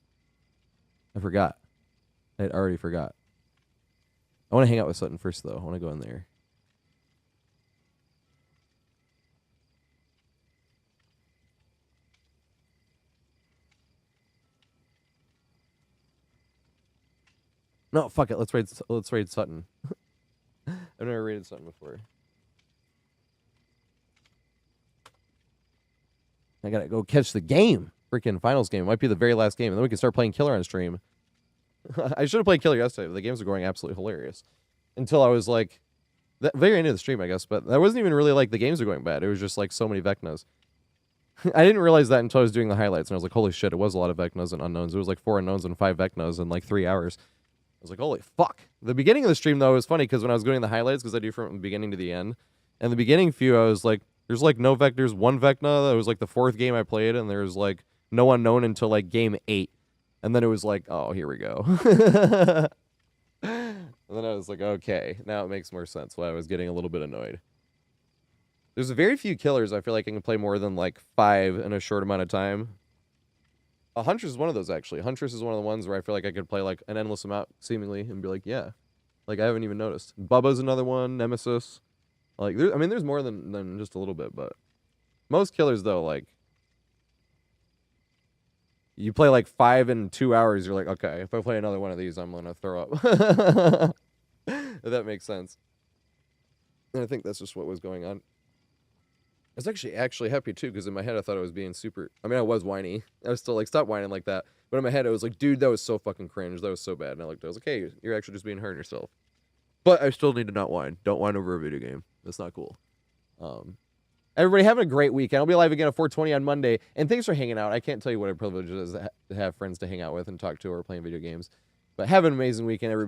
I forgot. I had already forgot. I want to hang out with Sutton first, though. I want to go in there. No, fuck it. Let's raid Sutton. I've never raided Sutton before. I gotta go catch the game. Freaking finals game. It might be the very last game, and then we can start playing Killer on stream. I should have played Killer yesterday, but the games are going absolutely hilarious. Until I was like, the very end of the stream, I guess, but that wasn't even really like the games are going bad. It was just like so many Vecnas. I didn't realize that until I was doing the highlights, and I was like, holy shit, it was a lot of Vecnas and unknowns. It was like 4 unknowns and 5 Vecnas in like 3 hours. I was like, holy fuck. The beginning of the stream, though, was funny, because when I was doing the highlights, because I do from the beginning to the end, and the beginning few, I was like, there's like no vectors, 1 Vecna. That was like the 4th game I played, and there was like no unknown until like game 8. And then it was like, oh, here we go. And then I was like, okay, now it makes more sense why I was getting a little bit annoyed. There's very few killers I feel like I can play more than like 5 in a short amount of time. A Huntress is one of those, actually. Huntress is one of the ones where I feel like I could play like an endless amount, seemingly, and be like, yeah. Like, I haven't even noticed. Bubba's another one, Nemesis. Like, I mean, there's more than just a little bit, but most killers, though, like, you play like 5 in 2 hours, you're like, okay, if I play another one of these, I'm gonna throw up. If that makes sense. And I think that's just what was going on. was actually happy too, because in my head I thought I was being super. I mean, I was whiny. I was still like, stop whining like that. But in my head, I was like, dude, that was so fucking cringe. That was so bad. And I looked, I was like, hey, you're actually just being hard on yourself. But I still need to not whine. Don't whine over a video game. That's not cool. Everybody having a great weekend. I'll be live again at 4:20 on Monday. And thanks for hanging out. I can't tell you what a privilege it is to have friends to hang out with and talk to or playing video games. But have an amazing weekend, everybody.